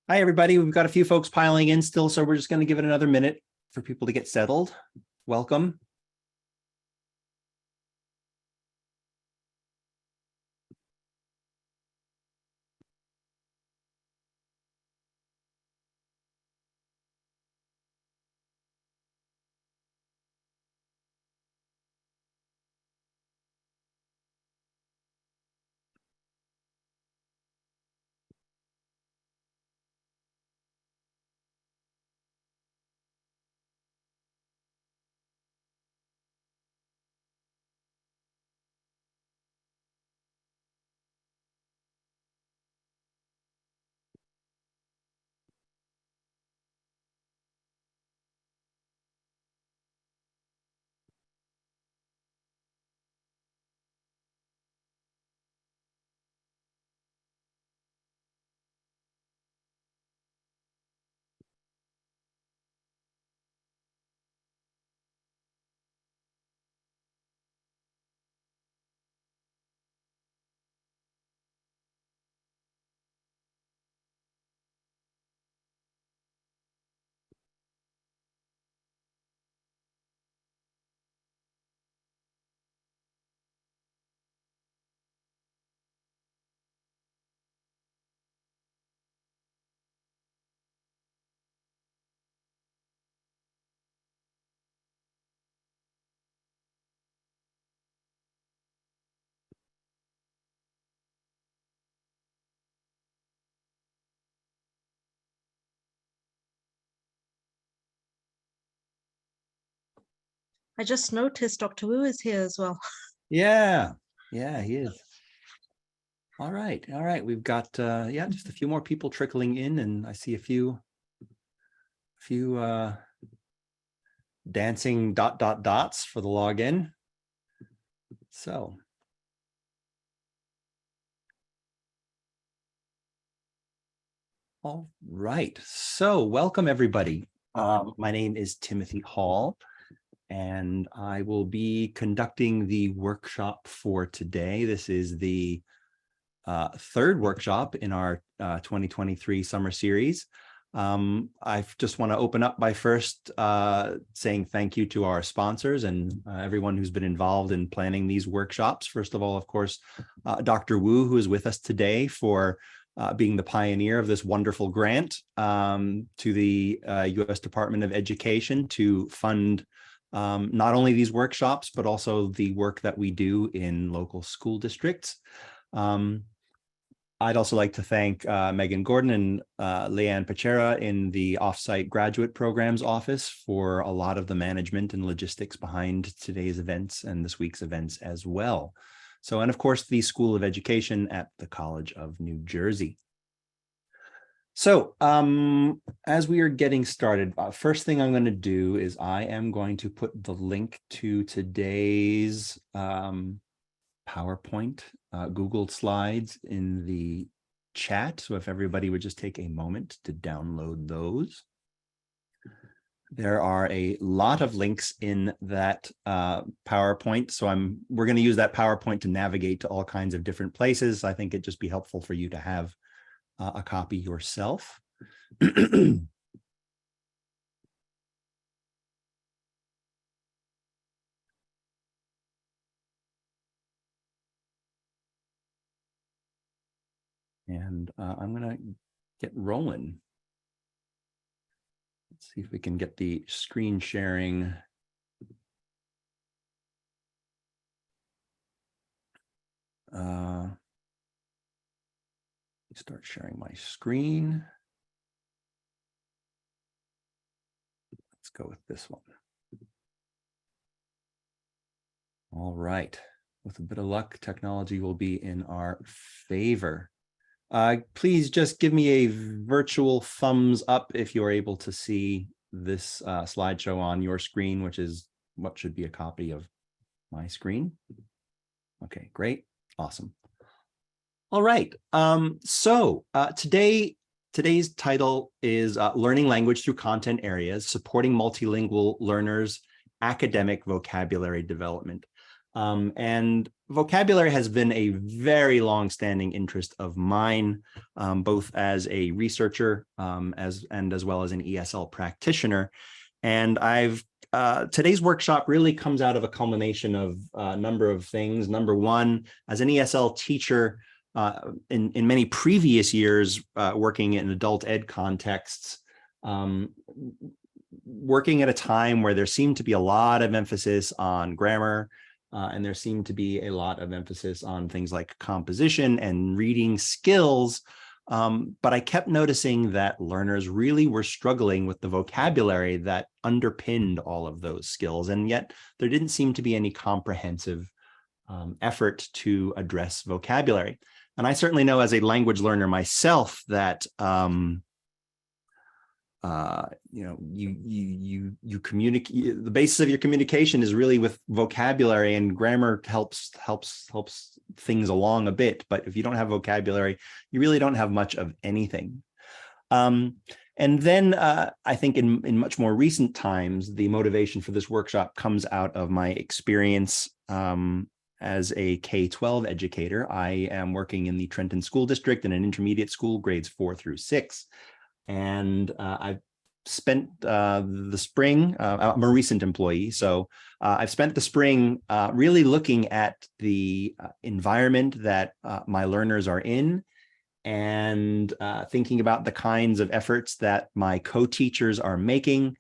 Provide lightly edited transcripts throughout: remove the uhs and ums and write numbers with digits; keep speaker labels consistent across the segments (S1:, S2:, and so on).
S1: Hi, everybody. We've got a few folks piling in still, so we're just going to give it another minute for people to get settled. Welcome.
S2: I just noticed Dr. Wu is here as well.
S1: Yeah, he is. All right. We've got just a few more people trickling in, and I see a few dancing dots for the login. So all right. So welcome, everybody. My name is Timothy Hall, and I will be conducting the workshop for today. This is the third workshop in our 2023 summer series. I just want to open up by first saying thank you to our sponsors and everyone who's been involved in planning these workshops. First of all, of course, Dr. Wu, who is with us today, for being the pioneer of this wonderful grant to the U.S. Department of Education to fund not only these workshops, but also the work that we do in local school districts. I'd also like to thank Megan Gordon and Leanne Pachera in the Offsite Graduate Programs Office for a lot of the management and logistics behind today's events and this week's events as well. So, and of course, the School of Education at the College of New Jersey. So, as we are getting started, first thing I'm going to do is I am going to put the link to today's PowerPoint Google Slides in the chat. So if everybody would just take a moment to download those. There are a lot of links in that PowerPoint. So we're going to use that PowerPoint to navigate to all kinds of different places. I think it'd just be helpful for you to have a copy yourself. And I'm going to get rolling. Let's see if we can get the screen sharing. Start sharing my screen. Let's go with this one. All right. With a bit of luck, technology will be in our favor. Please just give me a virtual thumbs up if you're able to see this slideshow on your screen, which is what should be a copy of my screen. Okay, great. Awesome. All right. Today's title is Learning Language Through Content Areas, Supporting Multilingual Learners' Academic Vocabulary Development. And vocabulary has been a very long-standing interest of mine, both as a researcher as well as an ESL practitioner. And today's workshop really comes out of a culmination of a number of things. Number one, as an ESL teacher, in many previous years, working in adult ed contexts, working at a time where there seemed to be a lot of emphasis on grammar, and there seemed to be a lot of emphasis on things like composition and reading skills. But I kept noticing that learners really were struggling with the vocabulary that underpinned all of those skills. And yet there didn't seem to be any comprehensive effort to address vocabulary. And I certainly know as a language learner myself that you communicate. The basis of your communication is really with vocabulary, and grammar helps things along a bit. But if you don't have vocabulary, you really don't have much of anything. And then I think in much more recent times, the motivation for this workshop comes out of my experience as a K-12 educator. I am working in the Trenton School District in an intermediate school, grades 4 through 6. And I've spent the spring, I'm a recent employee, so I've spent the spring really looking at the environment that my learners are in, and thinking about the kinds of efforts that my co-teachers are making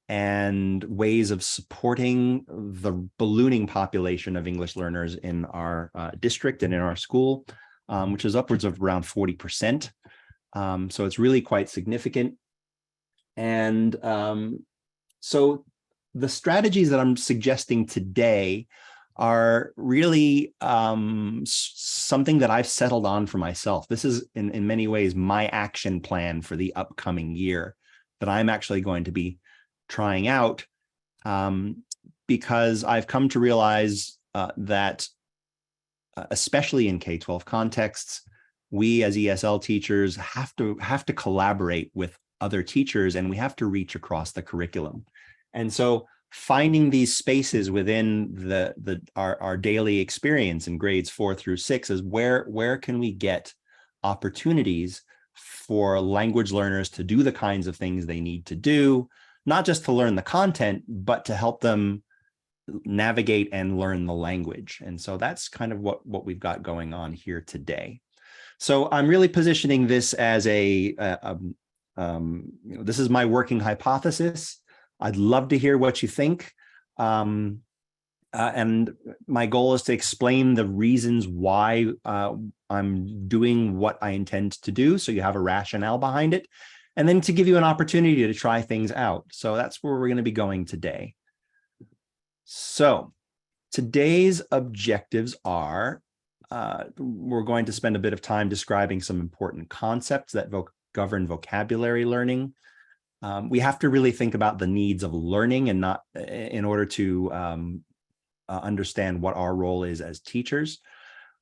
S1: and ways of supporting the ballooning population of English learners in our district and in our school, which is upwards of around 40%. So it's really quite significant. And so the strategies that I'm suggesting today are really something that I've settled on for myself. This is in many ways my action plan for the upcoming year that I'm actually going to be trying out, because I've come to realize that especially in K-12 contexts, we as ESL teachers have to collaborate with other teachers, and we have to reach across the curriculum. And so finding these spaces within our daily experience in grades 4 through 6 is where can we get opportunities for language learners to do the kinds of things they need to do, not just to learn the content, but to help them navigate and learn the language. And so that's kind of what we've got going on here today. So I'm really positioning this as this is my working hypothesis. I'd love to hear what you think. And my goal is to explain the reasons why I'm doing what I intend to do, so you have a rationale behind it, and then to give you an opportunity to try things out. So that's where we're going to be going today. So today's objectives are, we're going to spend a bit of time describing some important concepts that govern vocabulary learning. We have to really think about the needs of learning and not in order to understand what our role is as teachers.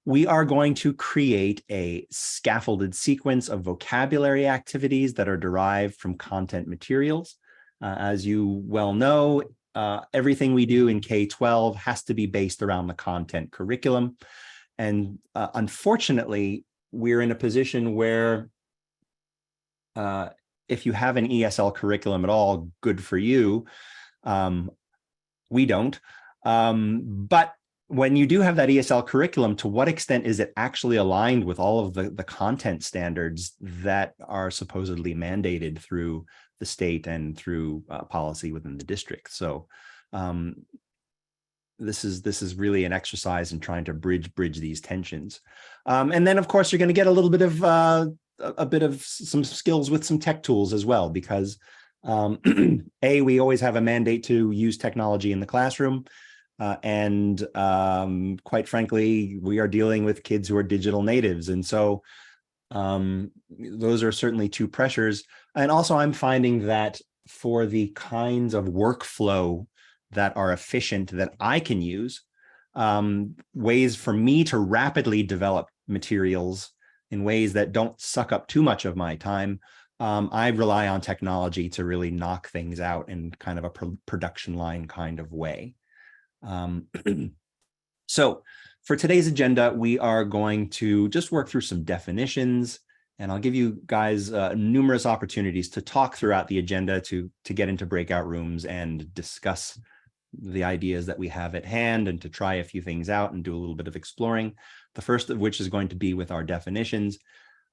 S1: We are going to create a scaffolded sequence of vocabulary activities that are derived from content materials. As you well know, everything we do in K-12 has to be based around the content curriculum. And unfortunately, we're in a position where if you have an ESL curriculum at all, good for you. We don't. But when you do have that ESL curriculum, to what extent is it actually aligned with all of the content standards that are supposedly mandated through the state and through policy within the district? So this is really an exercise in trying to bridge these tensions. And then, of course, you're going to get a little bit of some skills with some tech tools as well, because we always have a mandate to use technology in the classroom. And quite frankly, we are dealing with kids who are digital natives. And so those are certainly two pressures. And also I'm finding that for the kinds of workflow that are efficient that I can use, ways for me to rapidly develop materials in ways that don't suck up too much of my time, I rely on technology to really knock things out in kind of a production line kind of way. So for today's agenda, we are going to just work through some definitions, and I'll give you guys numerous opportunities to talk throughout the agenda to get into breakout rooms and discuss the ideas that we have at hand and to try a few things out and do a little bit of exploring. The first of which is going to be with our definitions.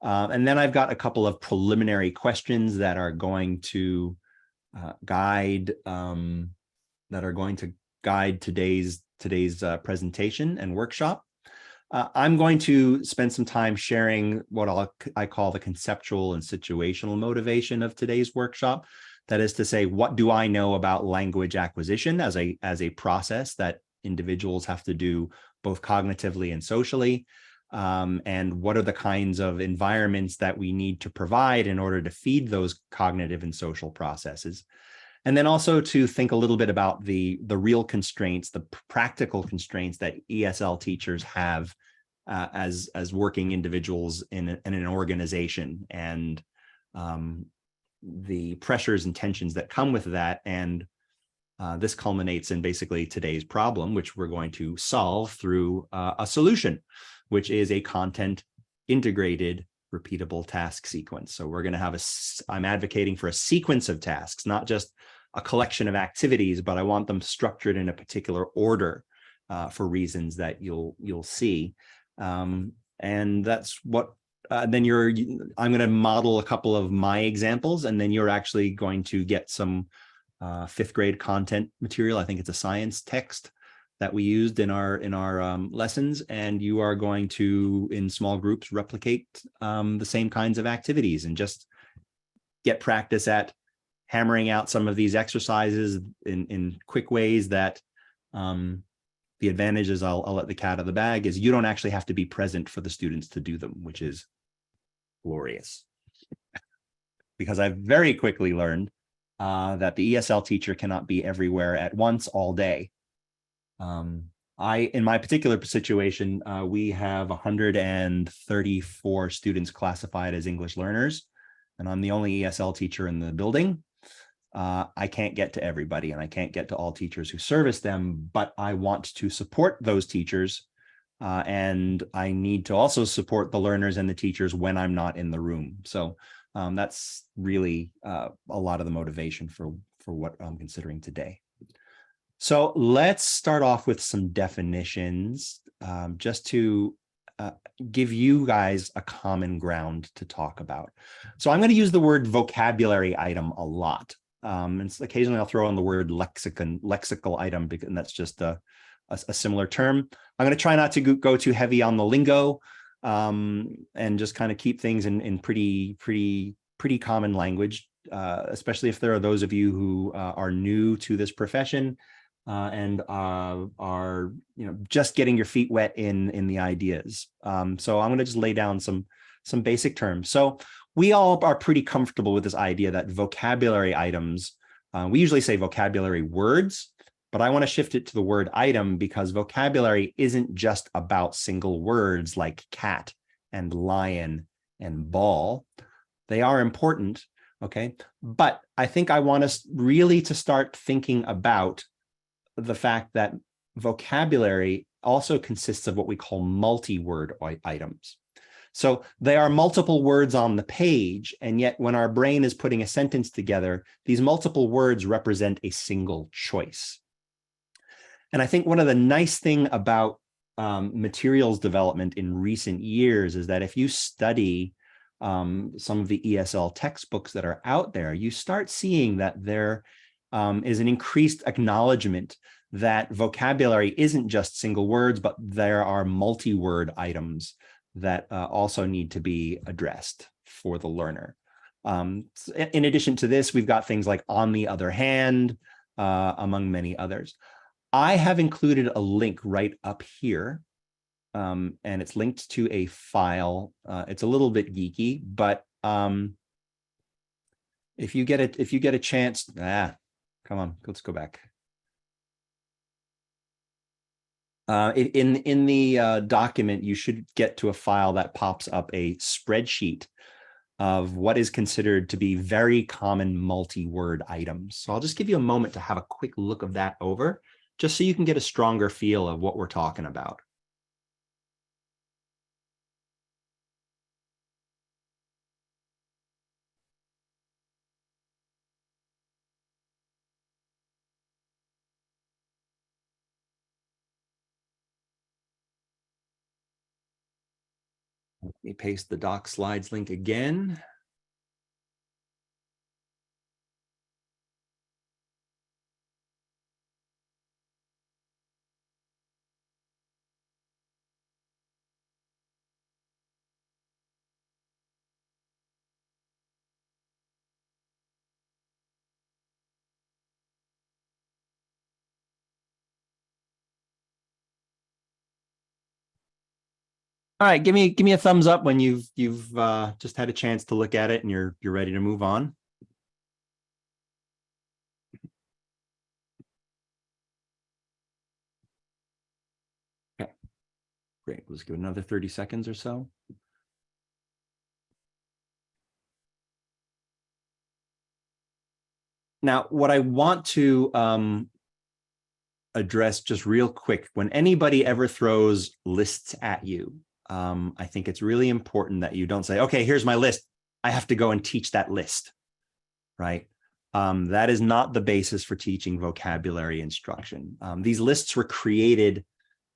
S1: And then I've got a couple of preliminary questions that are going to guide today's presentation and workshop. I'm going to spend some time sharing what I call the conceptual and situational motivation of today's workshop. That is to say, what do I know about language acquisition as a process that individuals have to do both cognitively and socially? And what are the kinds of environments that we need to provide in order to feed those cognitive and social processes? And then also to think a little bit about the real constraints, the practical constraints that ESL teachers have as working individuals in an organization, and the pressures and tensions that come with that. And this culminates in basically today's problem, which we're going to solve through a solution, which is a content integrated repeatable task sequence. So we're going to have I'm advocating for a sequence of tasks, not just a collection of activities, but I want them structured in a particular order for reasons that you'll see. And that's what I'm going to model a couple of my examples, and then you're actually going to get some fifth grade content material. I think it's a science text that we used in our lessons, and you are going to, in small groups, replicate the same kinds of activities and just get practice at hammering out some of these exercises in quick ways that the advantage is I'll let the cat out of the bag is you don't actually have to be present for the students to do them, which is glorious. Because I've very quickly learned that the ESL teacher cannot be everywhere at once all day. In my particular situation, we have 134 students classified as English learners, and I'm the only ESL teacher in the building. I can't get to everybody, and I can't get to all teachers who service them, but I want to support those teachers, and I need to also support the learners and the teachers when I'm not in the room. So that's really a lot of the motivation for what I'm considering today. So let's start off with some definitions, just to give you guys a common ground to talk about. So I'm going to use the word vocabulary item a lot. And occasionally I'll throw in the word lexical item, and that's just a similar term. I'm going to try not to go too heavy on the lingo, and just kind of keep things in pretty common language, especially if there are those of you who are new to this profession and are just getting your feet wet in the ideas. So I'm going to just lay down some basic terms. So we all are pretty comfortable with this idea that vocabulary items, we usually say vocabulary words, but I want to shift it to the word item, because vocabulary isn't just about single words like cat and lion and ball. They are important, okay? But I think I want us really to start thinking about the fact that vocabulary also consists of what we call multi-word items. So there are multiple words on the page, and yet when our brain is putting a sentence together, these multiple words represent a single choice. And I think one of the nice things about materials development in recent years is that if you study some of the ESL textbooks that are out there, you start seeing that there is an increased acknowledgement that vocabulary isn't just single words, but there are multi-word items that also need to be addressed for the learner. In addition to this, we've got things like on the other hand, among many others. I have included a link right up here, and it's linked to a file. It's a little bit geeky, but if you get a chance, come on, let's go back. In the document, you should get to a file that pops up a spreadsheet of what is considered to be very common multi-word items. So I'll just give you a moment to have a quick look of that over. just so you can get a stronger feel of what we're talking about. Let me paste the doc slides link again. All right, give me a thumbs up when you've just had a chance to look at it and you're ready to move on. Okay, great. Let's give it another 30 seconds or so. Now, what I want to address just real quick, when anybody ever throws lists at you, I think it's really important that you don't say, okay, here's my list. I have to go and teach that list, right? That is not the basis for teaching vocabulary instruction. These lists were created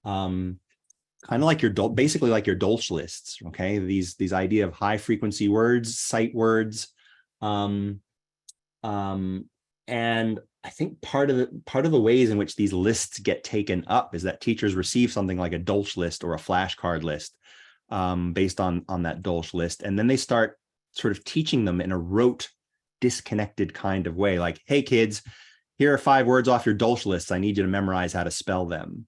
S1: kind of like basically like your Dolch lists, okay? These idea of high frequency words, sight words, and I think part of the ways in which these lists get taken up is that teachers receive something like a Dolch list or a flashcard list based on that Dolch list, and then they start sort of teaching them in a rote, disconnected kind of way, like, hey kids, here are 5 words off your Dolch lists. I need you to memorize how to spell them,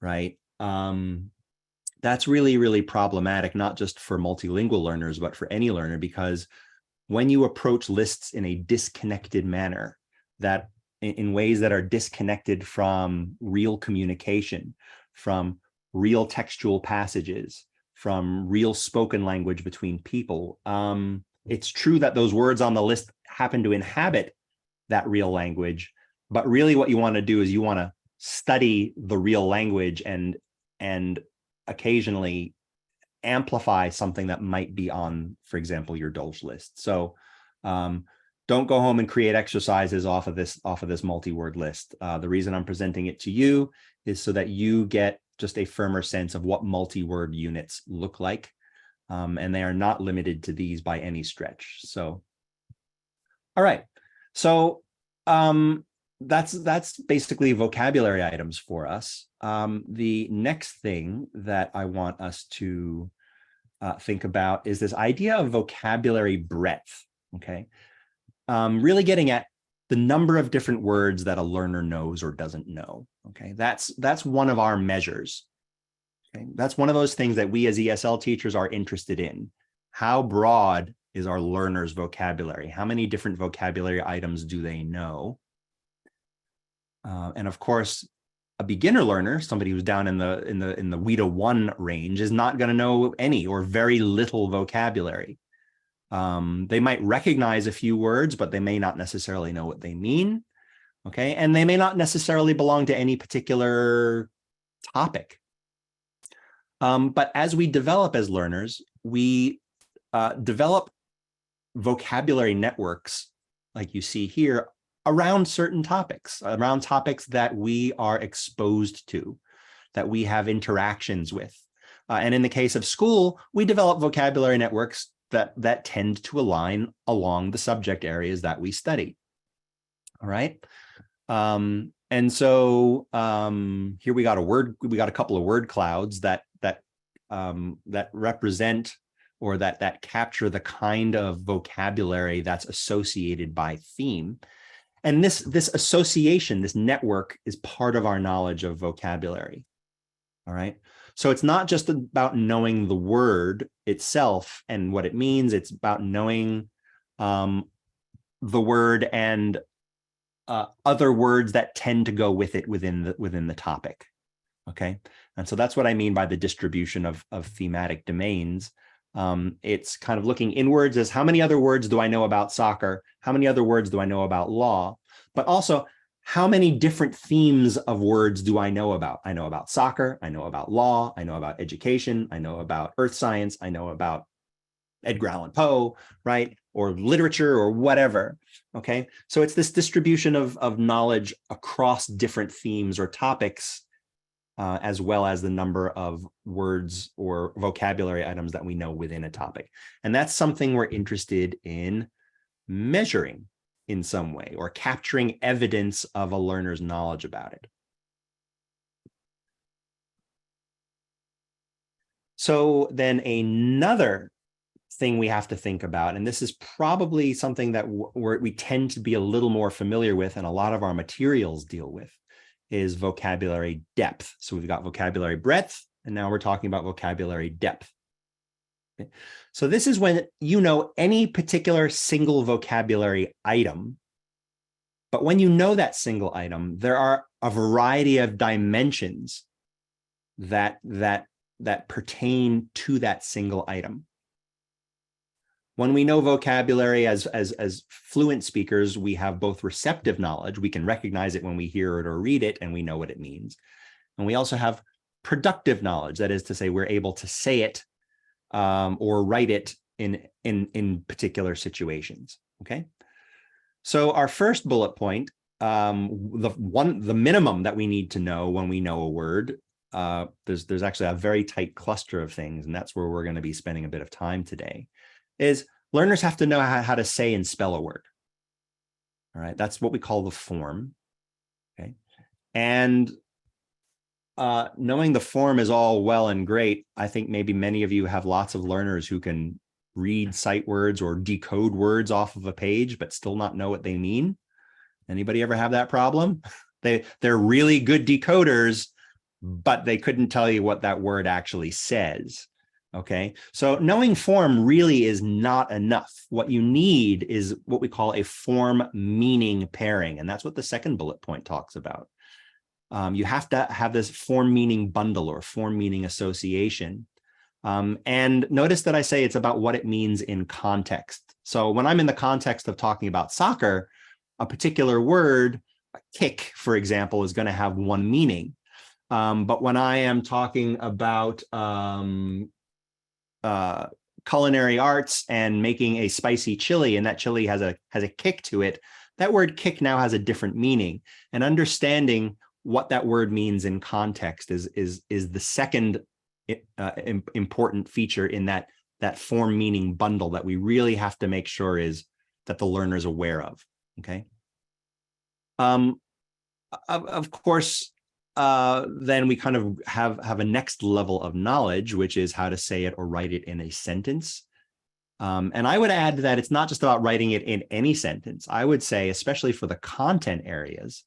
S1: right? That's really, really problematic, not just for multilingual learners, but for any learner, because when you approach lists in a disconnected manner, that in ways that are disconnected from real communication, from real textual passages, from real spoken language between people, it's true that those words on the list happen to inhabit that real language, but really what you want to do is you want to study the real language and occasionally amplify something that might be on, for example, your Dolch list. So don't go home and create exercises off of this multi-word list. The reason I'm presenting it to you is so that you get just a firmer sense of what multi-word units look like. And they are not limited to these by any stretch. So, all right. So that's basically vocabulary items for us. The next thing that I want us to think about is this idea of vocabulary breadth, okay? Really getting at the number of different words that a learner knows or doesn't know, okay? That's one of our measures, okay? That's one of those things that we as ESL teachers are interested in. How broad is our learner's vocabulary? How many different vocabulary items do they know? And of course, a beginner learner, somebody who's down in the WIDA 1 range, is not going to know any or very little vocabulary. They might recognize a few words, but they may not necessarily know what they mean. Okay, and they may not necessarily belong to any particular topic. But as we develop as learners, we develop vocabulary networks, like you see here, around certain topics, around topics that we are exposed to, that we have interactions with. And in the case of school, we develop vocabulary networks that tend to align along the subject areas that we study. All right. And so here we got a couple of word clouds that represent or that capture the kind of vocabulary that's associated by theme. And this association, this network, is part of our knowledge of vocabulary. All right. So it's not just about knowing the word itself and what it means. It's about knowing the word and other words that tend to go with it within the topic. Okay. And so that's what I mean by the distribution of thematic domains. It's kind of looking inwards as how many other words do I know about soccer? How many other words do I know about law? But also, how many different themes of words do I know about? I know about soccer, I know about law, I know about education, I know about earth science, I know about Edgar Allan Poe, right? Or literature or whatever, okay? So it's this distribution of knowledge across different themes or topics, as well as the number of words or vocabulary items that we know within a topic. And that's something we're interested in measuring in some way, or capturing evidence of a learner's knowledge about it. So then another thing we have to think about, and this is probably something that we tend to be a little more familiar with, and a lot of our materials deal with, is vocabulary depth. So we've got vocabulary breadth, and now we're talking about vocabulary depth. Okay. So this is when you know any particular single vocabulary item, but when you know that single item, there are a variety of dimensions that pertain to that single item. When we know vocabulary as fluent speakers, we have both receptive knowledge. We can recognize it when we hear it or read it, and we know what it means. And we also have productive knowledge. That is to say, we're able to say it or write it in particular situations. Okay. So our first bullet point, the minimum that we need to know when we know a word, there's actually a very tight cluster of things, and that's where we're going to be spending a bit of time today, is learners have to know how to say and spell a word. All right, that's what we call the form. Okay, and knowing the form is all well and great. I think maybe many of you have lots of learners who can read sight words or decode words off of a page, but still not know what they mean. Anybody ever have that problem? They're really good decoders, but they couldn't tell you what that word actually says. Okay, so knowing form really is not enough. What you need is what we call a form meaning pairing, and that's what the second bullet point talks about. You have to have this form meaning bundle or form meaning association. And notice that I say it's about what it means in context. So when I'm in the context of talking about soccer, a particular word, kick, for example, is going to have one meaning. But when I am talking about culinary arts and making a spicy chili, and that chili has a kick to it, that word kick now has a different meaning. And understanding what that word means in context is the second important feature in that form meaning bundle that we really have to make sure is that the learner is aware of. Okay. Of course, then we kind of have a next level of knowledge, which is how to say it or write it in a sentence. And I would add that it's not just about writing it in any sentence. I would say, especially for the content areas,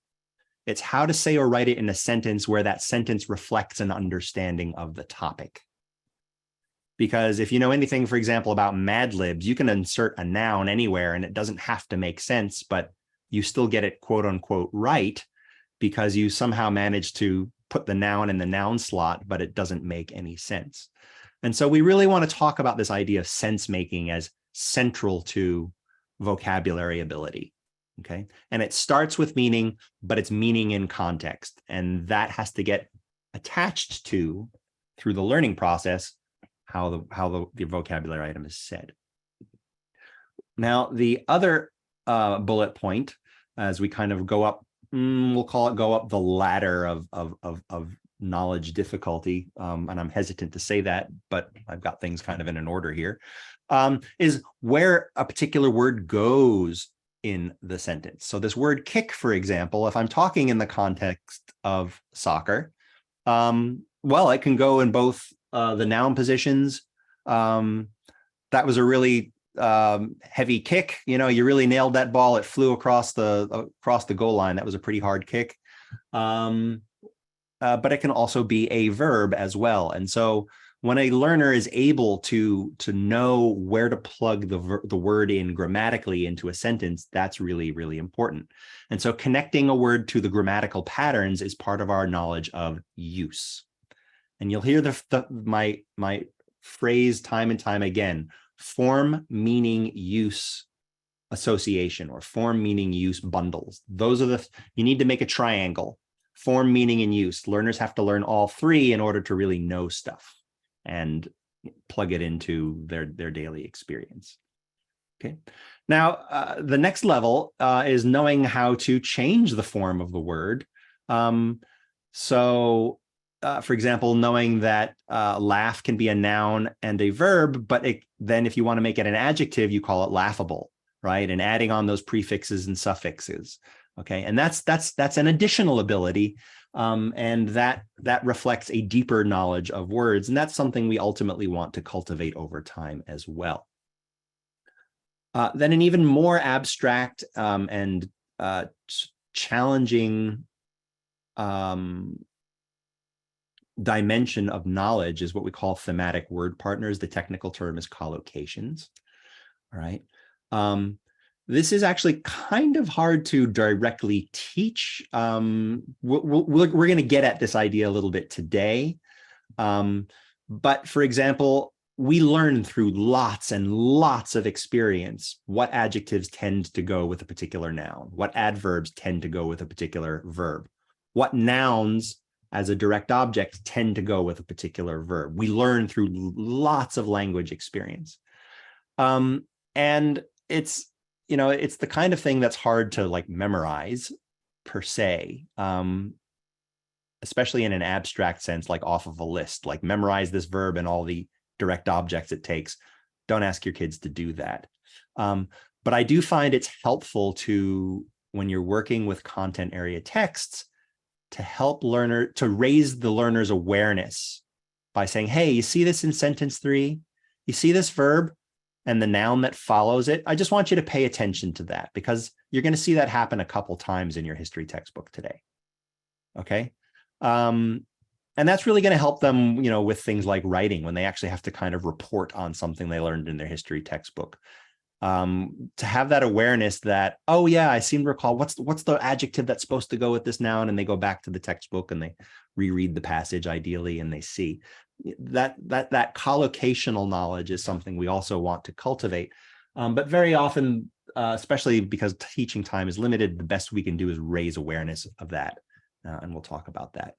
S1: it's how to say or write it in a sentence where that sentence reflects an understanding of the topic. Because if you know anything, for example, about Mad Libs, you can insert a noun anywhere and it doesn't have to make sense, but you still get it quote unquote right because you somehow managed to put the noun in the noun slot, but it doesn't make any sense. And so we really want to talk about this idea of sense making as central to vocabulary ability. Okay. And it starts with meaning, but it's meaning in context. And that has to get attached to, through the learning process, how the vocabulary item is said. Now, the other bullet point, as we kind of go up, we'll call it go up the ladder of knowledge difficulty. And I'm hesitant to say that, but I've got things kind of in an order here, is where a particular word goes in the sentence. So this word kick, for example, if I'm talking in the context of soccer, well, it can go in both the noun positions. That was a really heavy kick. You know, you really nailed that ball. It flew across the goal line. That was a pretty hard kick. But it can also be a verb as well. And so when a learner is able to know where to plug the word in grammatically into a sentence, that's really, really important. And so connecting a word to the grammatical patterns is part of our knowledge of use. And you'll hear my phrase time and time again: form, meaning, use association, or form, meaning, use bundles. Those are you need to make a triangle: form, meaning, and use. Learners have to learn all three in order to really know stuff and plug it into their daily experience. Okay. Now, the next level is knowing how to change the form of the word. For example, knowing that laugh can be a noun and a verb, but then if you want to make it an adjective, you call it laughable, right? And adding on those prefixes and suffixes. Okay, and that's an additional ability, and that reflects a deeper knowledge of words, and that's something we ultimately want to cultivate over time as well. Then an even more abstract and challenging dimension of knowledge is what we call thematic word partners. The technical term is collocations. All right. This is actually kind of hard to directly teach. We're going to get at this idea a little bit today. But for example, we learn through lots and lots of experience what adjectives tend to go with a particular noun, what adverbs tend to go with a particular verb, what nouns as a direct object tend to go with a particular verb. We learn through lots of language experience. And it's the kind of thing that's hard to like memorize per se, especially in an abstract sense, like off of a list, like memorize this verb and all the direct objects it takes. Don't ask your kids to do that. But I do find it's helpful to, when you're working with content area texts, to help to raise the learner's awareness by saying, hey, you see this in sentence 3? You see this verb and the noun that follows it? I just want you to pay attention to that, because you're going to see that happen a couple times in your history textbook today. Okay. And that's really going to help them, with things like writing, when they actually have to kind of report on something they learned in their history textbook. To have that awareness that, oh yeah, I seem to recall what's the adjective that's supposed to go with this noun, and they go back to the textbook and they reread the passage ideally, and they see that collocational knowledge is something we also want to cultivate. But very often, especially because teaching time is limited, the best we can do is raise awareness of that, and we'll talk about that.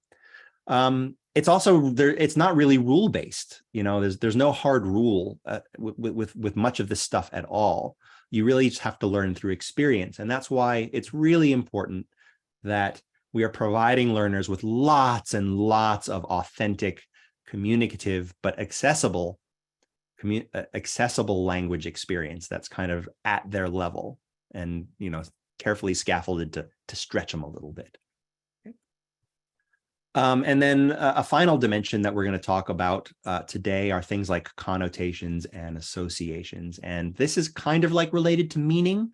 S1: It's also it's not really rule based. There's no hard rule with much of this stuff at all. You really just have to learn through experience, and that's why it's really important that we are providing learners with lots and lots of authentic, communicative, but accessible language experience that's kind of at their level, and carefully scaffolded to stretch them a little bit. And then a final dimension that we're going to talk about today are things like connotations and associations. And this is kind of like related to meaning,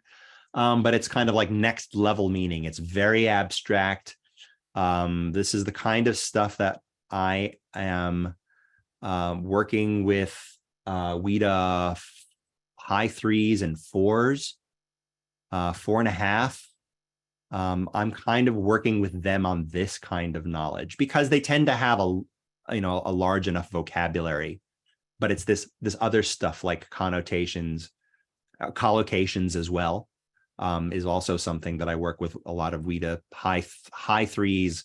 S1: but it's kind of like next level meaning. It's very abstract. This is the kind of stuff that I am working with WIDA high 3s and 4s, 4.5. I'm kind of working with them on this kind of knowledge because they tend to have a large enough vocabulary, but it's this other stuff like connotations, collocations as well, is also something that I work with a lot of WIDA high 3s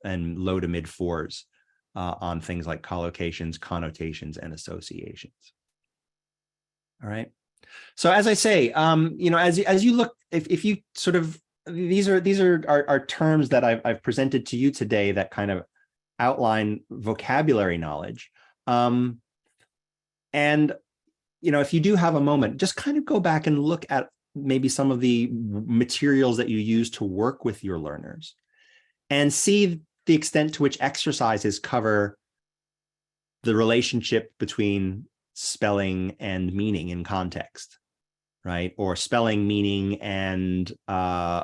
S1: and low to mid 4s on things like collocations, connotations, and associations. All right. So as I say, as you look, if you sort of, these are terms that I've presented to you today that kind of outline vocabulary knowledge. And, if you do have a moment, just kind of go back and look at maybe some of the materials that you use to work with your learners and see the extent to which exercises cover the relationship between spelling and meaning in context, right? Or spelling, meaning, and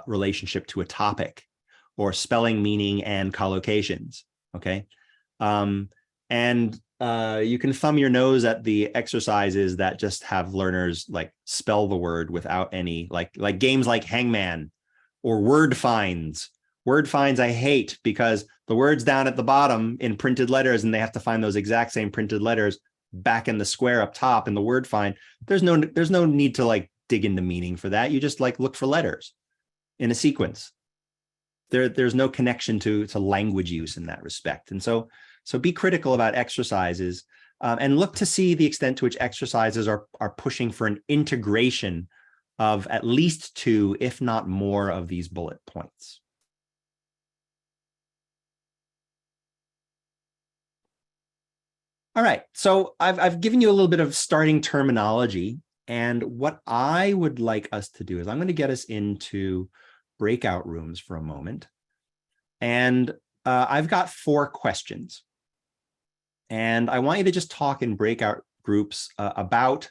S1: relationship to a topic, or spelling, meaning, and collocations, okay? And you can thumb your nose at the exercises that just have learners like spell the word without any, like games like Hangman or word finds. Word finds I hate because the word's down at the bottom in printed letters and they have to find those exact same printed letters back in the square up top in the word find. There's no need to like dig into meaning for that. You just like look for letters in a sequence. There's no connection to language use in that respect. And so be critical about exercises and look to see the extent to which exercises are pushing for an integration of at least 2, if not more, of these bullet points. All right, so I've given you a little bit of starting terminology, and what I would like us to do is I'm going to get us into breakout rooms for a moment. And I've got 4 questions. And I want you to just talk in breakout groups about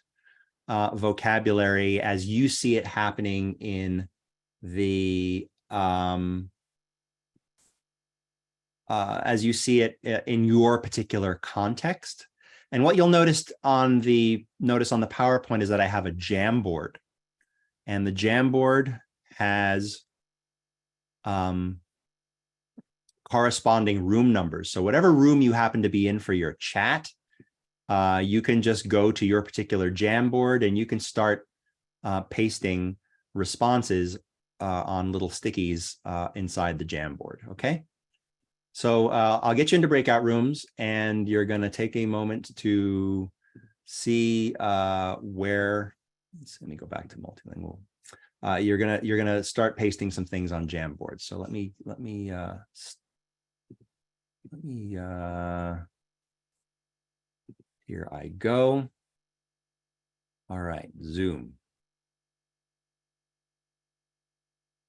S1: vocabulary as you see it happening in the as you see it in your particular context. And what you'll notice on the PowerPoint is that I have a Jamboard, and the Jamboard has corresponding room numbers. So whatever room you happen to be in for your chat, you can just go to your particular Jamboard and you can start pasting responses on little stickies inside the Jamboard, okay? So I'll get you into breakout rooms, and you're going to take a moment to see where. Let me go back to multilingual. You're gonna start pasting some things on Jamboard. So let me here I go. All right, Zoom.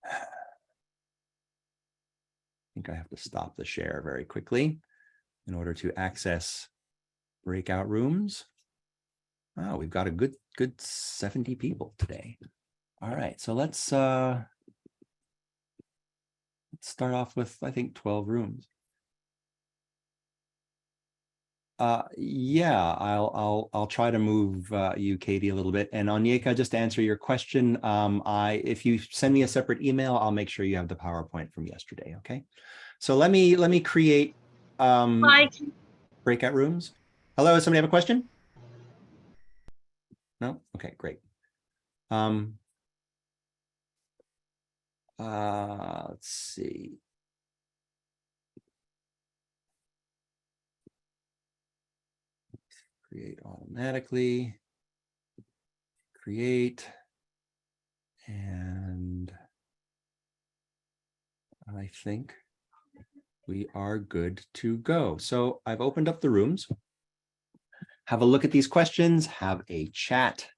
S1: I think I have to stop the share very quickly in order to access breakout rooms. Oh, we've got a good 70 people today. All right, so let's start off with, I think, 12 rooms. Yeah, I'll try to move you, Katie, a little bit. And Onyeka, just to answer your question, if you send me a separate email, I'll make sure you have the PowerPoint from yesterday. Okay. So let me create breakout rooms. Hello, does somebody have a question? No? Okay, great. Let's see. Create automatically. Create. And I think we are good to go. So I've opened up the rooms. Have a look at these questions, have a chat.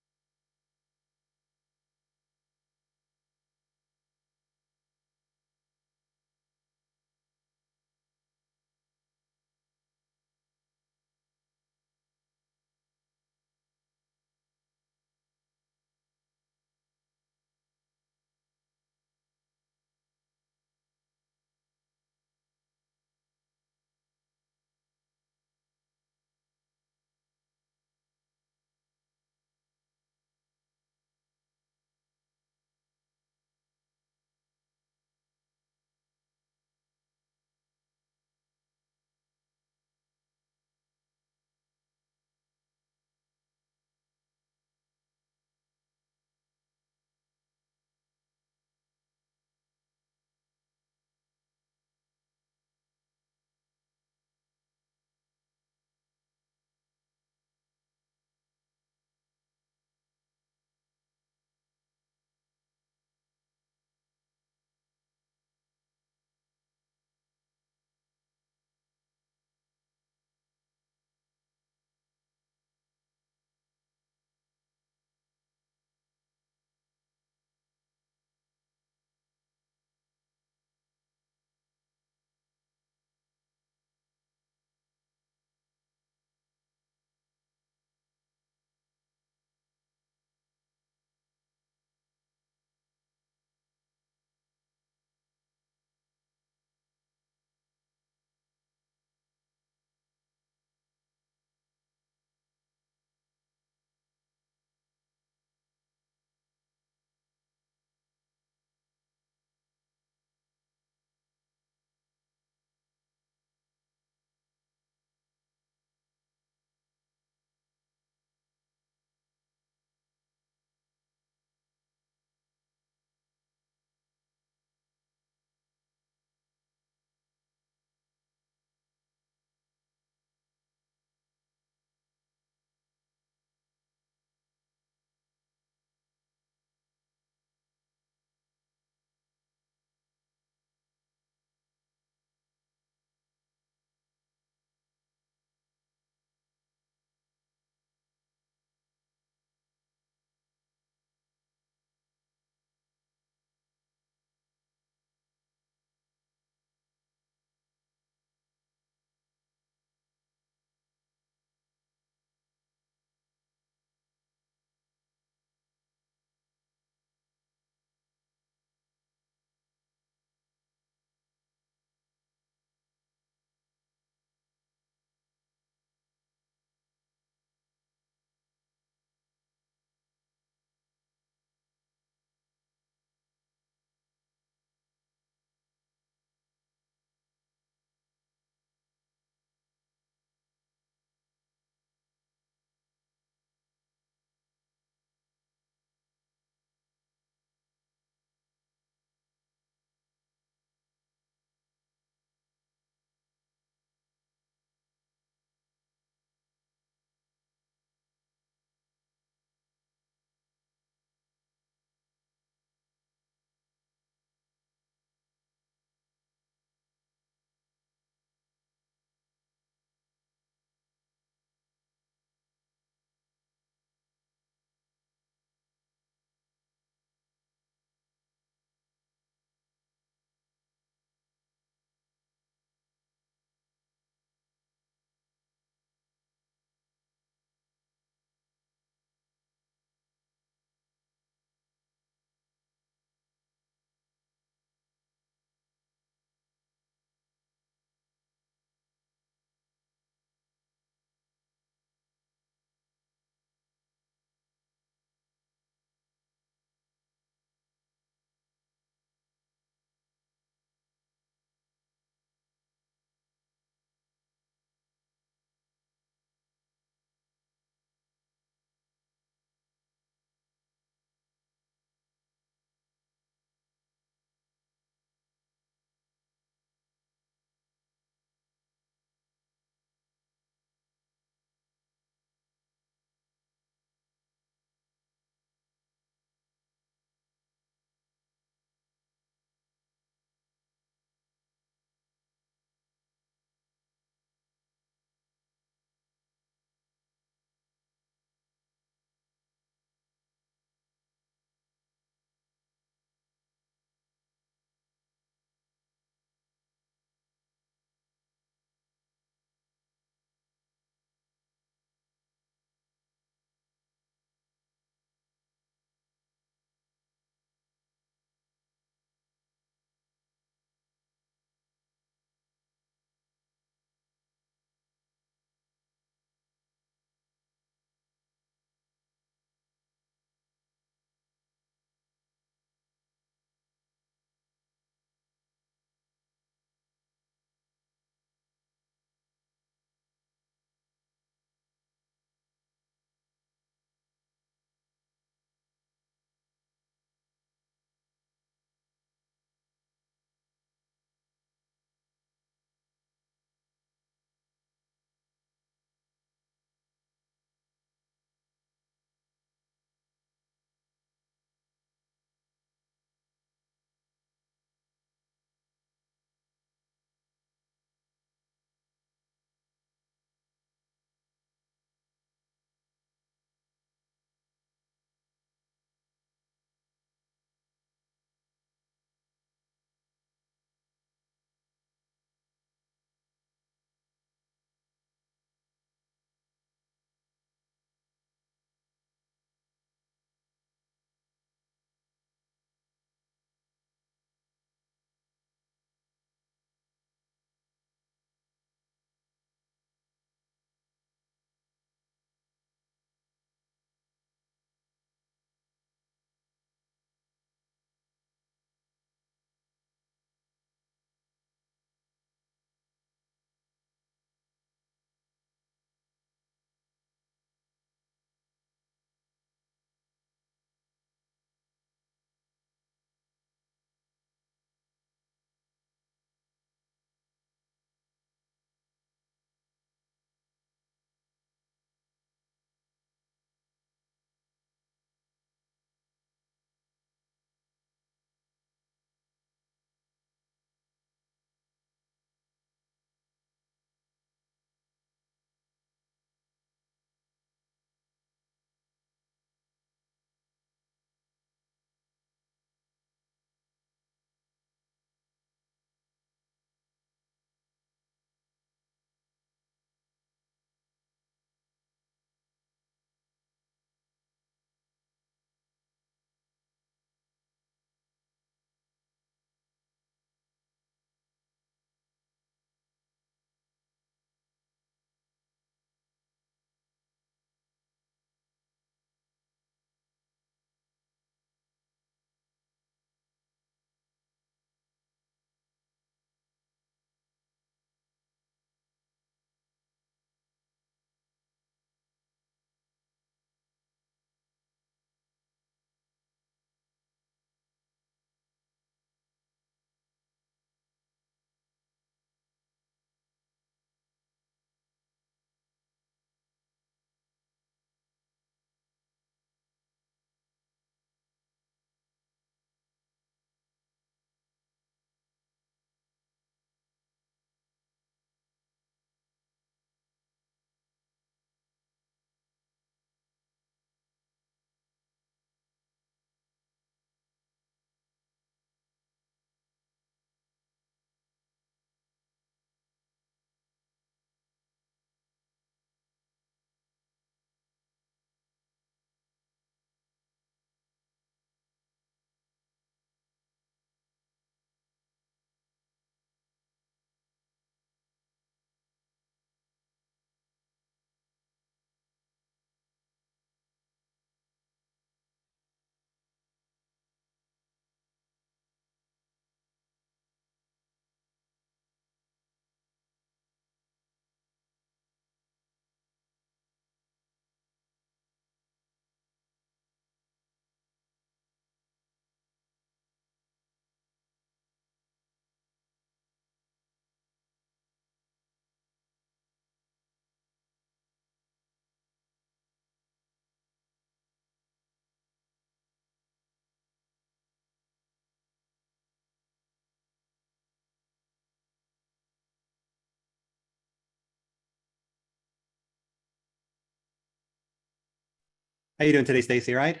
S1: How you doing today, Stacy? All right?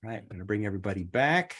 S1: All right, I'm going to bring everybody back.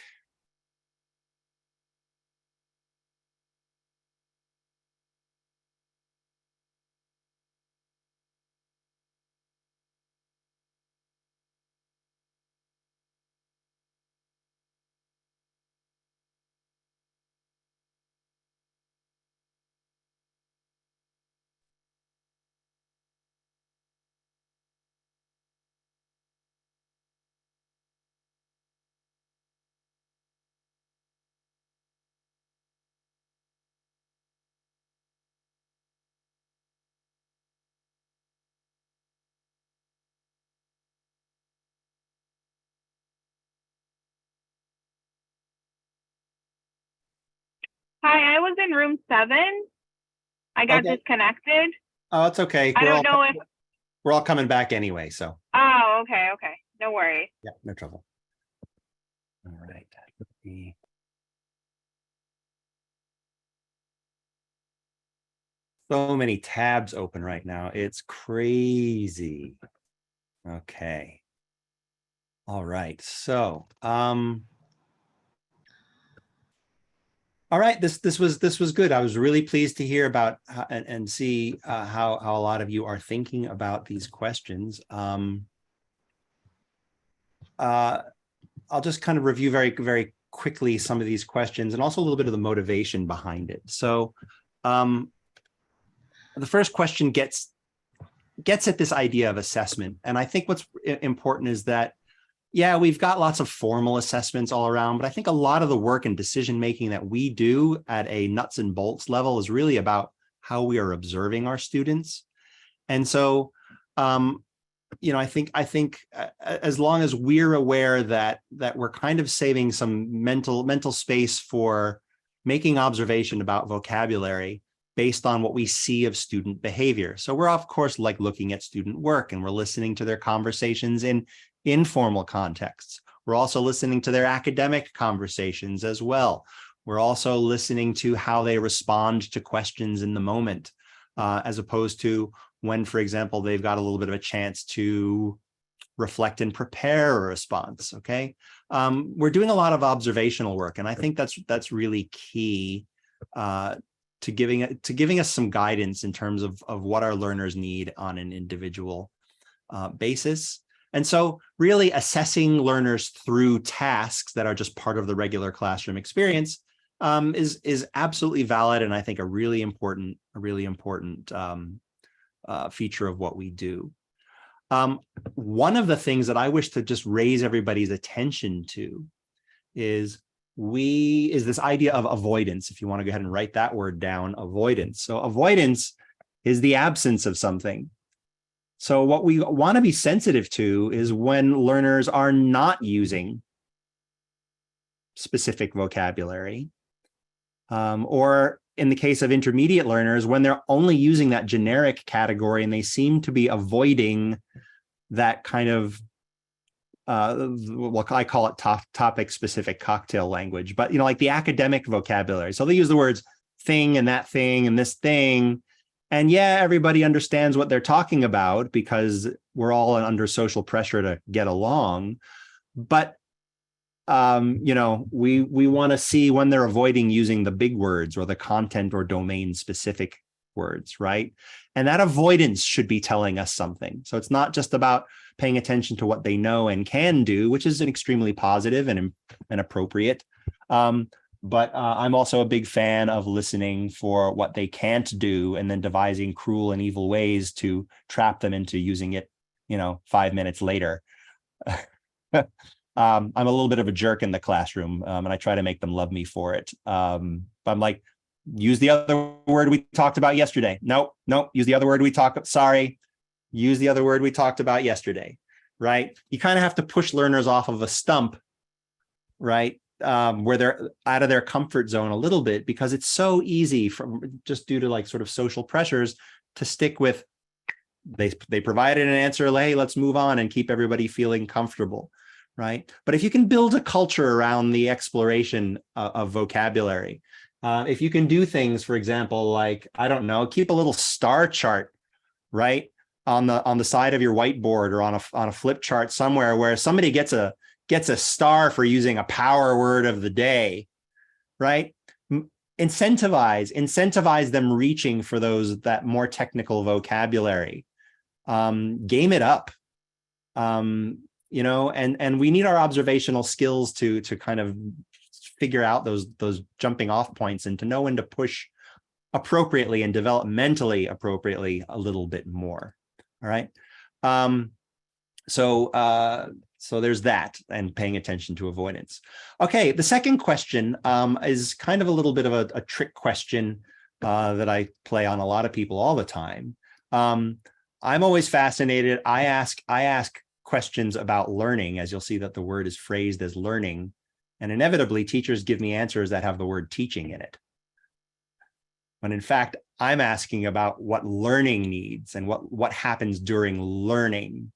S3: Hi, I was in room 7. I got
S1: Okay.
S3: disconnected.
S1: Oh, it's okay.
S3: I don't know if.
S1: We're all coming back anyway, so.
S3: Oh, okay. No worries.
S1: Yeah, no trouble. All right. So many tabs open right now. It's crazy. Okay. All right. So, all right, this was good. I was really pleased to hear about and see how a lot of you are thinking about these questions. I'll just kind of review very quickly some of these questions and also a little bit of the motivation behind it. So, the first question gets at this idea of assessment, and I think what's important is that, yeah, we've got lots of formal assessments all around, but I think a lot of the work and decision making that we do at a nuts and bolts level is really about how we are observing our students. And so, I think as long as we're aware that we're kind of saving some mental space for making observation about vocabulary based on what we see of student behavior. So we're of course like looking at student work, and we're listening to their conversations in informal contexts. We're also listening to their academic conversations as well. We're also listening to how they respond to questions in the moment, as opposed to when, for example, they've got a little bit of a chance to reflect and prepare a response. Okay, we're doing a lot of observational work, and I think that's really key to giving us some guidance in terms of what our learners need on an individual basis. And so really assessing learners through tasks that are just part of the regular classroom experience is absolutely valid, and I think a really important feature of what we do. One of the things that I wish to just raise everybody's attention to is this idea of avoidance. If you want to go ahead and write that word down, avoidance. So avoidance is the absence of something. So what we want to be sensitive to is when learners are not using specific vocabulary, or in the case of intermediate learners, when they're only using that generic category and they seem to be avoiding that kind of, I call it topic-specific cocktail language, but like the academic vocabulary. So they use the words thing and that thing and this thing. And yeah, everybody understands what they're talking about because we're all under social pressure to get along. But we want to see when they're avoiding using the big words or the content or domain specific words, right? And that avoidance should be telling us something. So it's not just about paying attention to what they know and can do, which is an extremely positive and appropriate. But I'm also a big fan of listening for what they can't do and then devising cruel and evil ways to trap them into using it, 5 minutes later. I'm a little bit of a jerk in the classroom, and I try to make them love me for it. I'm like, use the other word we talked about yesterday. Nope. Use the other word we talked. Sorry. Use the other word we talked about yesterday. Right. You kind of have to push learners off of a stump, right? Where they're out of their comfort zone a little bit, because it's so easy just due to like sort of social pressures to stick with, they provided an answer, hey, let's move on and keep everybody feeling comfortable. Right. But if you can build a culture around the exploration of vocabulary, if you can do things, for example, like, I don't know, keep a little star chart, right, on the side of your whiteboard or on a flip chart somewhere where somebody gets a star for using a power word of the day, right? Incentivize them reaching for that more technical vocabulary. Game it up. You know, and we need our observational skills to kind of figure out those jumping off points and to know when to push appropriately and developmentally appropriately a little bit more. All right. So there's that, and paying attention to avoidance. Okay, the second question is kind of a little bit of a trick question that I play on a lot of people all the time. I'm always fascinated. I ask questions about learning, as you'll see that the word is phrased as learning, and inevitably teachers give me answers that have the word teaching in it. When in fact, I'm asking about what learning needs and what happens during learning.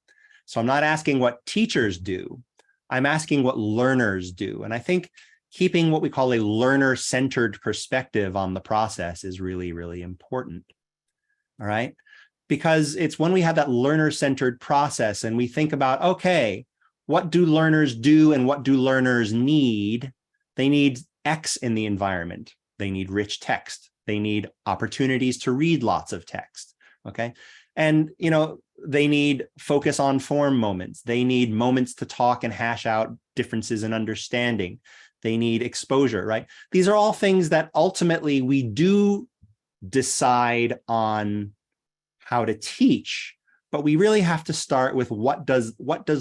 S1: So I'm not asking what teachers do. I'm asking what learners do. And I think keeping what we call a learner-centered perspective on the process is really, really important. All right. Because it's when we have that learner-centered process and we think about, okay, what do learners do and what do learners need? They need X in the environment. They need rich text. They need opportunities to read lots of text. Okay. And, you know, they need focus on form moments. They need moments to talk and hash out differences in understanding. They need exposure, right? These are all things that ultimately we do decide on how to teach, but we really have to start with what does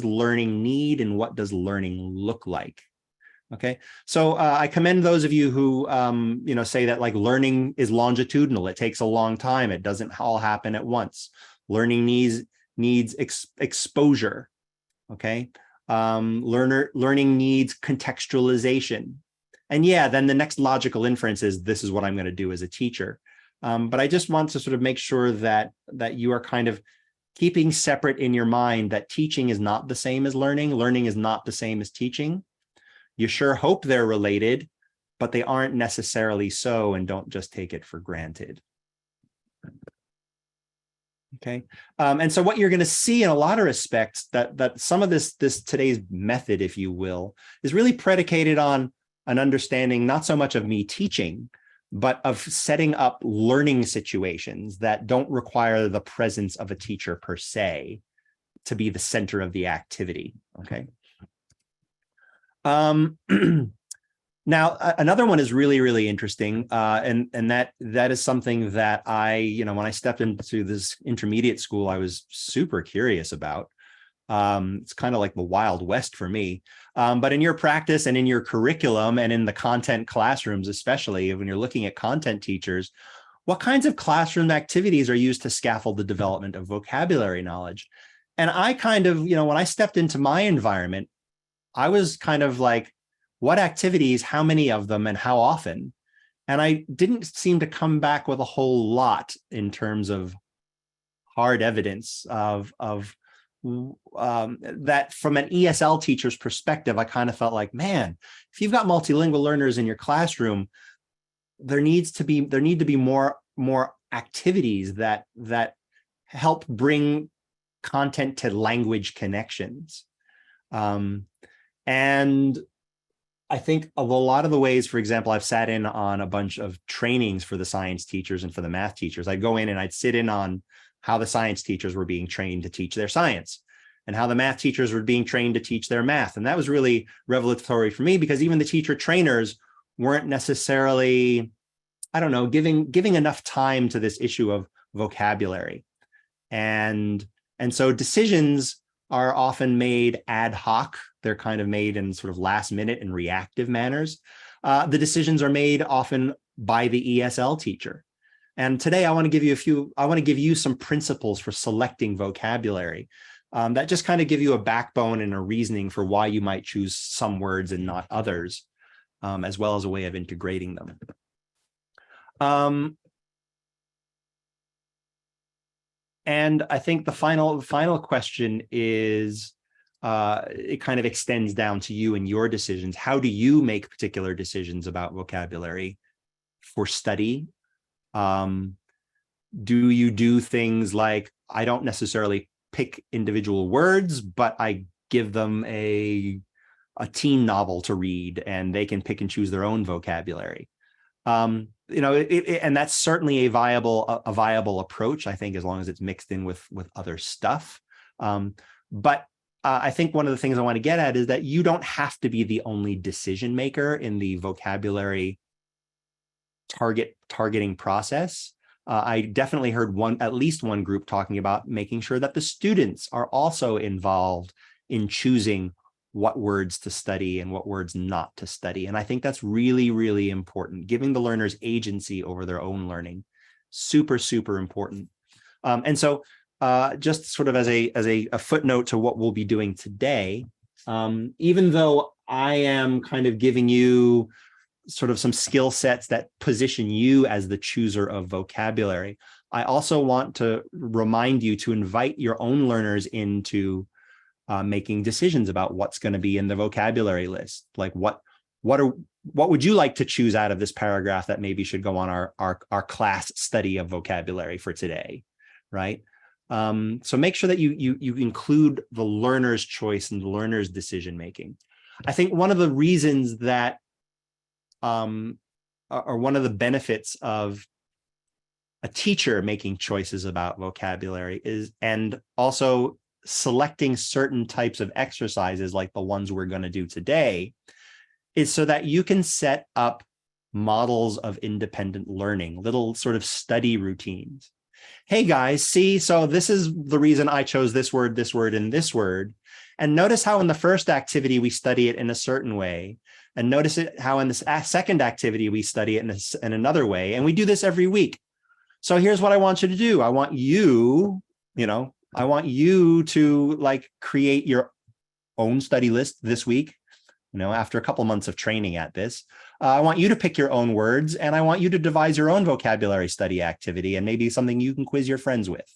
S1: learning need and what does learning look like? Okay, so I commend those of you who you know, say that like learning is longitudinal. It takes a long time. It doesn't all happen at once. Learning needs exposure. Okay, learning needs contextualization. And yeah, then the next logical inference is this is what I'm going to do as a teacher. But I just want to sort of make sure that you are kind of keeping separate in your mind that teaching is not the same as learning. Learning is not the same as teaching. You sure hope they're related, but they aren't necessarily so, and don't just take it for granted. Okay, and so what you're going to see in a lot of respects that some of this today's method, if you will, is really predicated on an understanding not so much of me teaching, but of setting up learning situations that don't require the presence of a teacher per se to be the center of the activity. Okay. Now, another one is really, really interesting. And that is something that you know, when I stepped into this intermediate school, I was super curious about. It's kind of like the Wild West for me. But in your practice and in your curriculum and in the content classrooms, especially when you're looking at content teachers, what kinds of classroom activities are used to scaffold the development of vocabulary knowledge? And I kind of, you know, when I stepped into my environment, I was kind of like, what activities, how many of them, and how often? And I didn't seem to come back with a whole lot in terms of hard evidence of that from an ESL teacher's perspective. I kind of felt like, man, if you've got multilingual learners in your classroom, there need to be more activities that help bring content to language connections. And I think of a lot of the ways, for example, I've sat in on a bunch of trainings for the science teachers and for the math teachers. I'd go in and I'd sit in on how the science teachers were being trained to teach their science and how the math teachers were being trained to teach their math. And that was really revelatory for me, because even the teacher trainers weren't necessarily, I don't know, giving enough time to this issue of vocabulary. And so decisions are often made ad hoc. They're kind of made in sort of last minute and reactive manners. The decisions are made often by the ESL teacher. And today I want to give you some principles for selecting vocabulary that just kind of give you a backbone and a reasoning for why you might choose some words and not others, as well as a way of integrating them. And I think the final question is, it kind of extends down to you and your decisions. How do you make particular decisions about vocabulary for study? Do you do things like I don't necessarily pick individual words, but I give them a teen novel to read, and they can pick and choose their own vocabulary. And that's certainly a viable approach, I think, as long as it's mixed in with other stuff. But I think one of the things I want to get at is that you don't have to be the only decision maker in the vocabulary targeting process. I definitely heard at least one group talking about making sure that the students are also involved in choosing what words to study and what words not to study. And I think that's really, really important, giving the learners agency over their own learning. Super, super important. And so just sort of as a footnote to what we'll be doing today, even though I am kind of giving you sort of some skill sets that position you as the chooser of vocabulary, I also want to remind you to invite your own learners into making decisions about what's going to be in the vocabulary list. Like what would you like to choose out of this paragraph that maybe should go on our class study of vocabulary for today, right? So make sure that you include the learner's choice and the learner's decision making. I think one of the reasons that or one of the benefits of a teacher making choices about vocabulary is, and also selecting certain types of exercises like the ones we're going to do today, is so that you can set up models of independent learning, little sort of study routines. Hey guys, see, so this is the reason I chose this word, and this word. And notice how in the first activity we study it in a certain way. And notice how in the second activity we study it in another way. And we do this every week. So here's what I want you to do. I want you to like create your own study list this week. After a couple months of training at this, I want you to pick your own words, and I want you to devise your own vocabulary study activity, and maybe something you can quiz your friends with.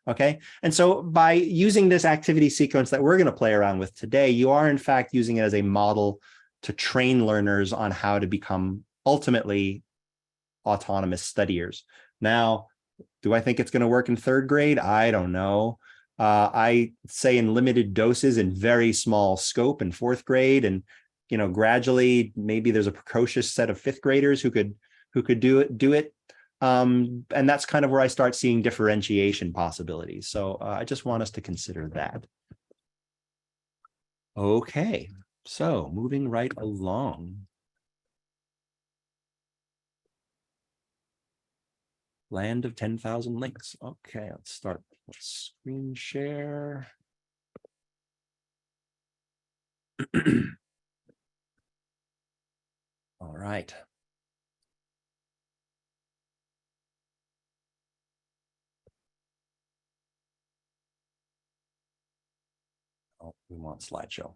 S1: Okay. And so by using this activity sequence that we're going to play around with today, you are in fact using it as a model to train learners on how to become ultimately autonomous studiers. Now, do I think it's going to work in third grade? I don't know. I say in limited doses and very small scope in fourth grade, and gradually maybe there's a precocious set of fifth graders who could do it. And that's kind of where I start seeing differentiation possibilities. So I just want us to consider that. Okay, so moving right along. Land of 10,000 links. Okay, let's start. Let's screen share. All right. Oh, we want slideshow.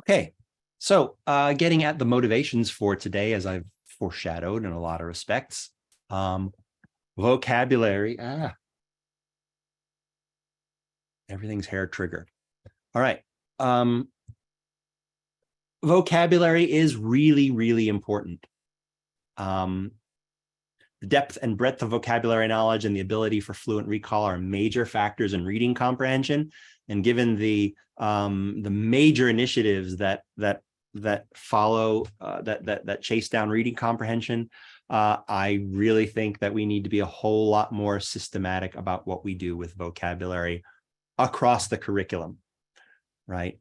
S1: Okay, so getting at the motivations for today, as I've foreshadowed in a lot of respects. Vocabulary. Everything's hair trigger. All right. Vocabulary is really, really important. The depth and breadth of vocabulary knowledge and the ability for fluent recall are major factors in reading comprehension. And given the major initiatives that follow that chase down reading comprehension, I really think that we need to be a whole lot more systematic about what we do with vocabulary across the curriculum, right?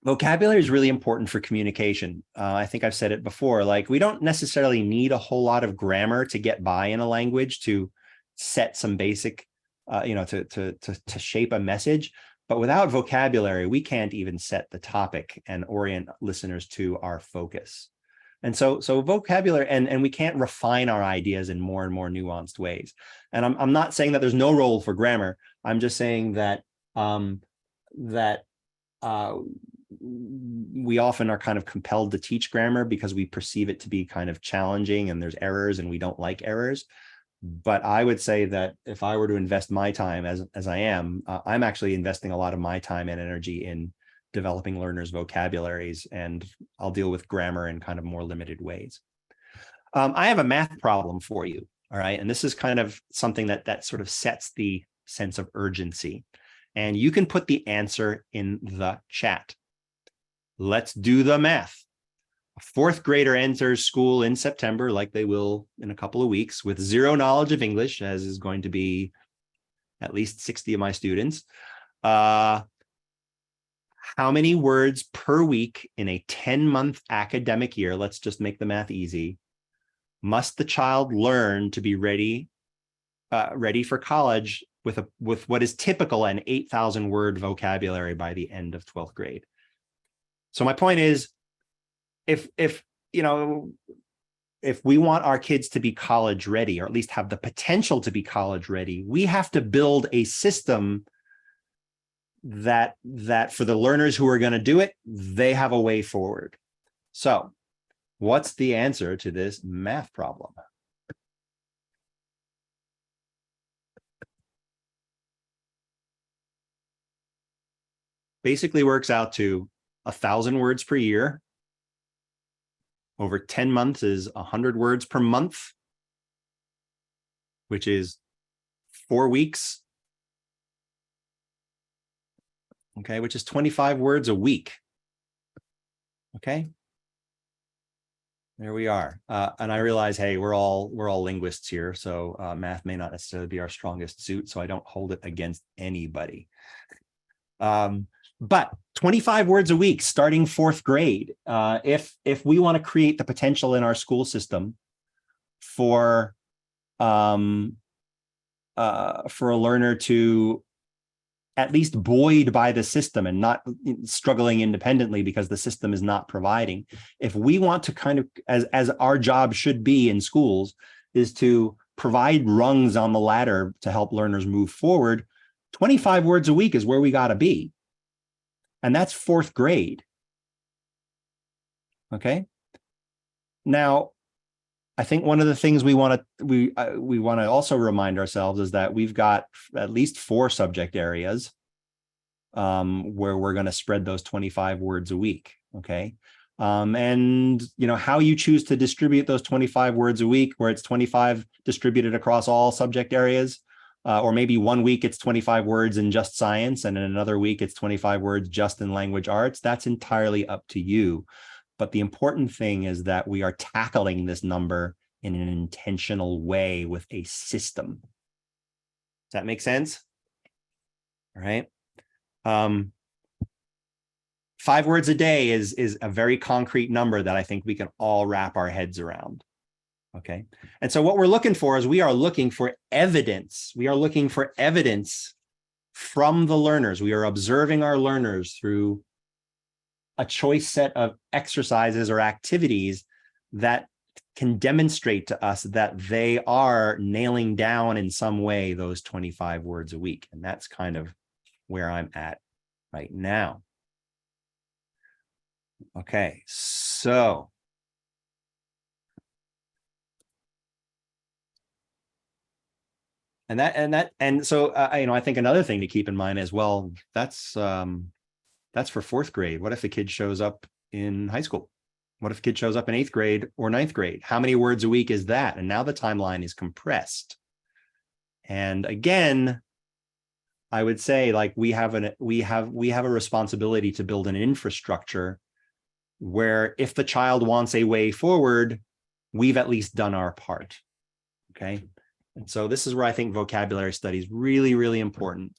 S1: Vocabulary is really important for communication. I think I've said it before, like we don't necessarily need a whole lot of grammar to get by in a language to set some basic, to shape a message. But without vocabulary, we can't even set the topic and orient listeners to our focus. And so vocabulary, and we can't refine our ideas in more and more nuanced ways. And I'm not saying that there's no role for grammar. I'm just saying that we often are kind of compelled to teach grammar because we perceive it to be kind of challenging and there's errors and we don't like errors. But I would say that if I were to invest my time as I am, I'm actually investing a lot of my time and energy in developing learners' vocabularies, and I'll deal with grammar in kind of more limited ways. I have a math problem for you. All right. And this is kind of something that sort of sets the sense of urgency. And you can put the answer in the chat. Let's do the math. A fourth grader enters school in September, like they will in a couple of weeks, with zero knowledge of English, as is going to be at least 60 of my students. How many words per week in a 10-month academic year, let's just make the math easy, must the child learn to be ready for college with what is typical an 8,000 word vocabulary by the end of 12th grade? So my point is, if we want our kids to be college ready, or at least have the potential to be college ready, we have to build a system that for the learners who are going to do it, they have a way forward. So what's the answer to this math problem? Basically works out to 1,000 words per year. Over 10 months is 100 words per month, which is 4 weeks. Okay, which is 25 words a week. Okay. There we are. And I realize, hey, we're all linguists here, so math may not necessarily be our strongest suit, so I don't hold it against anybody. But 25 words a week starting 4th grade. If we want to create the potential in our school system for a learner to at least buoyed by the system and not struggling independently because the system is not providing. If we want to kind of, as our job should be in schools, is to provide rungs on the ladder to help learners move forward, 25 words a week is where we got to be. And that's 4th grade. Okay. Now, I think one of the things we want to also remind ourselves is that we've got at least 4 subject areas where we're going to spread those 25 words a week. Okay. And how you choose to distribute those 25 words a week, where it's 25 distributed across all subject areas, or maybe one week it's 25 words in just science, and in another week it's 25 words just in language arts. That's entirely up to you. But the important thing is that we are tackling this number in an intentional way with a system. Does that make sense? All right. 5 words a day is a very concrete number that I think we can all wrap our heads around. Okay. And so what we're looking for is we are looking for evidence. We are looking for evidence from the learners. We are observing our learners through a choice set of exercises or activities that can demonstrate to us that they are nailing down in some way those 25 words a week. And that's kind of where I'm at right now. Okay, so so I think another thing to keep in mind as well, that's for 4th grade. What if a kid shows up in high school? What if a kid shows up in 8th grade or 9th grade? How many words a week is that? And now the timeline is compressed. And again, I would say, like, we have a responsibility to build an infrastructure where if the child wants a way forward, we've at least done our part. Okay. And so this is where I think vocabulary study is really, really important.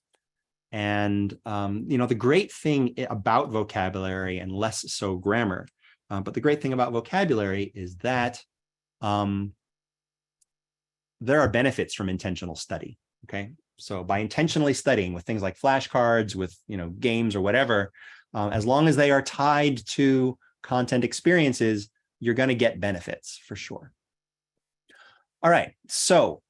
S1: And, the great thing about vocabulary, and less so grammar, but the great thing about vocabulary is that there are benefits from intentional study. Okay. So by intentionally studying with things like flashcards, with, games or whatever, as long as they are tied to content experiences, you're going to get benefits for sure. All right. So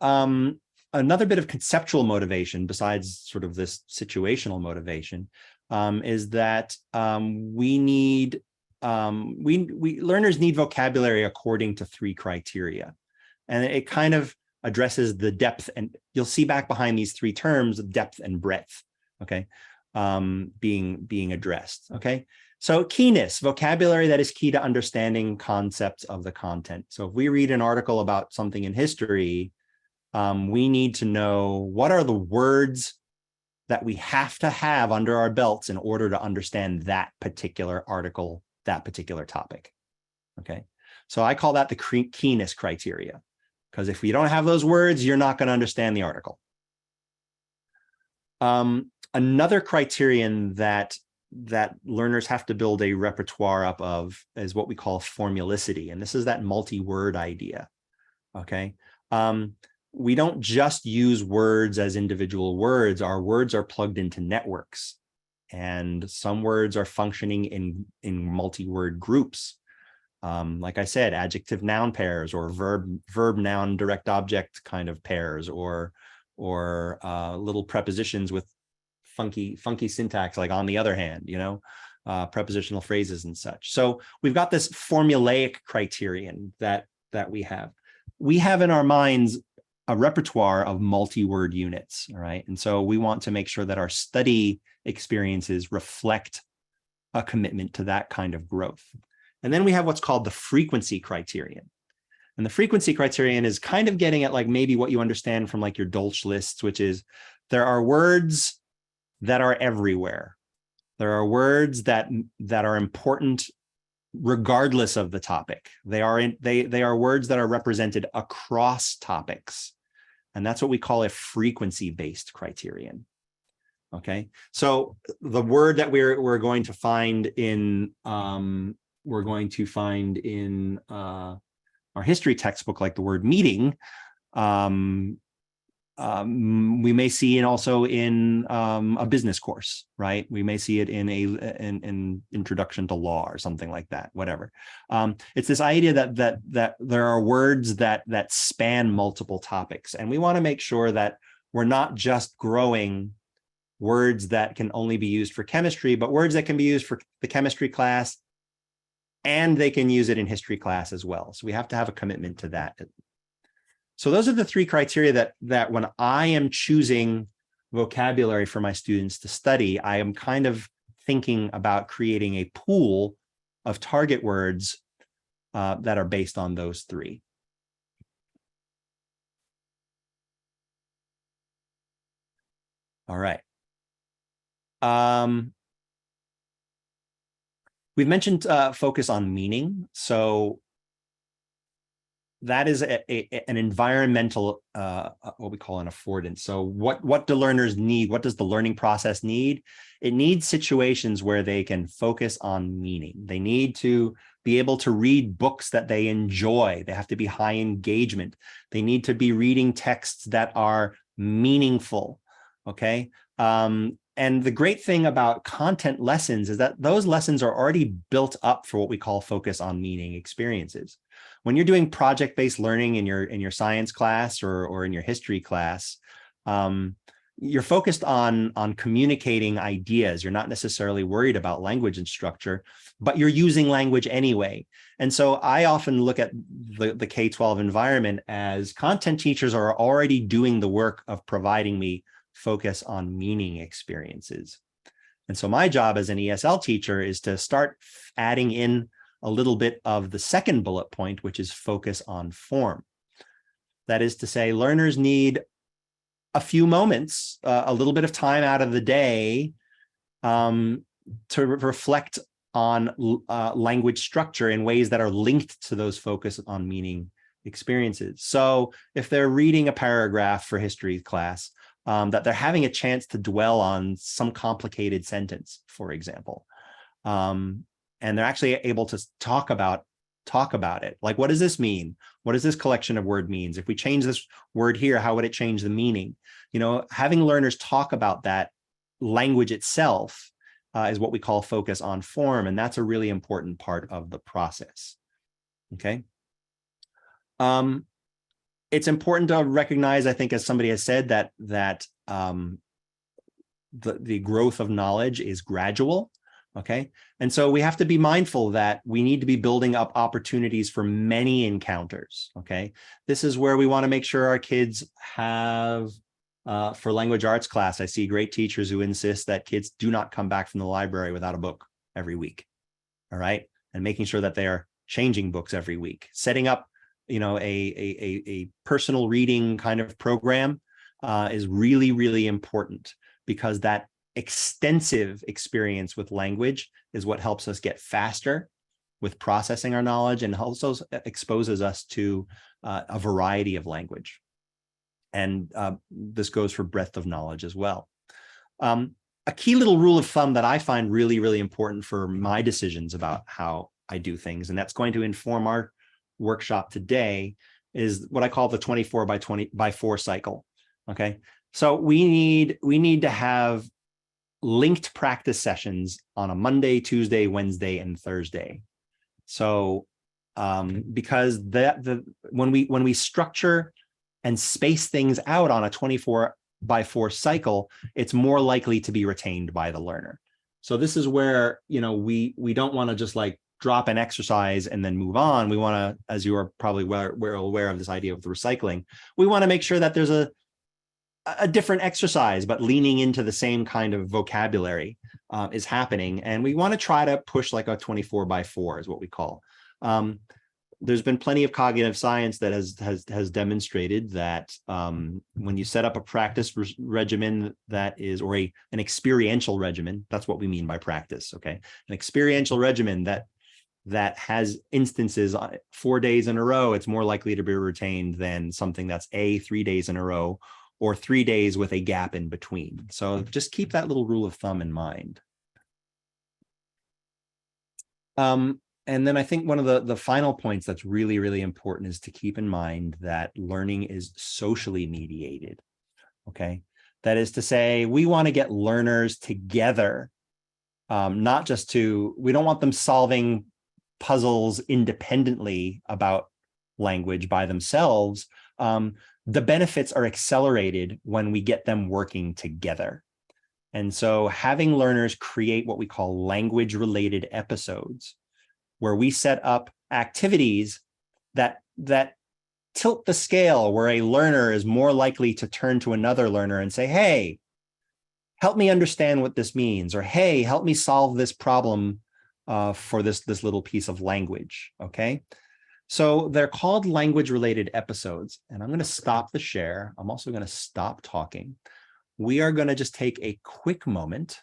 S1: another bit of conceptual motivation besides sort of this situational motivation is that learners need vocabulary according to 3 criteria. And it kind of addresses the depth, and you'll see back behind these 3 terms, depth and breadth, okay, being addressed, okay? So keenness, vocabulary that is key to understanding concepts of the content. So if we read an article about something in history, we need to know what are the words that we have to have under our belts in order to understand that particular article, that particular topic. Okay, so I call that the keenness criteria, because if you don't have those words, you're not going to understand the article. Another criterion that learners have to build a repertoire up of is what we call formulicity, and this is that multi-word idea. Okay, we don't just use words as individual words. Our words are plugged into networks, and some words are functioning in multi-word groups. Like I said, adjective noun pairs, or verb noun direct object kind of pairs, or little prepositions with funky syntax, like on the other hand, you know, prepositional phrases and such. So we've got this formulaic criterion that we have. We have in our minds a repertoire of multi-word units, all right? And so we want to make sure that our study experiences reflect a commitment to that kind of growth. And then we have what's called the frequency criterion. And the frequency criterion is kind of getting at like maybe what you understand from like your Dolch lists, which is there are words that are everywhere. There are words that are important regardless of the topic. They are words that are represented across topics. And that's what we call a frequency-based criterion. Okay, so the word that we're going to find in our history textbook, like the word meeting, we may see it also in a business course, right? We may see it in an introduction to law or something like that, whatever. It's this idea that there are words that span multiple topics, and we want to make sure that we're not just growing words that can only be used for chemistry, but words that can be used for the chemistry class, and they can use it in history class as well. So we have to have a commitment to that. So those are the three criteria that when I am choosing vocabulary for my students to study, I am kind of thinking about creating a pool of target words that are based on those three. All right. We've mentioned focus on meaning. So that is an environmental, what we call an affordance. So what do learners need? What does the learning process need? It needs situations where they can focus on meaning. They need to be able to read books that they enjoy. They have to be high engagement. They need to be reading texts that are meaningful, okay? And the great thing about content lessons is that those lessons are already built up for what we call focus on meaning experiences. When you're doing project-based learning in your science class or in your history class, you're focused on communicating ideas. You're not necessarily worried about language and structure, but you're using language anyway. And so I often look at the K-12 environment as content teachers are already doing the work of providing me focus on meaning experiences. And so my job as an ESL teacher is to start adding in a little bit of the second bullet point, which is focus on form. That is to say, learners need a few moments, a little bit of time out of the day to reflect on language structure in ways that are linked to those focus on meaning experiences. So if they're reading a paragraph for history class, that they're having a chance to dwell on some complicated sentence, for example. And they're actually able to talk about it. Like, what does this mean? What does this collection of word means? If we change this word here, how would it change the meaning? You know, having learners talk about that language itself is what we call focus on form. And that's a really important part of the process. Okay. It's important to recognize, I think, as somebody has said, that the growth of knowledge is gradual. Okay. And so we have to be mindful that we need to be building up opportunities for many encounters. Okay. This is where we want to make sure our kids have, for language arts class, I see great teachers who insist that kids do not come back from the library without a book every week. All right. And making sure that they are changing books every week, setting up a personal reading kind of program is really, really important, because that extensive experience with language is what helps us get faster with processing our knowledge, and also exposes us to a variety of language. And this goes for breadth of knowledge as well. A key little rule of thumb that I find really, really important for my decisions about how I do things, and that's going to inform our workshop today, is what I call the 24 by 4 cycle. Okay, so we need to have linked practice sessions on a Monday, Tuesday, Wednesday, and Thursday. So because when we structure and space things out on a 24 by 4 cycle, it's more likely to be retained by the learner. So this is where, we don't want to just like drop an exercise and then move on. We want to, as you are probably well aware of this idea of the recycling, we want to make sure that there's a different exercise, but leaning into the same kind of vocabulary is happening. And we want to try to push like a 24 by 4 is what we call. There's been plenty of cognitive science that has demonstrated that when you set up a practice regimen that is, or an experiential regimen, that's what we mean by practice, okay? An experiential regimen that has instances 4 days in a row, it's more likely to be retained than something that's 3 days in a row, or 3 days with a gap in between. So just keep that little rule of thumb in mind. And then I think one of the final points that's really, really important is to keep in mind that learning is socially mediated, okay? That is to say, we want to get learners together, not just we don't want them solving puzzles independently about language by themselves. The benefits are accelerated when we get them working together. And so having learners create what we call language-related episodes, where we set up activities that tilt the scale, where a learner is more likely to turn to another learner and say, hey, help me understand what this means, or hey, help me solve this problem for this little piece of language, okay? So they're called language-related episodes, and I'm going to stop the share. I'm also going to stop talking. We are going to just take a quick moment.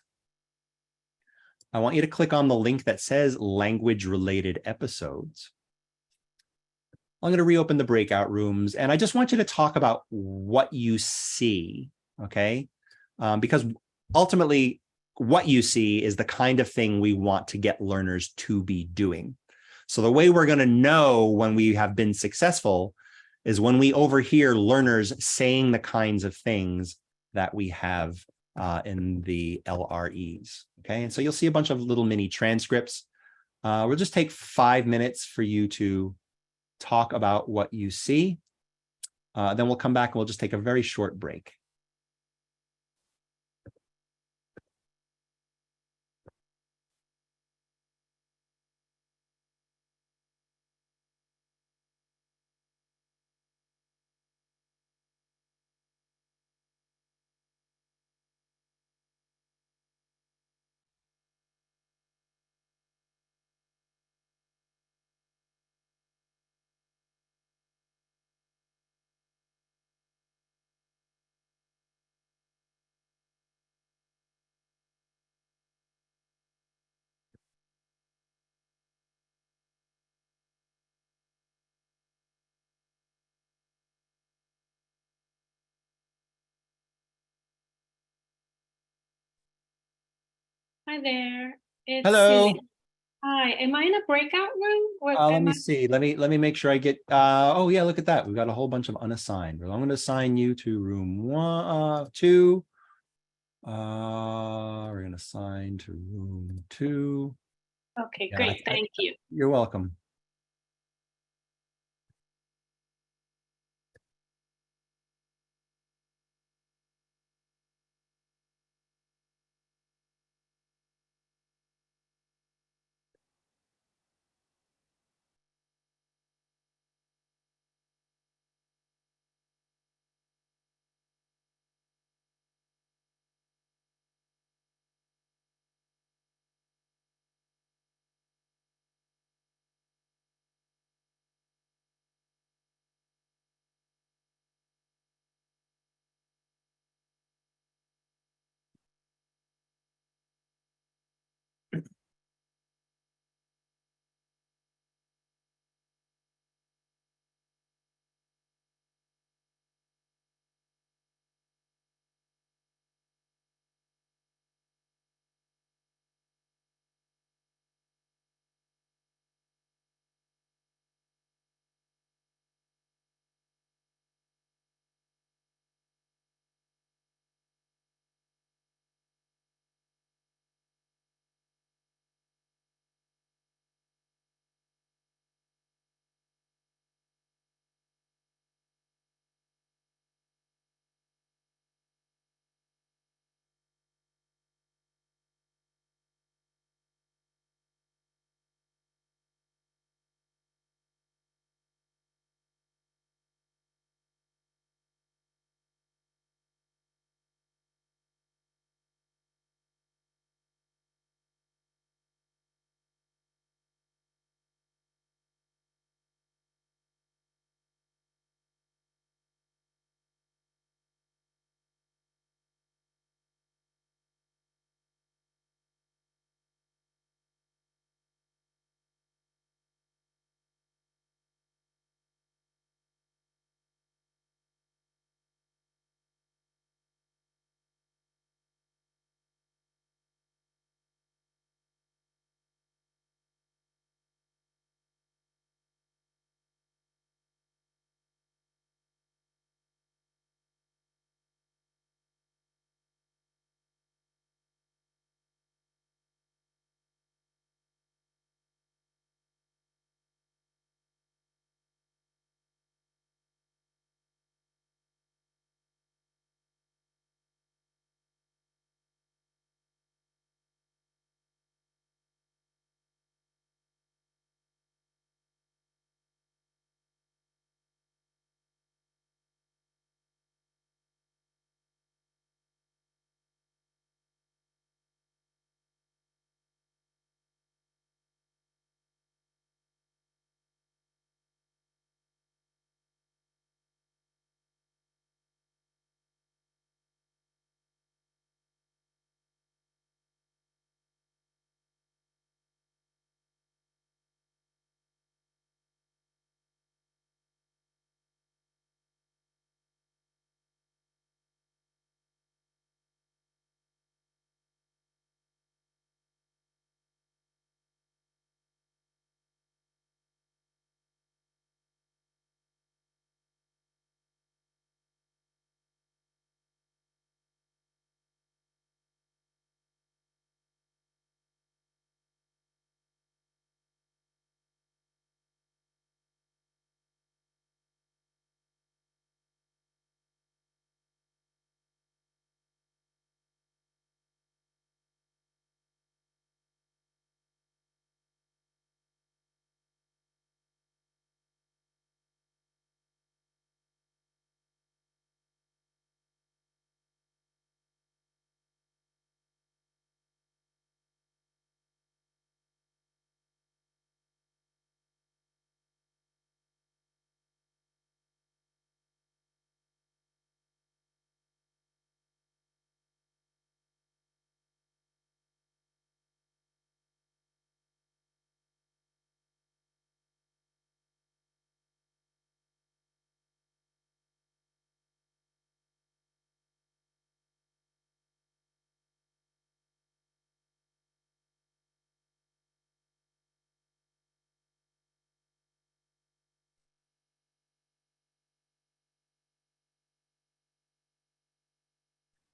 S1: I want you to click on the link that says language-related episodes. I'm going to reopen the breakout rooms, and I just want you to talk about what you see, okay? Because ultimately, what you see is the kind of thing we want to get learners to be doing. So the way we're going to know when we have been successful is when we overhear learners saying the kinds of things that we have in the LREs. Okay, and so you'll see a bunch of little mini transcripts. We'll just take 5 minutes for you to talk about what you see. Then we'll come back and we'll just take a very short break.
S4: Hi there. It's
S1: Hello.
S4: Celine. Hi. Am I in a breakout room? What
S1: Let
S4: am
S1: me
S4: I?
S1: see. Let me make sure I get. Oh yeah, look at that. We've got a whole bunch of unassigned. Well, I'm going to assign you to room 2. We're going to assign to room 2.
S4: Okay,
S1: Yeah,
S4: great. Thank you.
S1: you're welcome.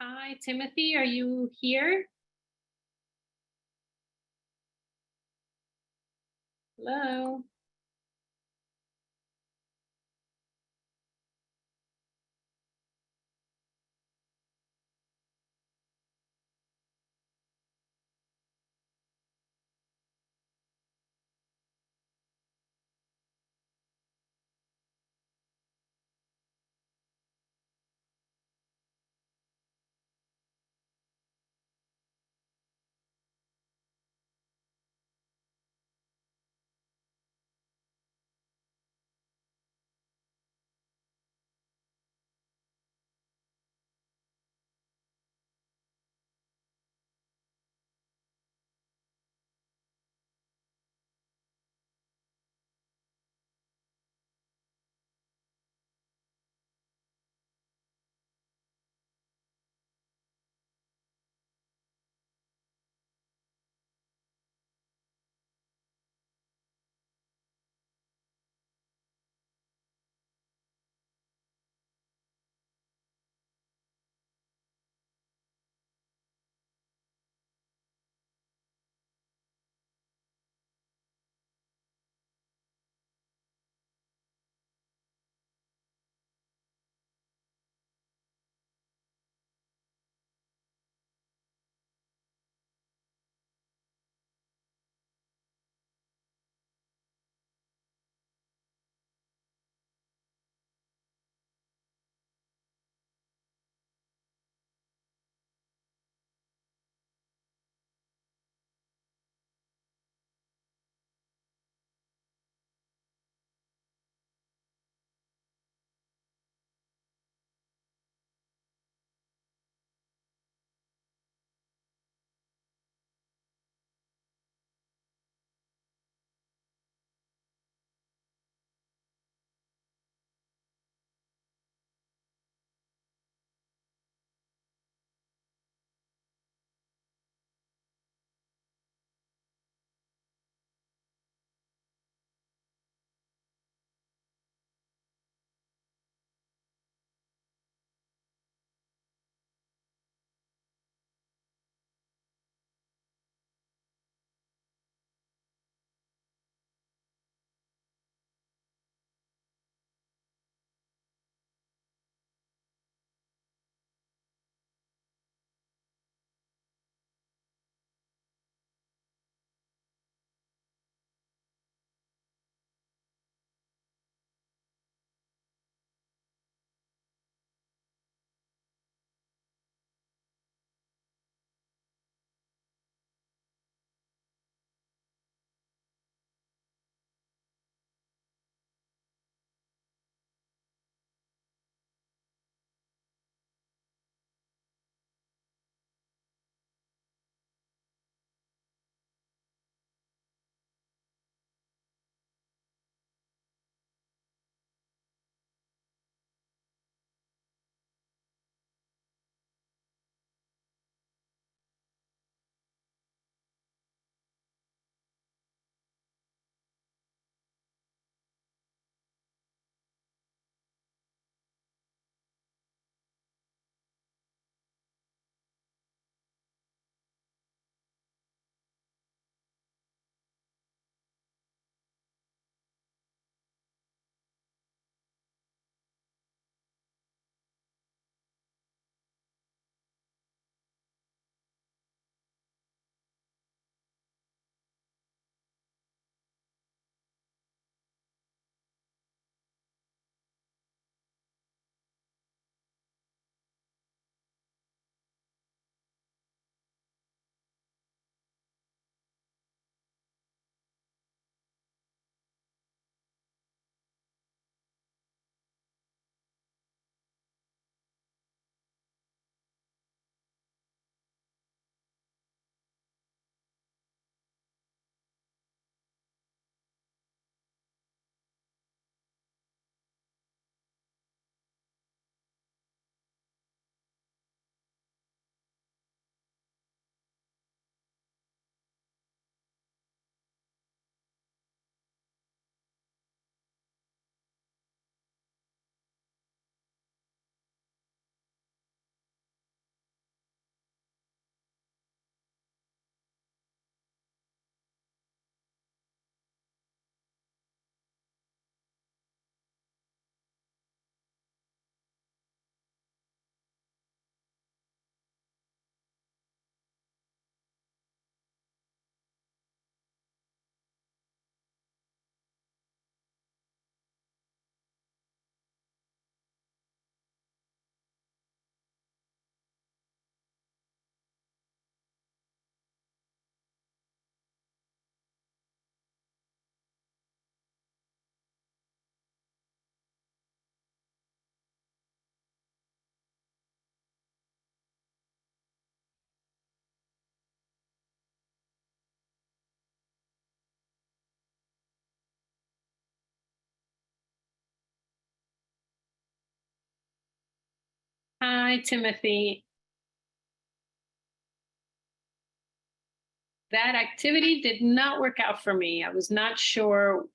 S4: Hi, Timothy, are you here? Hello? Hi, Timothy. That activity did not work out for me. I was not sure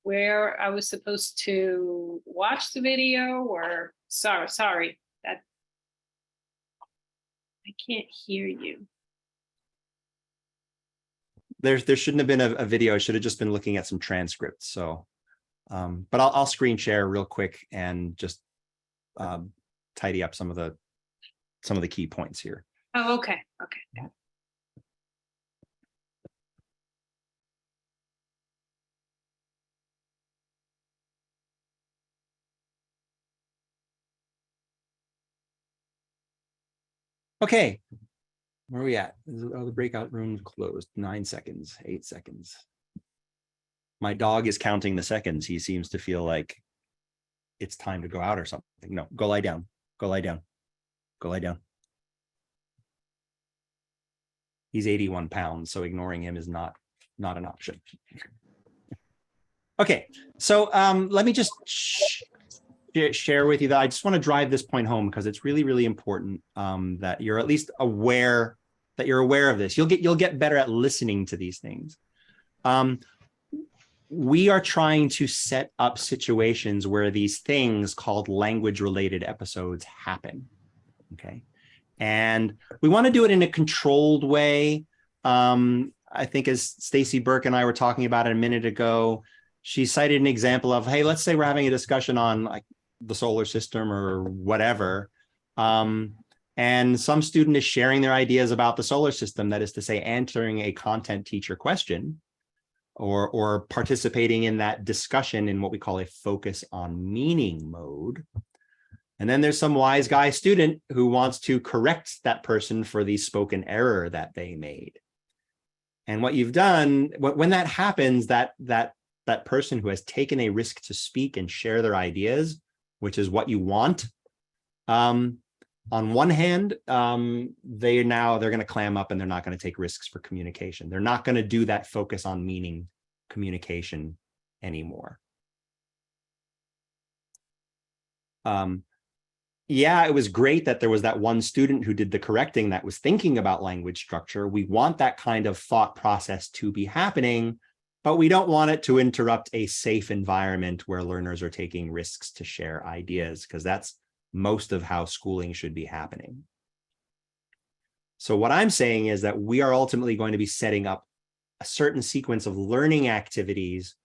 S4: where I was supposed to watch the video or sorry, that I can't hear you.
S1: There shouldn't have been a video. I should have just been looking at some transcripts. So, but I'll screen share real quick and just tidy up some of the key points here.
S4: Oh, okay. Okay.
S1: Okay, where are we at? Oh, the breakout room closed. 9 seconds, 8 seconds. My dog is counting the seconds. He seems to feel like it's time to go out or something. No, go lie down. Go lie down. Go lie down. He's 81 pounds, so ignoring him is not an option. Okay, so let me just share with you that I just want to drive this point home because it's really, really important that you're at least aware that you're aware of this. You'll get better at listening to these things. We are trying to set up situations where these things called language-related episodes happen. Okay, and we want to do it in a controlled way. I think as Stacy Burke and I were talking about it a minute ago, she cited an example of, hey, let's say we're having a discussion on like the solar system or whatever. And some student is sharing their ideas about the solar system, that is to say, answering a content teacher question or participating in that discussion in what we call a focus on meaning mode. And then there's some wise guy student who wants to correct that person for the spoken error that they made. And what you've done, when that happens, that person who has taken a risk to speak and share their ideas, which is what you want, on one hand, they're going to clam up and they're not going to take risks for communication. They're not going to do that focus on meaning communication anymore. Yeah, it was great that there was that one student who did the correcting that was thinking about language structure. We want that kind of thought process to be happening, but we don't want it to interrupt a safe environment where learners are taking risks to share ideas, because that's most of how schooling should be happening. So what I'm saying is that we are ultimately going to be setting up a certain sequence of learning activities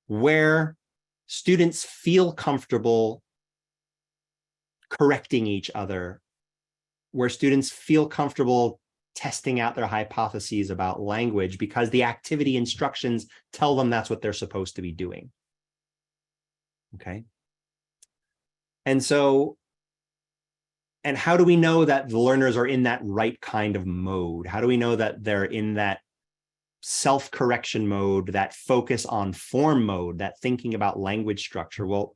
S1: where students feel comfortable correcting each other, where students feel comfortable testing out their hypotheses about language because the activity instructions tell them that's what they're supposed to be doing. Okay. And so, and how do we know that the learners are in that right kind of mode? How do we know that they're in that self-correction mode, that focus on form mode, that thinking about language structure? Well,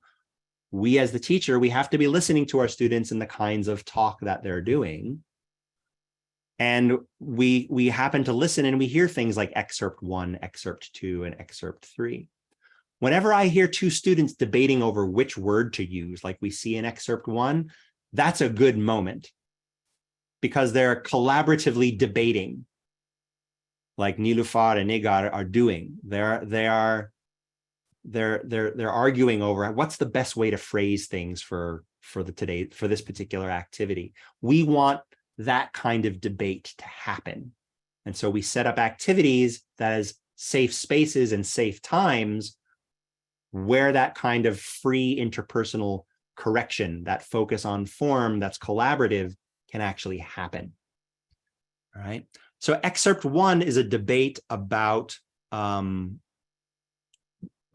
S1: we as the teacher, we have to be listening to our students and the kinds of talk that they're doing. And we happen to listen and we hear things like excerpt 1, excerpt 2, and excerpt 3. Whenever I hear two students debating over which word to use, like we see in excerpt 1, that's a good moment because they're collaboratively debating, like Nilufar and Nigar are doing. They're arguing over what's the best way to phrase things for this particular activity. We want that kind of debate to happen. And so we set up activities that is safe spaces and safe times where that kind of free interpersonal correction, that focus on form that's collaborative, can actually happen. All right. So excerpt 1 is a debate about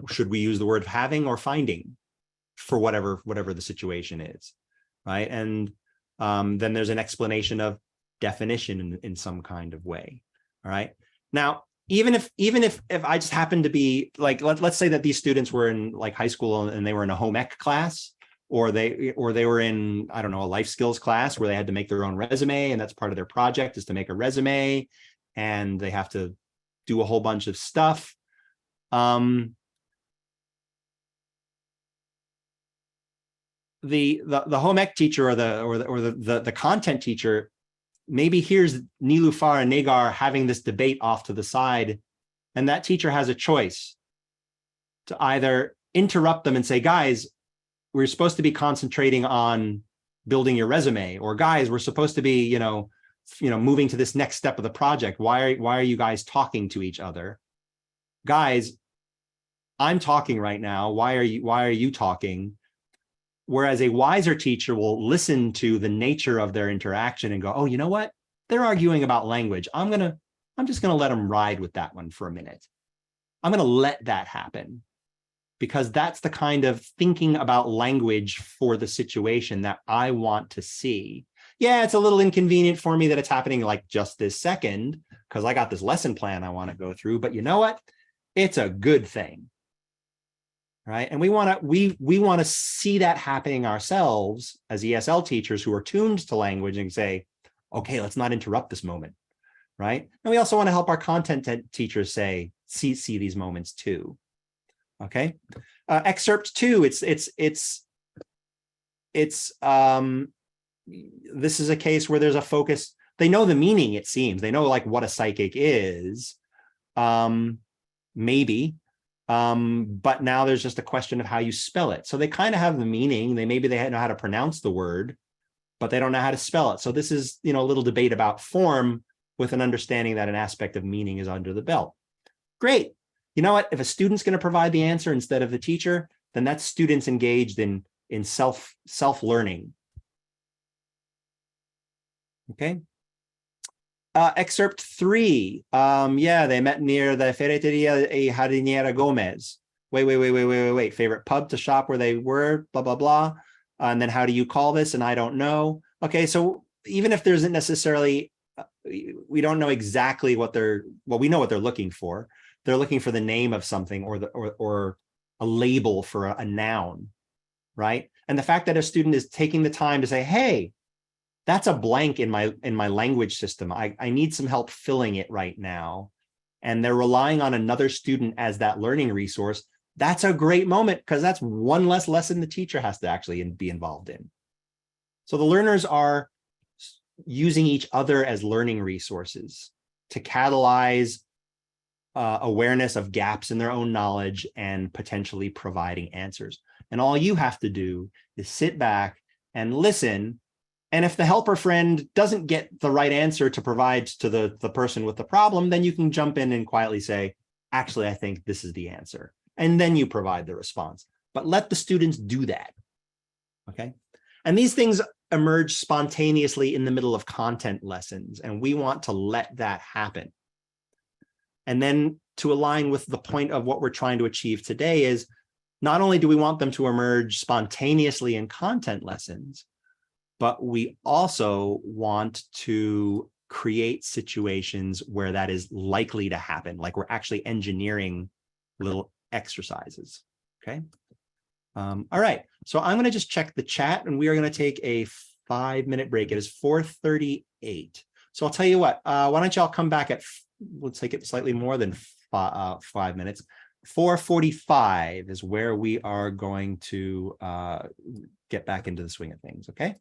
S1: should we use the word having or finding for whatever the situation is, right? And then there's an explanation of definition in some kind of way. All right. Now, even if I just happened to be like, let's say that these students were in like high school and they were in a home ec class, or they were in, I don't know, a life skills class where they had to make their own resume, and that's part of their project is to make a resume, and they have to do a whole bunch of stuff. the home ec teacher or the content teacher maybe hears Nilufar and Nagar having this debate off to the side, and that teacher has a choice to either interrupt them and say, guys, we're supposed to be concentrating on building your resume, or guys, we're supposed to be, moving to this next step of the project. Why are you guys talking to each other? Guys, I'm talking right now. Why are you talking? Whereas a wiser teacher will listen to the nature of their interaction and go, oh, you know what? They're arguing about language. I'm just gonna let them ride with that one for a minute. I'm gonna let that happen, because that's the kind of thinking about language for the situation that I want to see. Yeah, it's a little inconvenient for me that it's happening like just this second, because I got this lesson plan I want to go through, but you know what? It's a good thing. Right. And we want to see that happening ourselves as ESL teachers who are tuned to language and say, okay, let's not interrupt this moment. Right. And we also want to help our content teachers see these moments too. Okay. Excerpt 2. This is a case where there's a focus. They know the meaning, it seems. They know like what a psychic is. Maybe. But now there's just a question of how you spell it. So they kind of have the meaning. Maybe they know how to pronounce the word, but they don't know how to spell it. So this is, a little debate about form with an understanding that an aspect of meaning is under the belt. Great. You know what? If a student's going to provide the answer instead of the teacher, then that's students engaged in self-learning. Okay. Excerpt 3. They met near the Ferreteria e Jardinera Gomez. Wait. Favorite pub to shop where they were, blah, blah, blah. And then how do you call this? And I don't know. Okay, so even if there isn't necessarily, we don't know exactly we know what they're looking for. They're looking for the name of something or a label for a noun, right? And the fact that a student is taking the time to say, hey, that's a blank in my language system. I need some help filling it right now. And they're relying on another student as that learning resource. That's a great moment, because that's one less lesson the teacher has to actually be involved in. So the learners are using each other as learning resources to catalyze awareness of gaps in their own knowledge and potentially providing answers. And all you have to do is sit back and listen. And if the helper friend doesn't get the right answer to provide to the person with the problem, then you can jump in and quietly say, actually, I think this is the answer. And then you provide the response. But let the students do that. Okay. And these things emerge spontaneously in the middle of content lessons, and we want to let that happen. And then to align with the point of what we're trying to achieve today is not only do we want them to emerge spontaneously in content lessons, but we also want to create situations where that is likely to happen, like we're actually engineering little exercises. Okay. All right. So I'm going to just check the chat, and we are going to take a 5-minute break. It is 4:38. So I'll tell you what, why don't y'all come back at, let's take it slightly more than 5 minutes. 4:45 is where we are going to get back into the swing of things. Okay.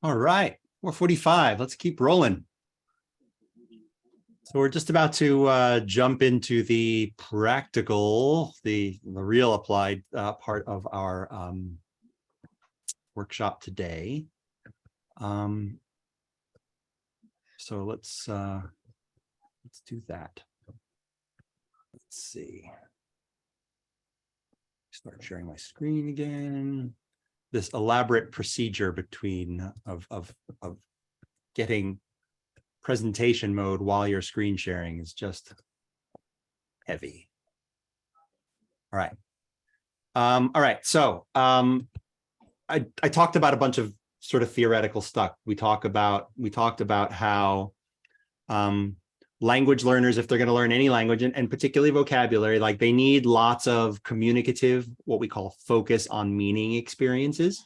S1: All right, 4:45. Let's keep rolling. So we're just about to jump into the practical, the real applied part of our workshop today. So let's do that. Let's see. Start sharing my screen again. This elaborate procedure between of getting presentation mode while you're screen sharing is just heavy. All right. All right. So I talked about a bunch of sort of theoretical stuff. We talked about how language learners, if they're going to learn any language, and particularly vocabulary, like they need lots of communicative, what we call focus on meaning experiences,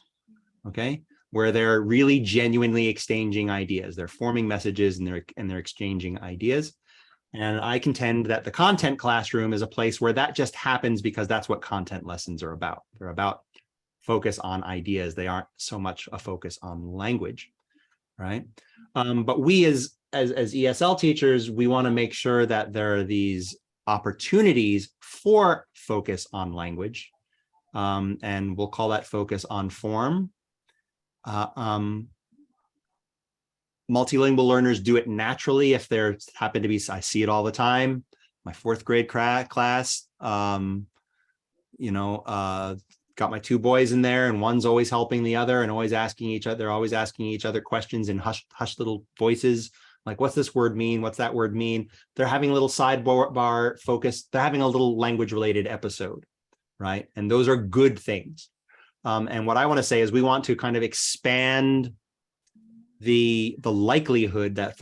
S1: okay, where they're really genuinely exchanging ideas. They're forming messages and they're exchanging ideas. And I contend that the content classroom is a place where that just happens because that's what content lessons are about. They're about focus on ideas. They aren't so much a focus on language, right? But we as ESL teachers, we want to make sure that there are these opportunities for focus on language, and we'll call that focus on form. Multilingual learners do it naturally if there happen to be, I see it all the time. My fourth grade class, got my two boys in there, and one's always helping the other and always asking each other, questions in hushed little voices. Like, what's this word mean? What's that word mean? They're having a little sidebar focus. They're having a little language related episode, right? And those are good things. And what I want to say is we want to kind of expand the likelihood that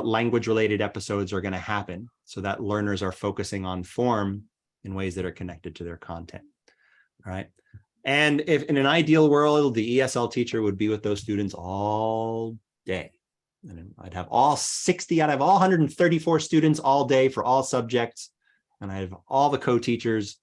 S1: language related episodes are going to happen, so that learners are focusing on form in ways that are connected to their content. All right. And if in an ideal world, the ESL teacher would be with those students all day. And I'd have all 134 students all day for all subjects. And I have all the co-teachers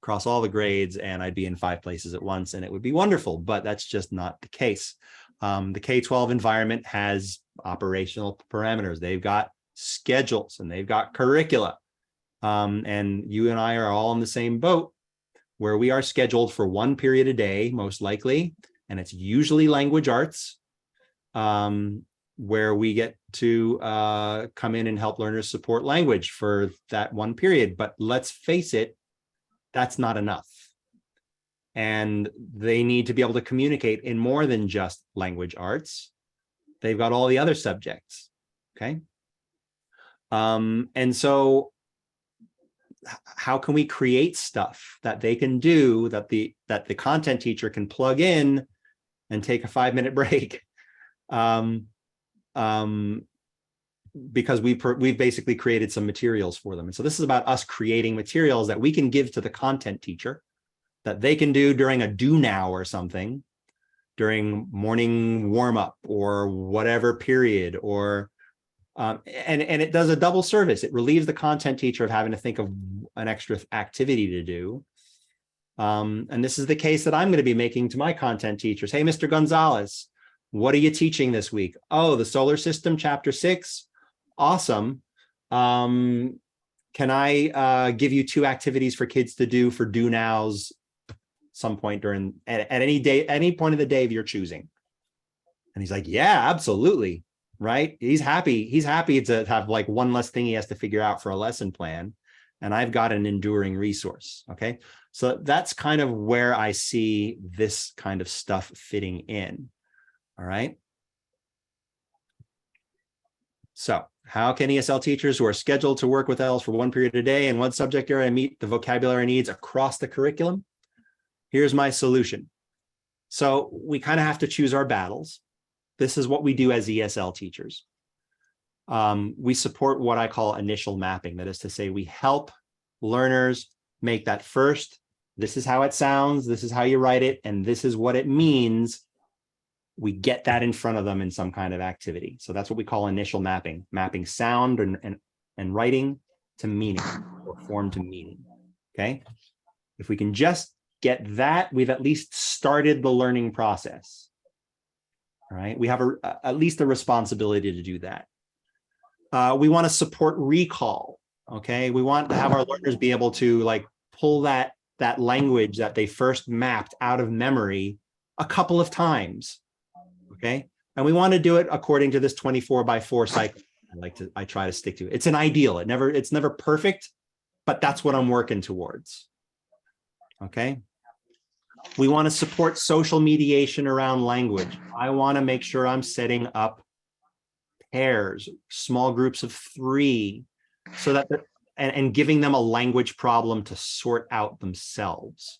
S1: across all the grades, and I'd be in 5 places at once, and it would be wonderful, but that's just not the case. The K-12 environment has operational parameters. They've got schedules and they've got curricula. And you and I are all in the same boat, where we are scheduled for 1 period a day, most likely, and it's usually language arts, where we get to come in and help learners support language for that 1 period. But let's face it, that's not enough. And they need to be able to communicate in more than just language arts. They've got all the other subjects, okay? And so how can we create stuff that they can do, that the content teacher can plug in and take a 5-minute break? Because we've basically created some materials for them. And so this is about us creating materials that we can give to the content teacher that they can do during a do now or something, during morning warm up or whatever period, or and it does a double service. It relieves the content teacher of having to think of an extra activity to do. And this is the case that I'm going to be making to my content teachers. Hey, Mr. Gonzalez, what are you teaching this week? Oh, the solar system, chapter 6. Awesome. Can I give you 2 activities for kids to do for do nows some point during at any day, any point of the day of your choosing? And he's like, yeah, absolutely. Right. He's happy to have like one less thing he has to figure out for a lesson plan. And I've got an enduring resource. Okay. So that's kind of where I see this kind of stuff fitting in. All right. So how can ESL teachers who are scheduled to work with ELs for one period a day and one subject area meet the vocabulary needs across the curriculum? Here's my solution. So we kind of have to choose our battles. This is what we do as ESL teachers. We support what I call initial mapping. That is to say, we help learners make that first, this is how it sounds, this is how you write it, and this is what it means. We get that in front of them in some kind of activity. So that's what we call initial mapping, mapping sound and writing to meaning, or form to meaning, okay? If we can just get that, we've at least started the learning process. All right, we have at least a responsibility to do that. We want to support recall. Okay, we want to have our learners be able to like pull that language that they first mapped out of memory a couple of times. Okay, and we want to do it according to this 24/4 cycle. I try to stick to it. It's an ideal. It's never perfect, but that's what I'm working towards. Okay. We want to support social mediation around language. I want to make sure I'm setting up pairs, small groups of 3, so that and giving them a language problem to sort out themselves.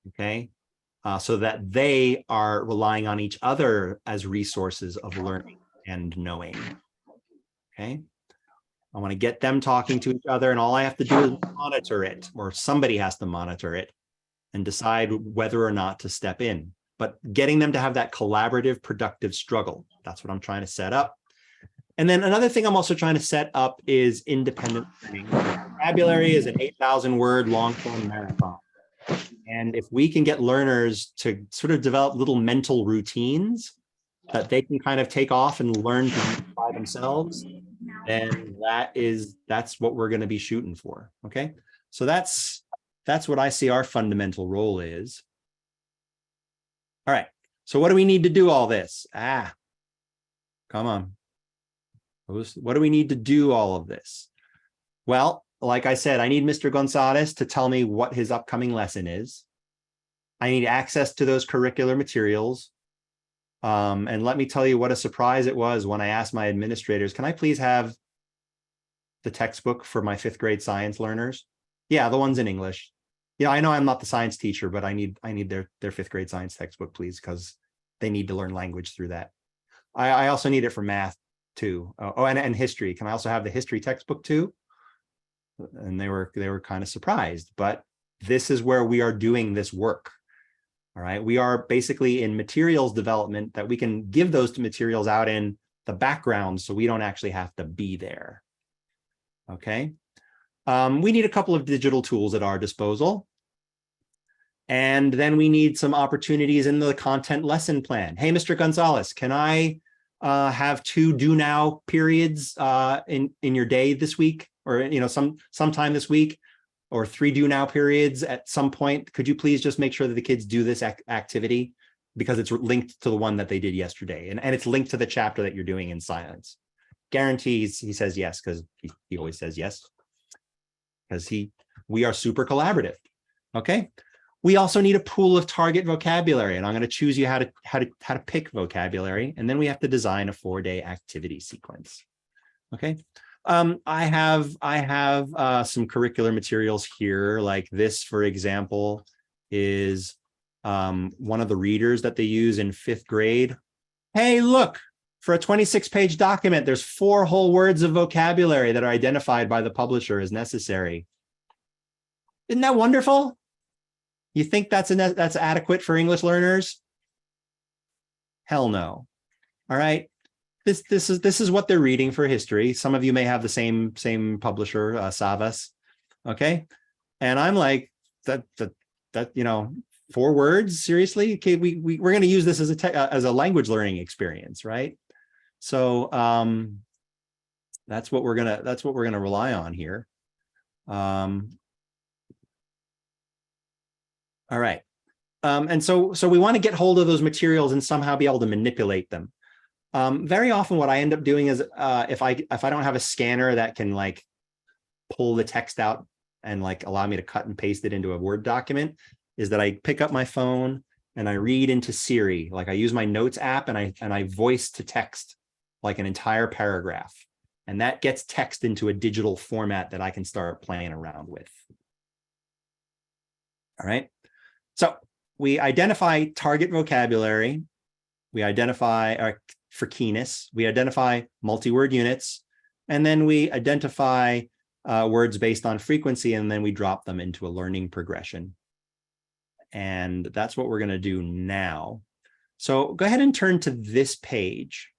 S1: Okay, so that they are relying on each other as resources of learning and knowing. Okay, I want to get them talking to each other, and all I have to do is monitor it, or somebody has to monitor it and decide whether or not to step in. But getting them to have that collaborative, productive struggle, that's what I'm trying to set up. And then another thing I'm also trying to set up is independent learning. Vocabulary is an 8,000 word long-form marathon. And if we can get learners to sort of develop little mental routines that they can kind of take off and learn to do by themselves, then that's what we're going to be shooting for. Okay, so that's what I see our fundamental role is. All right, so what do we need to do all this? Come on. What do we need to do all of this? Well, like I said, I need Mr. Gonzalez to tell me what his upcoming lesson is. I need access to those curricular materials. And let me tell you what a surprise it was when I asked my administrators, can I please have the textbook for my 5th grade science learners? Yeah, the ones in English. Yeah, I know I'm not the science teacher, but I need their 5th grade science textbook, please, because they need to learn language through that. I also need it for math too. And history. Can I also have the history textbook too? And they were kind of surprised, but this is where we are doing this work. All right, we are basically in materials development that we can give those materials out in the background, so we don't actually have to be there. Okay, we need a couple of digital tools at our disposal. And then we need some opportunities in the content lesson plan. Hey, Mr. Gonzalez, can I have 2 do now periods in your day this week, or sometime this week, or 3 do now periods at some point? Could you please just make sure that the kids do this activity, because it's linked to the one that they did yesterday, and it's linked to the chapter that you're doing in silence. Guarantees he says yes, because he always says yes, because we are super collaborative. Okay. We also need a pool of target vocabulary, and I'm going to choose you how to pick vocabulary, and then we have to design a 4-day activity sequence. Okay, I have some curricular materials here, like this, for example, is one of the readers that they use in 5th grade. Hey, look, for a 26-page document, there's 4 whole words of vocabulary that are identified by the publisher as necessary. Isn't that wonderful? You think that's adequate for English learners? Hell no. All right. This is what they're reading for history. Some of you may have the same publisher, Savas. Okay. And I'm like, that, 4 words, seriously? Okay, we're going to use this as a language learning experience, right? So that's what we're gonna rely on here. All right. And so we want to get hold of those materials and somehow be able to manipulate them. Very often what I end up doing is if I don't have a scanner that can like pull the text out and like allow me to cut and paste it into a Word document, is that I pick up my phone and I read into Siri. Like I use my notes app and I voice to text like an entire paragraph. And that gets text into a digital format that I can start playing around with. All right. So we identify target vocabulary. We identify for keyness. We identify multi-word units. And then we identify words based on frequency, and then we drop them into a learning progression. And that's what we're going to do now. So go ahead and turn to this page.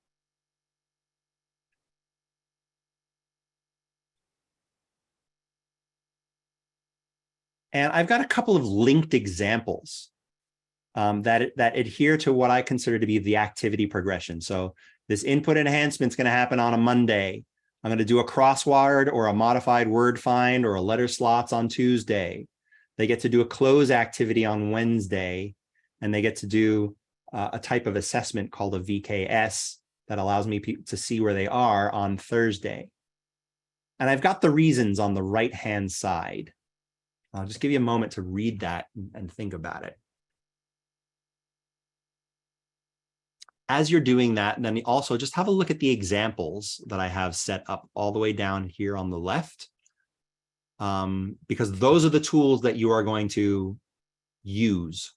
S1: And I've got a couple of linked examples that adhere to what I consider to be the activity progression. So this input enhancement is going to happen on a Monday. I'm going to do a crossword or a modified word find or a letter slots on Tuesday. They get to do a close activity on Wednesday, and they get to do a type of assessment called a VKS that allows me to see where they are on Thursday. And I've got the reasons on the right-hand side. I'll just give you a moment to read that and think about it. As you're doing that, and then also just have a look at the examples that I have set up all the way down here on the left, because those are the tools that you are going to use.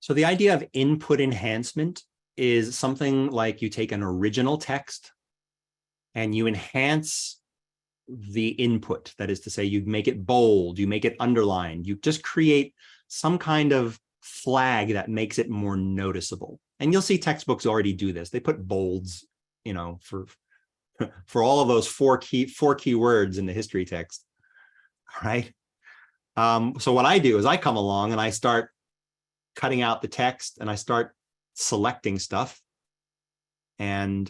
S1: So the idea of input enhancement is something like you take an original text and you enhance the input. That is to say, you make it bold, you make it underlined, you just create some kind of flag that makes it more noticeable. And you'll see textbooks already do this. They put bolds, for all of those four key words in the history text, right? So what I do is I come along and I start cutting out the text and I start selecting stuff and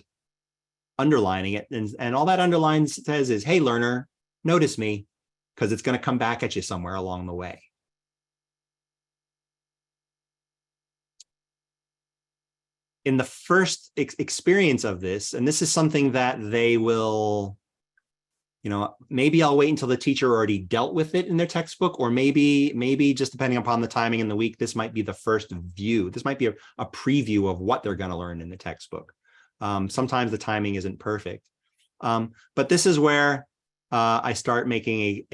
S1: underlining it. And all that underline says is, hey, learner, notice me, because it's going to come back at you somewhere along the way. In the first experience of this, and this is something that they will, maybe I'll wait until the teacher already dealt with it in their textbook, or maybe just depending upon the timing in the week, this might be the first view. This might be a preview of what they're going to learn in the textbook. Sometimes the timing isn't perfect. But this is where I start making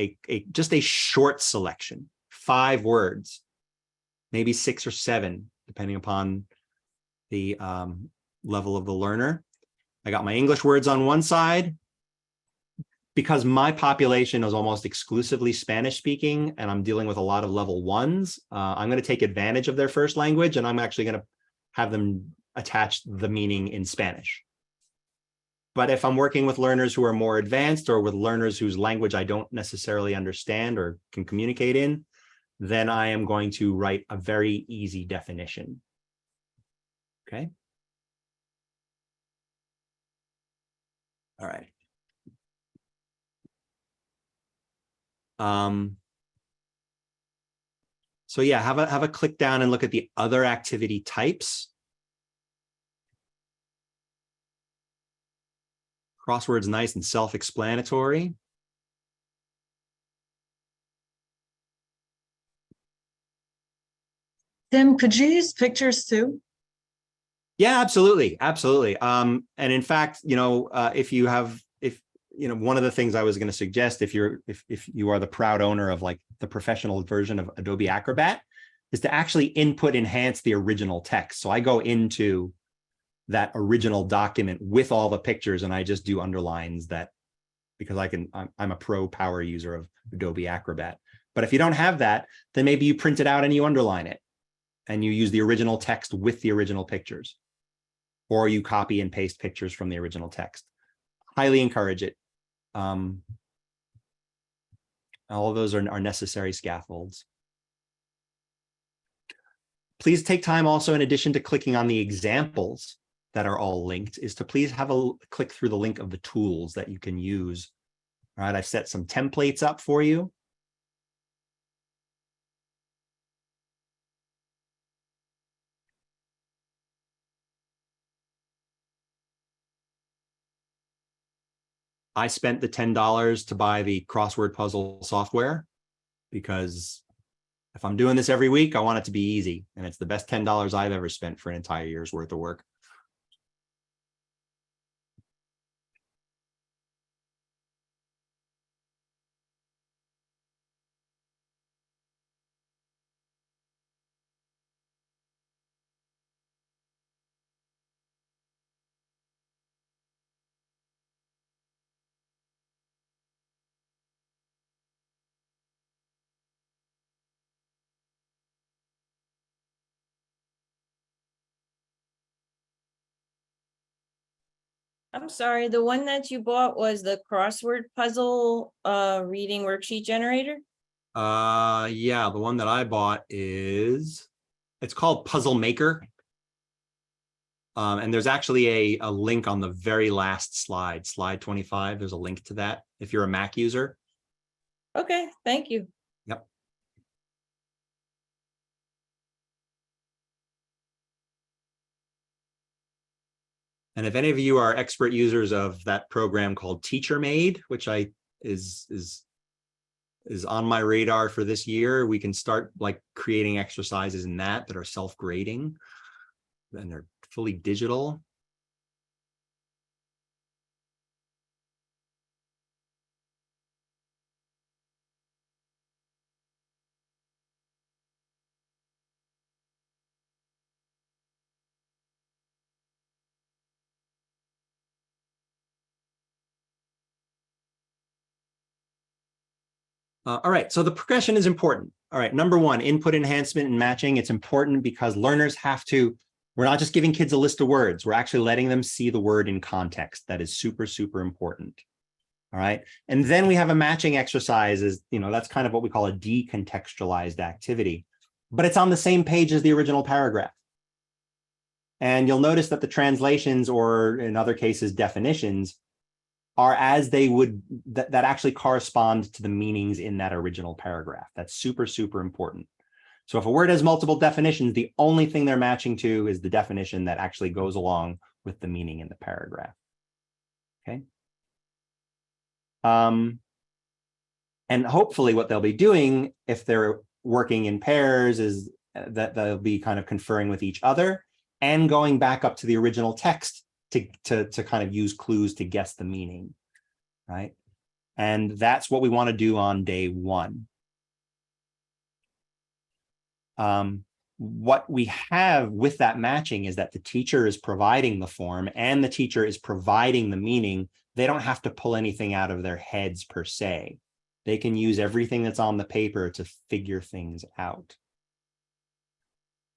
S1: just a short selection, 5 words, maybe 6 or 7, depending upon the level of the learner. I got my English words on one side. Because my population is almost exclusively Spanish speaking, and I'm dealing with a lot of level 1s, I'm going to take advantage of their first language, and I'm actually going to have them attach the meaning in Spanish. But if I'm working with learners who are more advanced, or with learners whose language I don't necessarily understand or can communicate in, then I am going to write a very easy definition. Okay. All right. So yeah, have a click down and look at the other activity types. Crossword's nice and self-explanatory.
S2: Tim, could you use pictures too?
S1: Yeah, absolutely. Absolutely. And in fact, if you have, one of the things I was going to suggest, if you are the proud owner of like the professional version of Adobe Acrobat, is to actually input enhance the original text. So I go into that original document with all the pictures and I just do underlines that, because I'm a pro power user of Adobe Acrobat. But if you don't have that, then maybe you print it out and you underline it and you use the original text with the original pictures, or you copy and paste pictures from the original text. Highly encourage it. All of those are necessary scaffolds. Please take time also, in addition to clicking on the examples that are all linked, is to please have a click through the link of the tools that you can use. All right, I've set some templates up for you. I spent the $10 to buy the crossword puzzle software because if I'm doing this every week, I want it to be easy. And it's the best $10 I've ever spent for an entire year's worth of work.
S5: I'm sorry, the one that you bought was the crossword puzzle reading worksheet generator?
S1: Yeah, the one that I bought it's called Puzzle Maker. And there's actually a link on the very last slide, slide 25. There's a link to that if you're a Mac user.
S5: Okay, thank you.
S1: Yep. And if any of you are expert users of that program called TeacherMade, which is on my radar for this year, we can start like creating exercises in that are self-grading, and they're fully digital. All right, so the progression is important. All right, number one, input enhancement and matching. It's important because learners we're not just giving kids a list of words, we're actually letting them see the word in context. That is super, super important. All right, and then we have a matching exercise, that's kind of what we call a decontextualized activity, but it's on the same page as the original paragraph. And you'll notice that the translations, or in other cases, definitions, are as they would, that actually correspond to the meanings in that original paragraph. That's super, super important. So if a word has multiple definitions, the only thing they're matching to is the definition that actually goes along with the meaning in the paragraph. Okay. And hopefully what they'll be doing if they're working in pairs is that they'll be kind of conferring with each other and going back up to the original text to kind of use clues to guess the meaning, right? And that's what we want to do on day one. What we have with that matching is that the teacher is providing the form and the teacher is providing the meaning. They don't have to pull anything out of their heads per se. They can use everything that's on the paper to figure things out.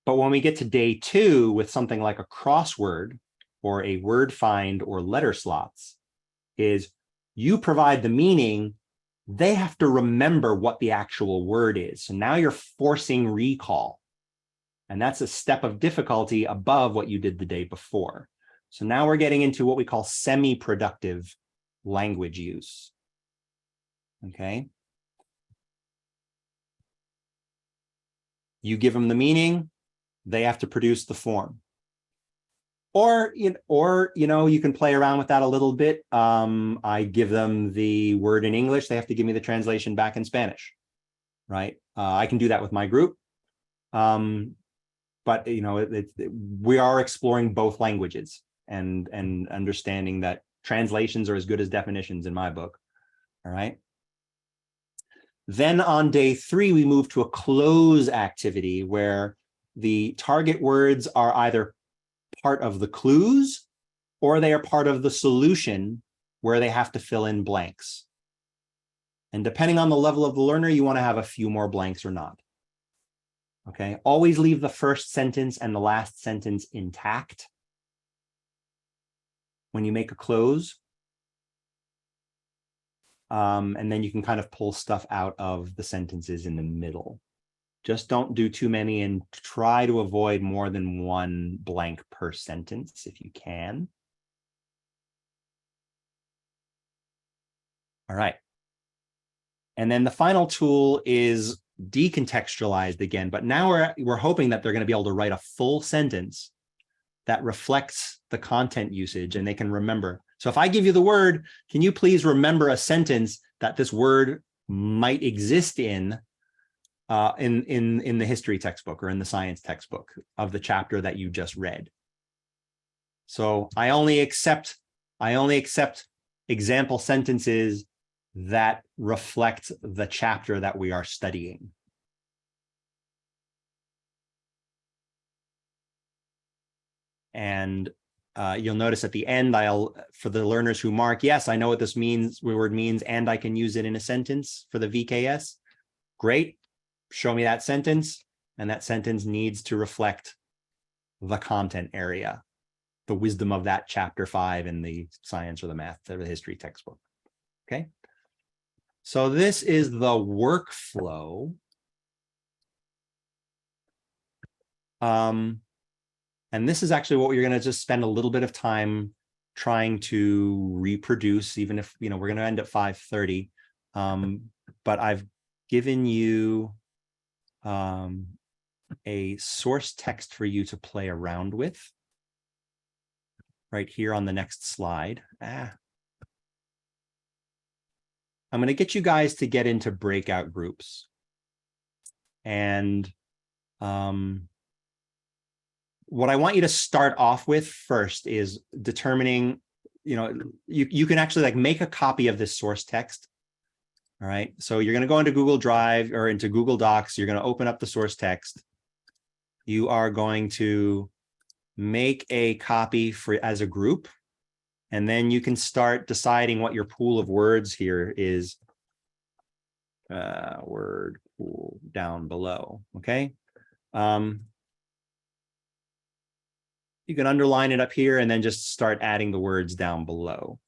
S1: But when we get to day two with something like a crossword or a word find or letter slots, is you provide the meaning, they have to remember what the actual word is. So now you're forcing recall. And that's a step of difficulty above what you did the day before. So now we're getting into what we call semi-productive language use. Okay. You give them the meaning, they have to produce the form. Or you can play around with that a little bit. I give them the word in English, they have to give me the translation back in Spanish, right? I can do that with my group. but we are exploring both languages and understanding that translations are as good as definitions in my book. All right. Then on day 3, we move to a close activity where the target words are either part of the clues or they are part of the solution where they have to fill in blanks. And depending on the level of the learner, you want to have a few more blanks or not. Okay, always leave the first sentence and the last sentence intact when you make a close. And then you can kind of pull stuff out of the sentences in the middle. Just don't do too many and try to avoid more than one blank per sentence if you can. All right. And then the final tool is decontextualized again, but now we're hoping that they're going to be able to write a full sentence that reflects the content usage and they can remember. So if I give you the word, can you please remember a sentence that this word might exist in the history textbook or in the science textbook of the chapter that you just read? So I only accept example sentences that reflect the chapter that we are studying. And you'll notice at the end, for the learners who mark, yes, I know what this means, what word means, and I can use it in a sentence for the VKS. Great. Show me that sentence. And that sentence needs to reflect the content area, the wisdom of that chapter 5 in the science or the math or the history textbook. Okay. So this is the workflow. And this is actually what you're going to just spend a little bit of time trying to reproduce, even if, we're going to end at 5:30. But I've given you a source text for you to play around with right here on the next slide. I'm going to get you guys to get into breakout groups. And what I want you to start off with first is determining, you can actually make a copy of this source text. All right. So you're going to go into Google Drive or into Google Docs. You're going to open up the source text. You are going to make a copy as a group. And then you can start deciding what your pool of words here is. Word pool down below. Okay. You can underline it up here and then just start adding the words down below.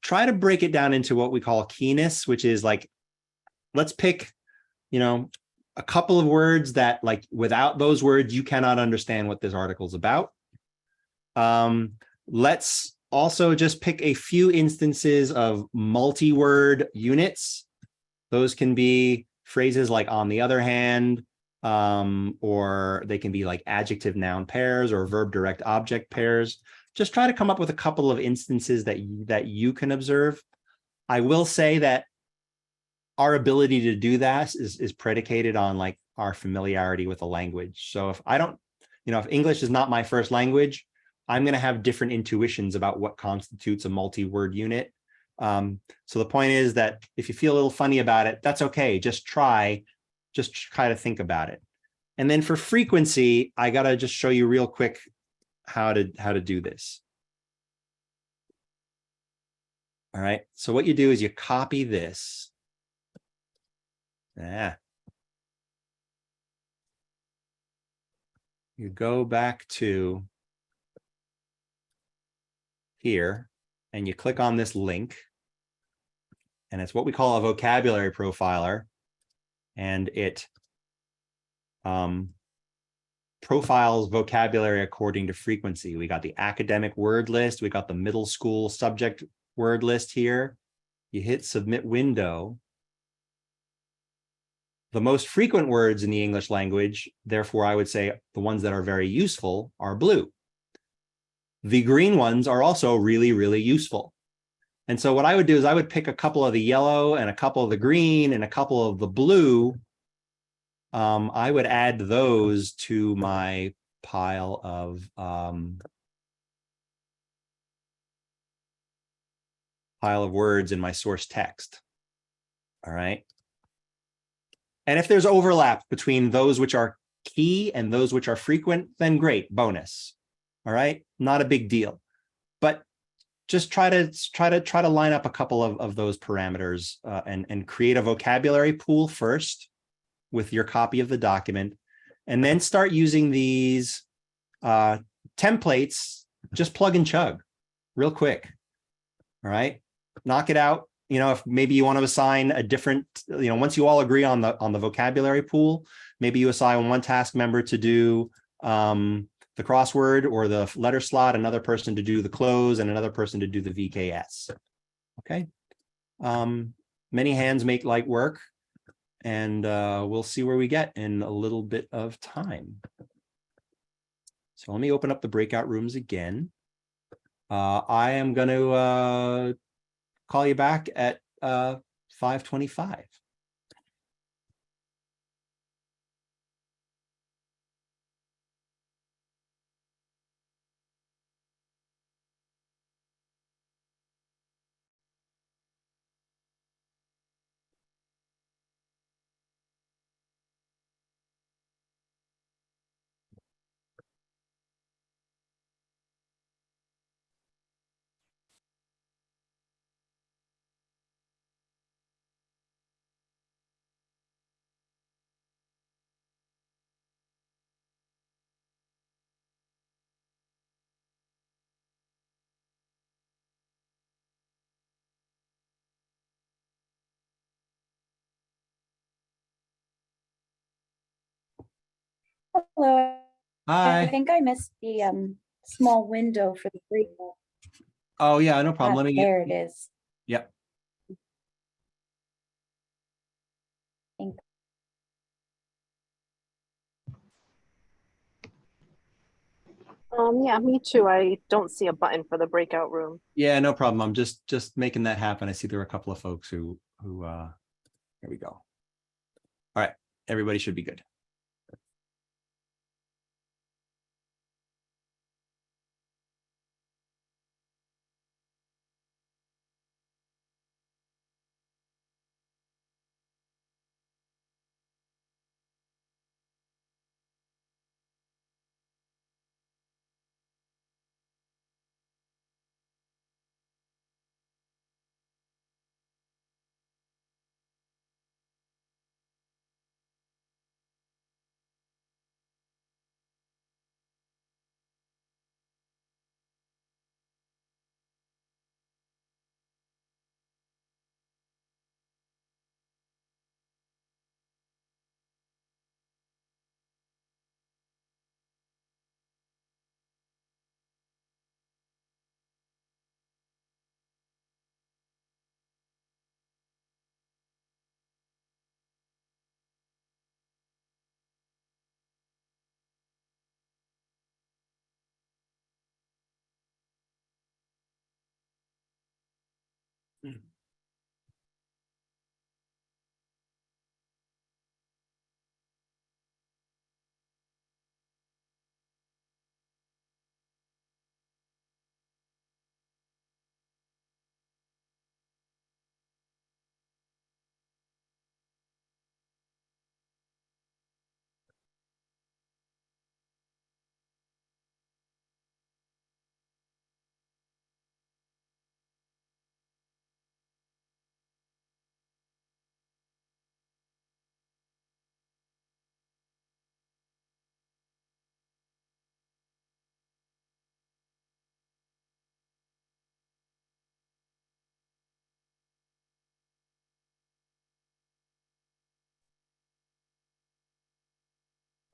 S1: Try to break it down into what we call keyness, which is let's pick, a couple of words that without those words, you cannot understand what this article is about. Let's also just pick a few instances of multi-word units. Those can be phrases like on the other hand, or they can be adjective noun pairs or verb direct object pairs. Just try to come up with a couple of instances that you can observe. I will say that our ability to do that is predicated on our familiarity with the language. So if I don't, if English is not my first language, I'm going to have different intuitions about what constitutes a multi-word unit. So the point is that if you feel a little funny about it, that's okay. Just try to think about it. And then for frequency, I got to just show you real quick how to do this. All right. So what you do is you copy this. You go back to here and you click on this link. And it's what we call a vocabulary profiler. And it profiles vocabulary according to frequency. We got the academic word list. We got the middle school subject word list here. You hit submit window. The most frequent words in the English language, therefore I would say the ones that are very useful, are blue. The green ones are also really, really useful. And so what I would do is I would pick a couple of the yellow and a couple of the green and a couple of the blue I would add those to my pile of words in my source text. All right. And if there's overlap between those which are key and those which are frequent, then great, bonus. All right, not a big deal. But just try to line up a couple of those parameters and create a vocabulary pool first with your copy of the document, and then start using these templates. Just plug and chug real quick. All right, knock it out. You know, if maybe you want to assign a different, you know, once you all agree on the vocabulary pool, maybe you assign one task member to do the crossword or the letter slot, another person to do the close, and another person to do the VKS. Okay. Many hands make light work, and we'll see where we get in a little bit of time. So let me open up the breakout rooms again. I am going to call you back at 5:25.
S6: Hello. I
S1: Hi.
S6: think I missed the small window for the break.
S1: Oh yeah, no problem. Let me
S6: There it is.
S1: Yep.
S7: Yeah, me too. I don't see a button for the breakout room.
S1: Yeah, no problem. I'm just making that happen. I see there are a couple of folks who here we go. All right, everybody should be good.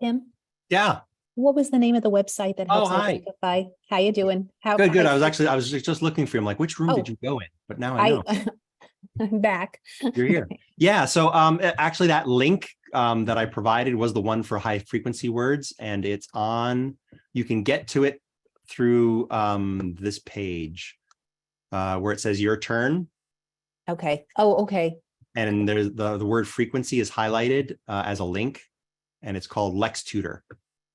S8: Tim,
S1: Yeah.
S8: what was the name of the website that
S1: Oh,
S8: helps
S1: hi.
S8: identify? How you doing? How
S1: Good, good. I
S8: hi,
S1: was just looking for him. Like, which room did
S8: Oh.
S1: you go in? But now I know
S8: I'm back.
S1: you're here. Yeah. So actually that link that I provided was the one for high frequency words, and it's on, you can get to it through this page where it says your turn.
S8: Okay. Oh, okay.
S1: And there's the word frequency is highlighted as a link. and it's called Lex Tutor.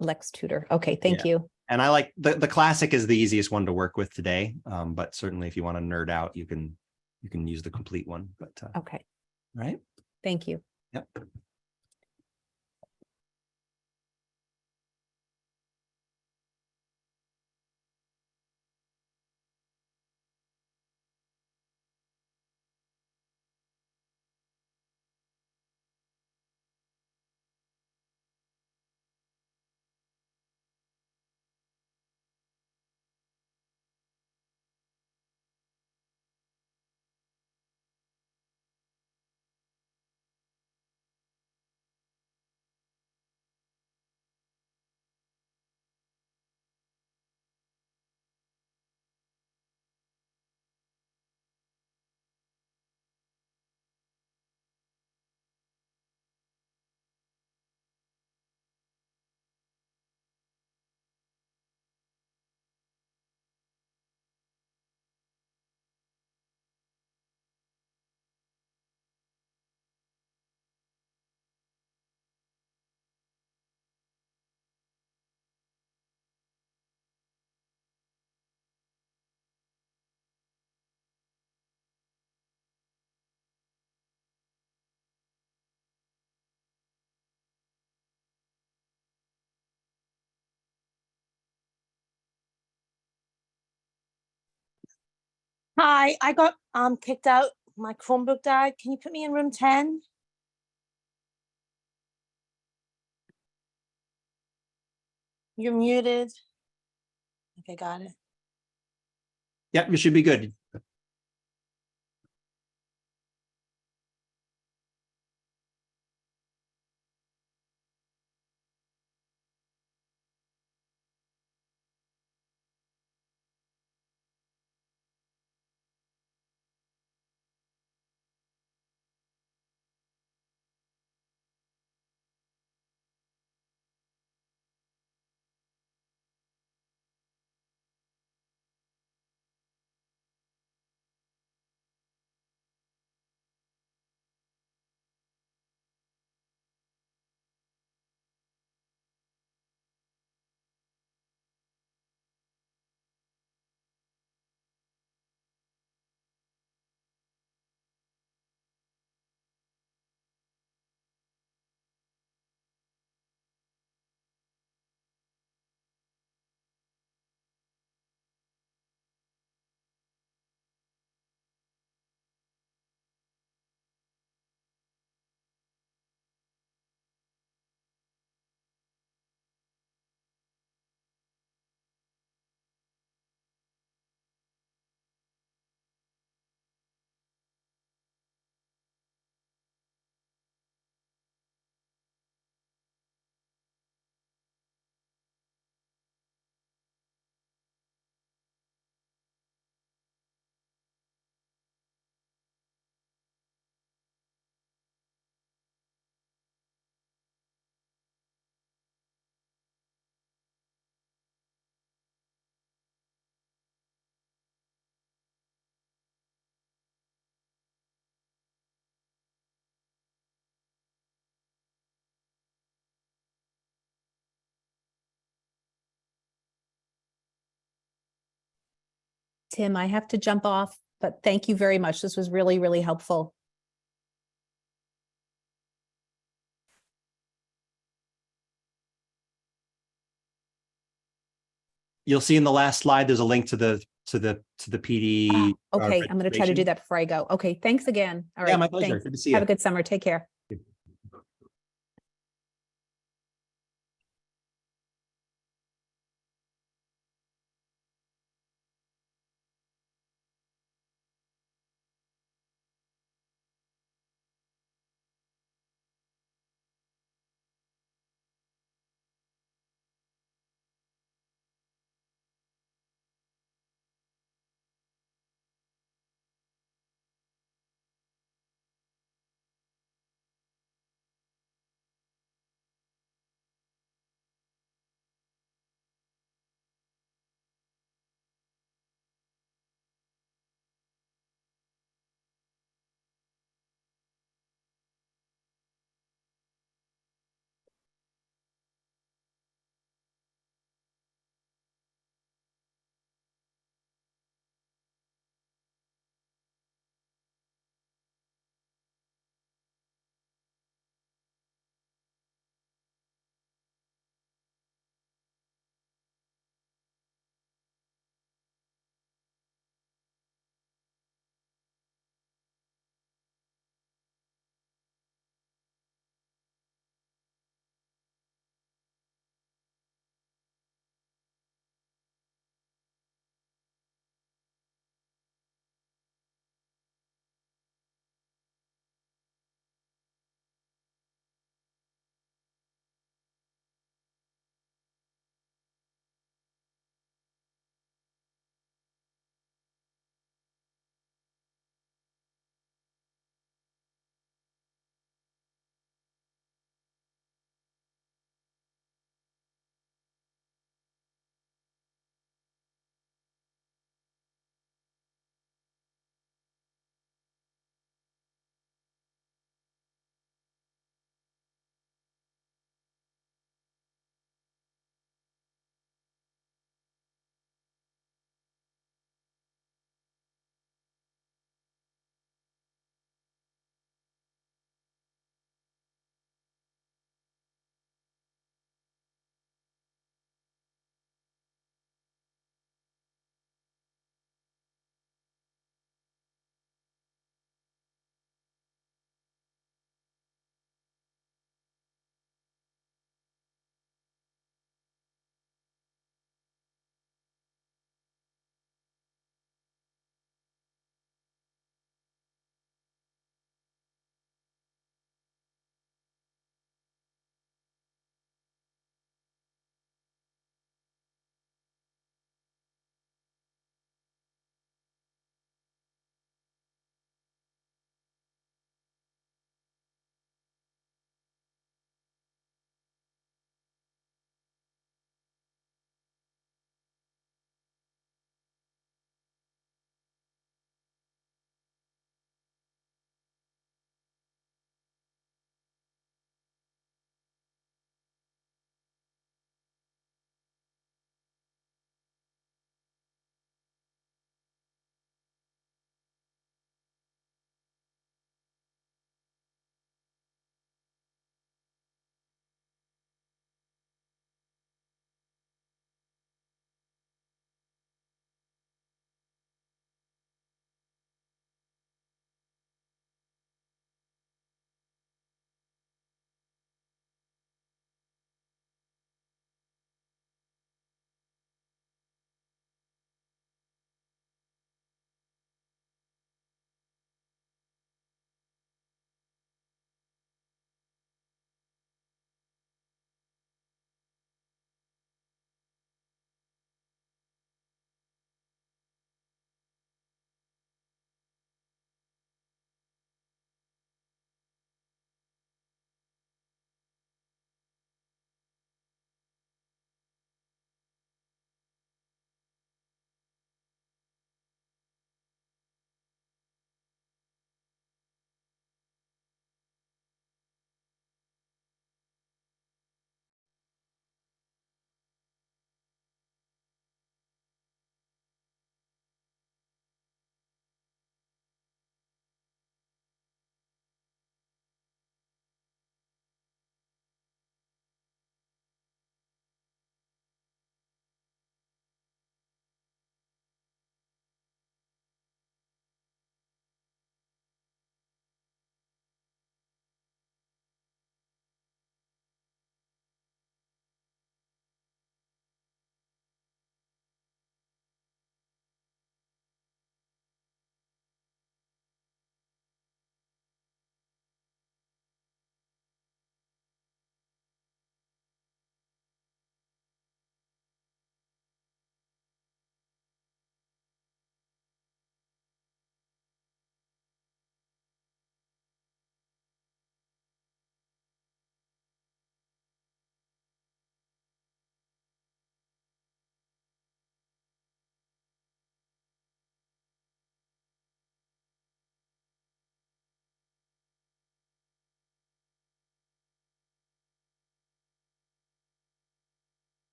S8: Lex Tutor. Okay, thank you.
S1: And I like the classic is the easiest one to work with today. But certainly if you want to nerd out, you can use the complete one. But
S8: Okay,
S1: right.
S8: thank you.
S1: Yep.
S9: Hi, I got kicked out. My Chromebook died. Can you put me in room 10? You're muted. Okay, got it.
S1: Yep, you should be good.
S8: Tim, I have to jump off, but thank you very much. This was really, really helpful.
S1: You'll see in the last slide, there's a link to the PD.
S8: Okay, I'm going to try to do
S1: registration.
S8: that before I go. Okay, thanks again. All
S1: Yeah,
S8: right,
S1: my pleasure.
S8: thanks.
S1: Good to see
S8: Have
S1: you.
S8: a good summer. Take care.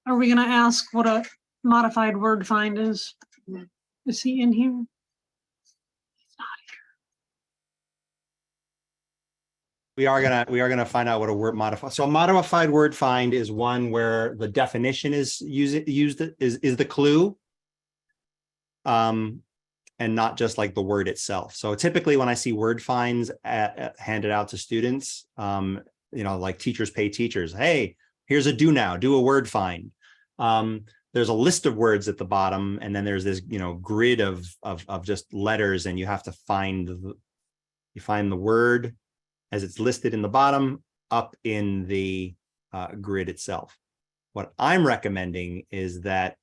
S10: Are we gonna ask what a modified word find is? Is he in here?
S1: We are gonna find out what a word modified. So a modified word find is one where the definition is used is the clue. And not just like the word itself. So typically when I see word finds handed out to students, like teachers pay teachers, hey, here's a do now, do a word find. There's a list of words at the bottom, and then there's this, grid of just letters, and you have to find the word as it's listed in the bottom up in the grid itself. What I'm recommending is that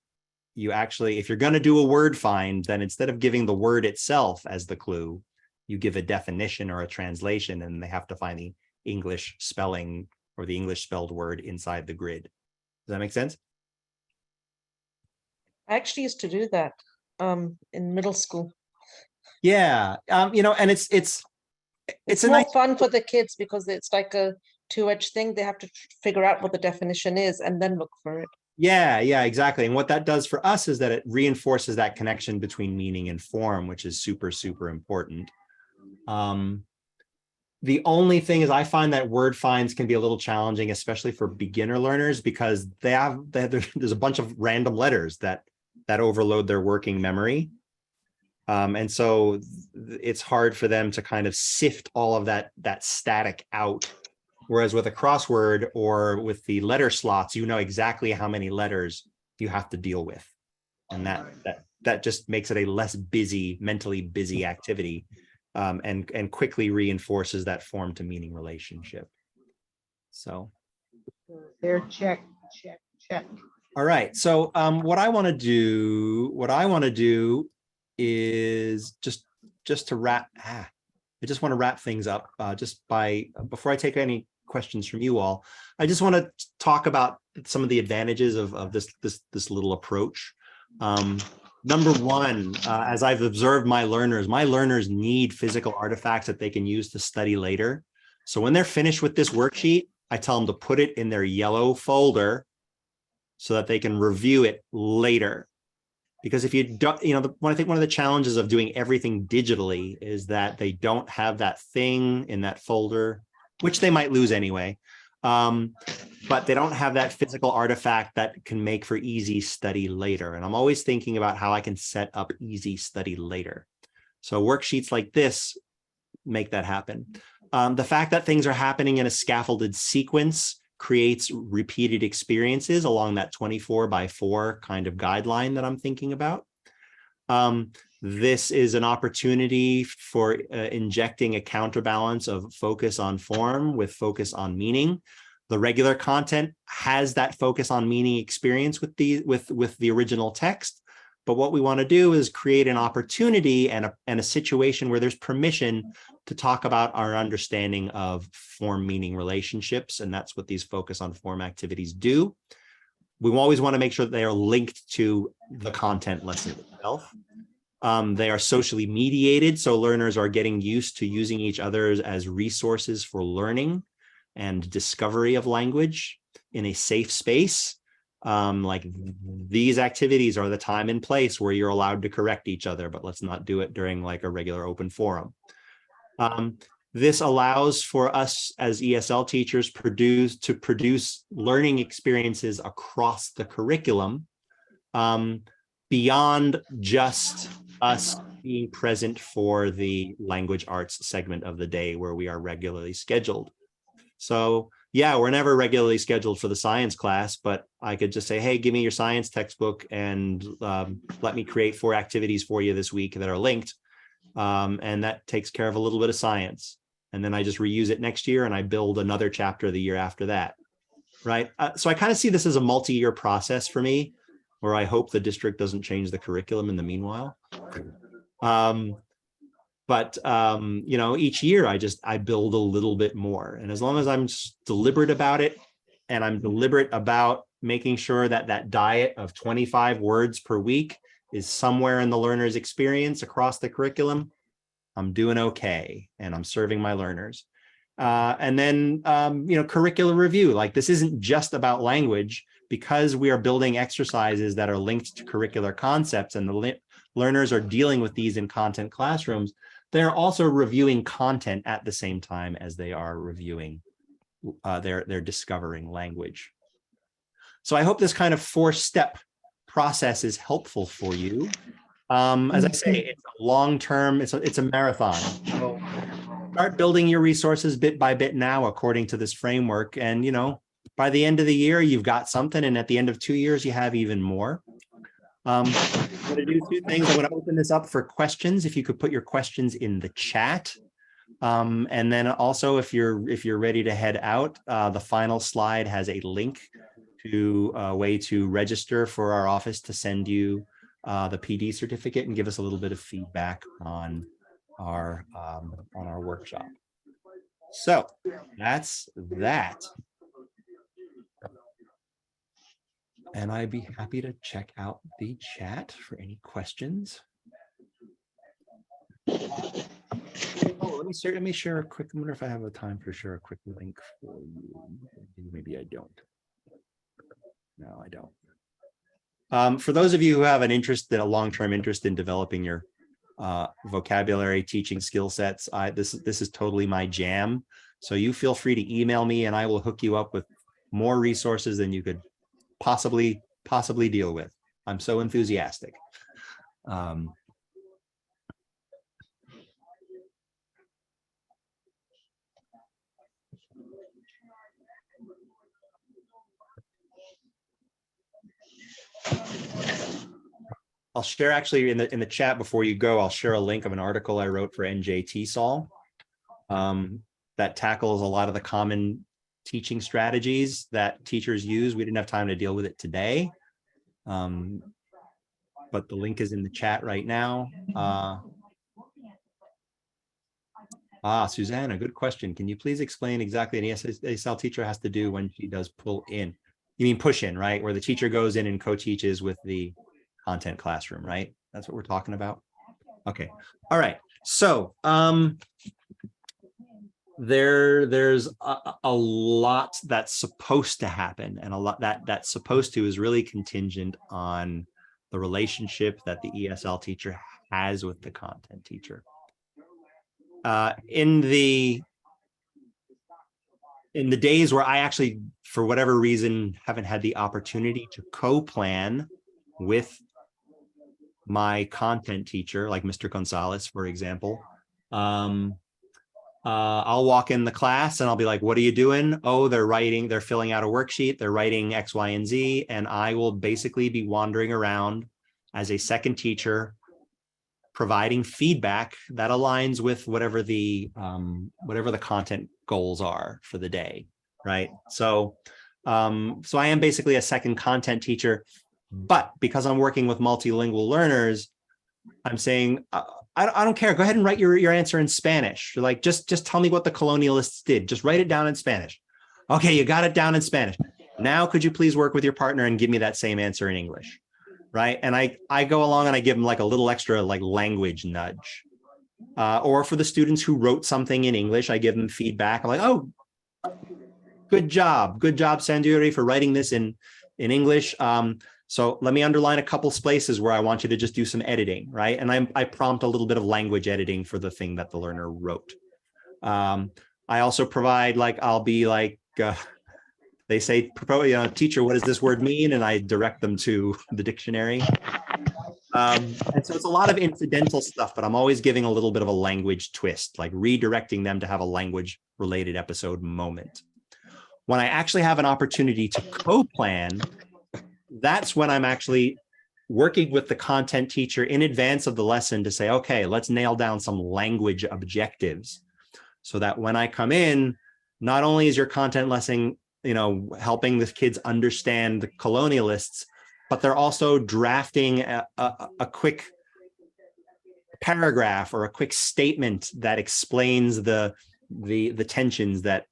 S1: you actually, if you're going to do a word find, then instead of giving the word itself as the clue, you give a definition or a translation, and they have to find the English spelling or the English spelled word inside the grid. Does that make sense?
S11: I actually used to do that in middle school.
S1: Yeah, and it's
S11: more fun for the kids because it's like a two-edged thing. They have to figure out what the definition is and then look for it.
S1: Yeah, exactly. And what that does for us is that it reinforces that connection between meaning and form, which is super, super important. The only thing is I find that word finds can be a little challenging, especially for beginner learners, because there's a bunch of random letters that overload their working memory. And so it's hard for them to kind of sift all of that static out. Whereas with a crossword or with the letter slots, you know exactly how many letters you have to deal with. And that just makes it a less mentally busy activity, and quickly reinforces that form to meaning relationship. So
S12: there, check.
S1: All right. So what I want to do is just to wrap. I just want to wrap things up before I take any questions from you all. I just want to talk about some of the advantages of this little approach. Number one, as I've observed my learners need physical artifacts that they can use to study later. So when they're finished with this worksheet, I tell them to put it in their yellow folder so that they can review it later. Because if you don't, I think one of the challenges of doing everything digitally is that they don't have that thing in that folder, which they might lose anyway. But they don't have that physical artifact that can make for easy study later. And I'm always thinking about how I can set up easy study later. So worksheets like this make that happen. The fact that things are happening in a scaffolded sequence creates repeated experiences along that 24/4 kind of guideline that I'm thinking about. This is an opportunity for injecting a counterbalance of focus on form with focus on meaning. The regular content has that focus on meaning experience with the original text. But what we want to do is create an opportunity and a situation where there's permission to talk about our understanding of form-meaning relationships. And that's what these focus on form activities do. We always want to make sure that they are linked to the content lesson itself. They are socially mediated, so learners are getting used to using each other as resources for learning and discovery of language in a safe space. Like these activities are the time and place where you're allowed to correct each other, but let's not do it during like a regular open forum. This allows for us as ESL teachers to produce learning experiences across the curriculum, beyond just us being present for the language arts segment of the day where we are regularly scheduled. So yeah, we're never regularly scheduled for the science class, but I could just say, hey, give me your science textbook and let me create 4 activities for you this week that are linked. And that takes care of a little bit of science. And then I just reuse it next year and I build another chapter the year after that, right? So I kind of see this as a multi-year process for me, where I hope the district doesn't change the curriculum in the meanwhile. Each year I build a little bit more. And as long as I'm deliberate about it, and I'm deliberate about making sure that that diet of 25 words per week is somewhere in the learner's experience across the curriculum, I'm doing okay, and I'm serving my learners. And then, curricular review, like this isn't just about language. because we are building exercises that are linked to curricular concepts and the learners are dealing with these in content classrooms, they're also reviewing content at the same time as they are reviewing, they're discovering language. So I hope this kind of 4-step process is helpful for you. As I say, it's a long-term, it's a marathon. So start building your resources bit by bit now, according to this framework. And, you know, by the end of the year, you've got something. And at the end of 2 years, you have even more. I'm going to do 2 things. I'm going to open this up for questions. If you could put your questions in the chat. And then also, if you're ready to head out, the final slide has a link to a way to register for our office to send you the PD certificate and give us a little bit of feedback on our workshop. So that's that. And I'd be happy to check out the chat for any questions. Oh, let me share a quick, I wonder if I have a time to share a quick link for you. Maybe I don't. No, I don't. For those of you who have an interest, a long-term interest in developing your vocabulary teaching skill sets, this is totally my jam. So you feel free to email me and I will hook you up with more resources than you could possibly deal with. I'm so enthusiastic. I'll share actually in the chat before you go, I'll share a link of an article I wrote for NJTSOL that tackles a lot of the common teaching strategies that teachers use. We didn't have time to deal with it today, but the link is in the chat right now. Susanna, good question. Can you please explain exactly an ESL teacher has to do when she does pull in? You mean push in, right? Where the teacher goes in and co-teaches with the content classroom, right? That's what we're talking about. Okay. All right. So there's a lot that's supposed to happen, and a lot that's supposed to is really contingent on the relationship that the ESL teacher has with the content teacher. In the days where I actually, for whatever reason, haven't had the opportunity to co-plan with my content teacher, like Mr. Gonzalez, for example, I'll walk in the class and I'll be like, what are you doing? Oh, they're filling out a worksheet, they're writing X, Y, and Z, and I will basically be wandering around as a second teacher, providing feedback that aligns with whatever the content goals are for the day, right? So I am basically a second content teacher, but because I'm working with multilingual learners, I'm saying, I don't care. Go ahead and write your answer in Spanish. You're like, just tell me what the colonialists did. Just write it down in Spanish. Okay, you got it down in Spanish. Now, could you please work with your partner and give me that same answer in English, right? And I go along and I give them like a little extra like language nudge. Or for the students who wrote something in English, I give them feedback. I'm like, oh, good job, Sanduri, for writing this in English. So let me underline a couple places where I want you to just do some editing, right? And I prompt a little bit of language editing for the thing that the learner wrote. I also provide, like, I'll be like, they say, teacher, what does this word mean? And I direct them to the dictionary. And so it's a lot of incidental stuff, but I'm always giving a little bit of a language twist, like redirecting them to have a language related episode moment. When I actually have an opportunity to co-plan, that's when I'm actually working with the content teacher in advance of the lesson to say, okay, let's nail down some language objectives so that when I come in, not only is your content lesson, helping the kids understand the colonialists, but they're also drafting a quick paragraph or a quick statement that explains the tensions that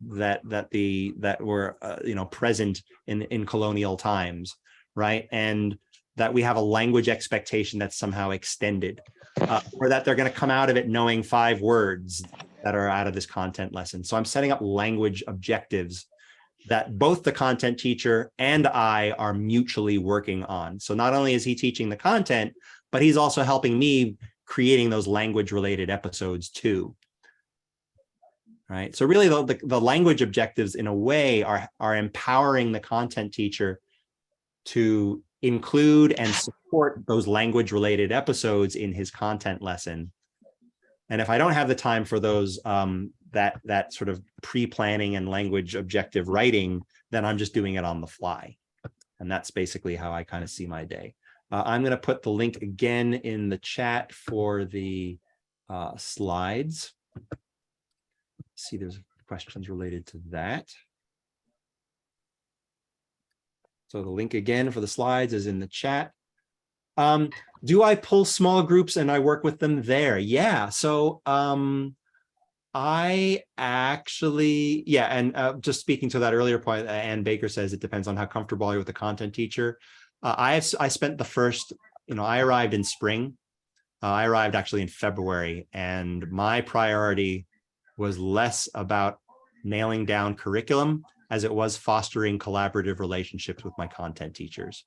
S1: were present in colonial times. Right. And that we have a language expectation that's somehow extended, or that they're going to come out of it knowing 5 words that are out of this content lesson. So I'm setting up language objectives that both the content teacher and I are mutually working on. So not only is he teaching the content, but he's also helping me creating those language related episodes too. Right. So really the language objectives in a way are empowering the content teacher to include and support those language related episodes in his content lesson. And if I don't have the time for those, that sort of pre-planning and language objective writing, then I'm just doing it on the fly. And that's basically how I kind of see my day. I'm going to put the link again in the chat for the slides. See, there's questions related to that. So the link again for the slides is in the chat. Do I pull small groups and I work with them there? Yeah. So I actually, yeah. And just speaking to that earlier point, Ann Baker says it depends on how comfortable you're with the content teacher. I spent the first, I arrived in spring. I arrived actually in February, and my priority was less about nailing down curriculum as it was fostering collaborative relationships with my content teachers.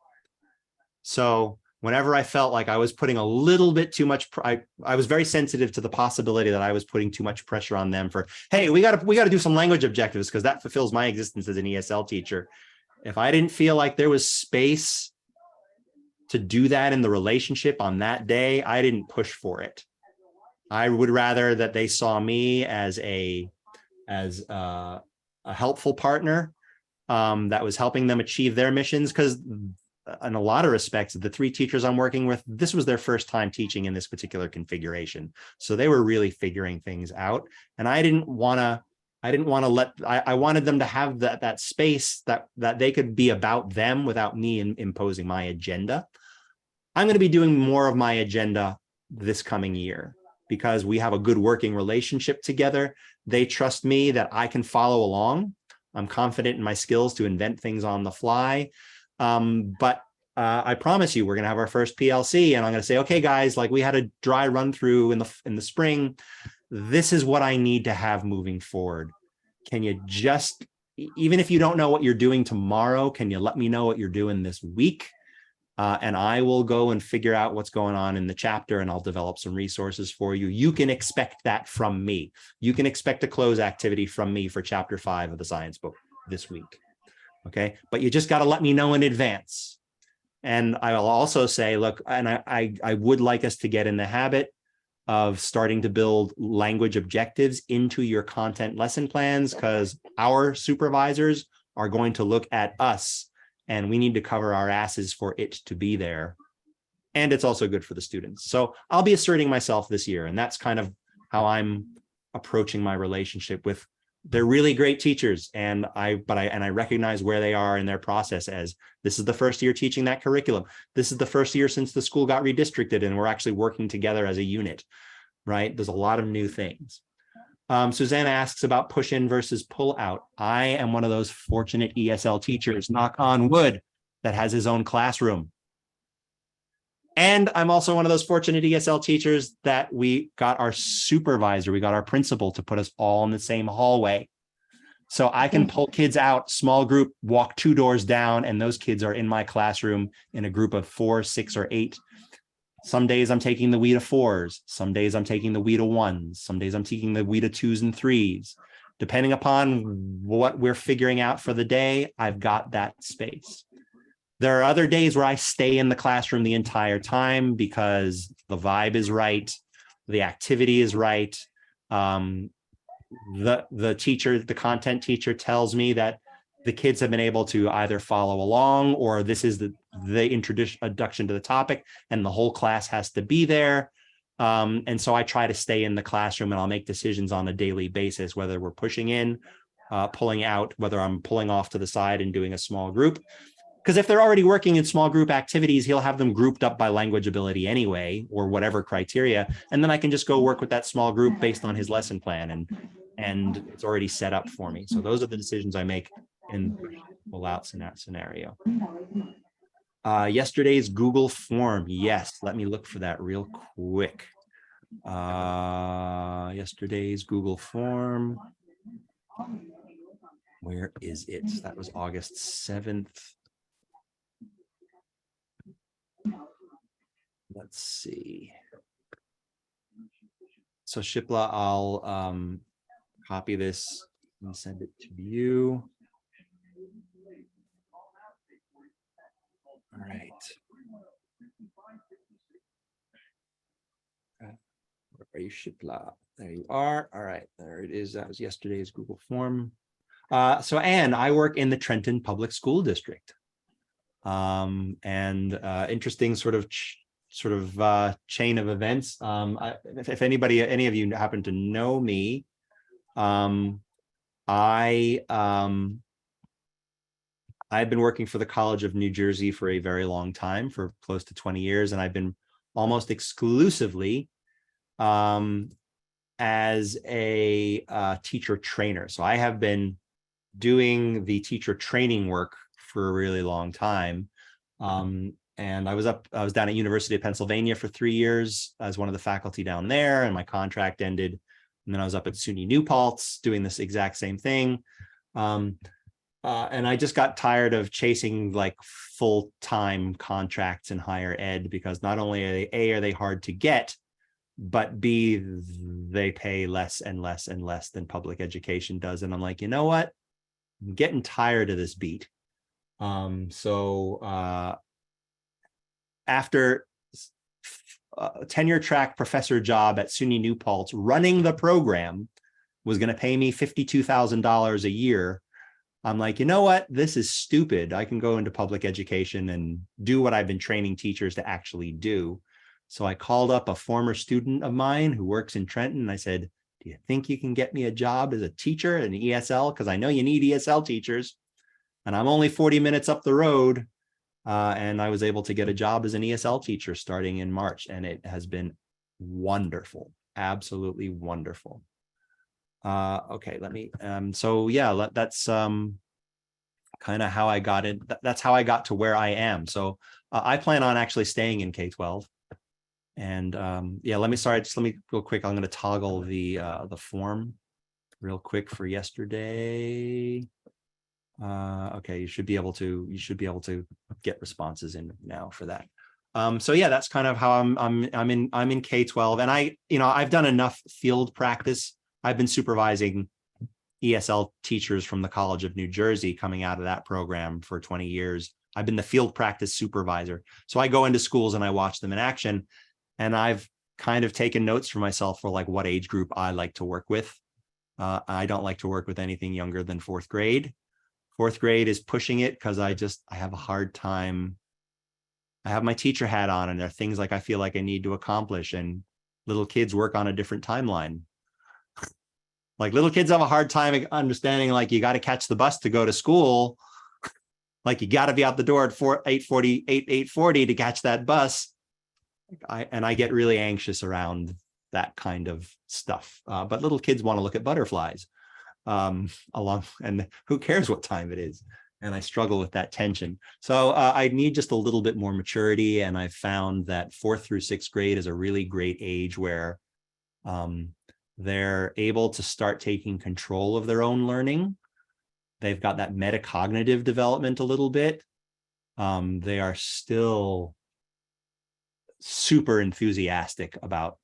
S1: So whenever I felt like I was putting a little bit too much, I was very sensitive to the possibility that I was putting too much pressure on them for, hey, we got to do some language objectives because that fulfills my existence as an ESL teacher. If I didn't feel like there was space to do that in the relationship on that day, I didn't push for it. I would rather that they saw me as a helpful partner that was helping them achieve their missions, because in a lot of respects, the 3 teachers I'm working with, this was their first time teaching in this particular configuration. So they were really figuring things out. And I wanted them to have that space that they could be about them without me imposing my agenda. I'm going to be doing more of my agenda this coming year because we have a good working relationship together. They trust me that I can follow along. I'm confident in my skills to invent things on the fly. But I promise you, we're going to have our first PLC, and I'm going to say, okay, guys, like we had a dry run through in the spring. This is what I need to have moving forward. Can you just, even if you don't know what you're doing tomorrow, can you let me know what you're doing this week? And I will go and figure out what's going on in the chapter, and I'll develop some resources for you. You can expect that from me. You can expect a close activity from me for chapter 5 of the science book this week. Okay, but you just got to let me know in advance. And I will also say, look, and I would like us to get in the habit of starting to build language objectives into your content lesson plans, because our supervisors are going to look at us and we need to cover our asses for it to be there. And it's also good for the students. So I'll be asserting myself this year, and that's kind of how I'm approaching my relationship with. They're really great teachers, and I recognize where they are in their process, as this is the first year teaching that curriculum. This is the first year since the school got redistricted and we're actually working together as a unit, right? There's a lot of new things. Susanna asks about push in versus pull out. I am one of those fortunate ESL teachers, knock on wood, that has his own classroom. And I'm also one of those fortunate ESL teachers that we got our supervisor, we got our principal to put us all in the same hallway. So I can pull kids out, small group, walk 2 doors down, and those kids are in my classroom in a group of 4, 6, or 8. Some days I'm taking the we to 4s. Some days I'm taking the we to 1s. Some days I'm taking the we to 2s and 3s. Depending upon what we're figuring out for the day, I've got that space. There are other days where I stay in the classroom the entire time because the vibe is right, the activity is right. The teacher, the content teacher, tells me that the kids have been able to either follow along, or this is the introduction to the topic and the whole class has to be there. And so I try to stay in the classroom, and I'll make decisions on a daily basis, whether we're pushing in, pulling out, whether I'm pulling off to the side and doing a small group. Because if they're already working in small group activities, he'll have them grouped up by language ability anyway, or whatever criteria. And then I can just go work with that small group based on his lesson plan, and it's already set up for me. So those are the decisions I make in pull-outs in that scenario. Yesterday's Google form. Yes, let me look for that real quick. Yesterday's Google form. Where is it? That was August 7th. Let's see. So Shipla, I'll copy this and send it to you. All right. Where are you, Shipla? There you are. All right, there it is. That was yesterday's Google form. So Anne, I work in the Trenton Public School District. Interesting sort of chain of events. If any of you happen to know me, I've been working for the College of New Jersey for a very long time, for close to 20 years, and I've been almost exclusively as a teacher trainer. So I have been doing the teacher training work for a really long time. And I was down at University of Pennsylvania for 3 years as one of the faculty down there, and my contract ended. And then I was up at SUNY New Paltz doing this exact same thing. And I just got tired of chasing like full-time contracts in higher ed, because not only are they hard to get, but B, they pay less and less and less than public education does. And I'm like, you know what? I'm getting tired of this beat. After a tenure track professor job at SUNY New Paltz, running the program was going to pay me $52,000 a year. I'm like, you know what? This is stupid. I can go into public education and do what I've been training teachers to actually do. So I called up a former student of mine who works in Trenton, and I said, do you think you can get me a job as a teacher in ESL? Because I know you need ESL teachers. And I'm only 40 minutes up the road. And I was able to get a job as an ESL teacher starting in March. And it has been wonderful, absolutely wonderful. Okay, let me, so yeah, that's kind of how I got it. That's how I got to where I am. So I plan on actually staying in K-12. And yeah, let me real quick. I'm going to toggle the form real quick for yesterday. Okay, you should be able to get responses in now for that. So yeah, that's kind of how I'm in K-12, and I've done enough field practice. I've been supervising ESL teachers from the College of New Jersey coming out of that program for 20 years. I've been the field practice supervisor. So I go into schools and I watch them in action, and I've kind of taken notes for myself for like what age group I like to work with. I don't like to work with anything younger than 4th grade. 4th grade is pushing it because I have a hard time. I have my teacher hat on, and there are things like I feel like I need to accomplish, and little kids work on a different timeline. Like little kids have a hard time understanding, like you got to catch the bus to go to school. Like you got to be out the door at 8:40 to catch that bus. I get really anxious around that kind of stuff. But little kids want to look at butterflies and who cares what time it is? And I struggle with that tension. So I need just a little bit more maturity. And I've found that 4th through 6th grade is a really great age where they're able to start taking control of their own learning. They've got that metacognitive development a little bit. They are still super enthusiastic about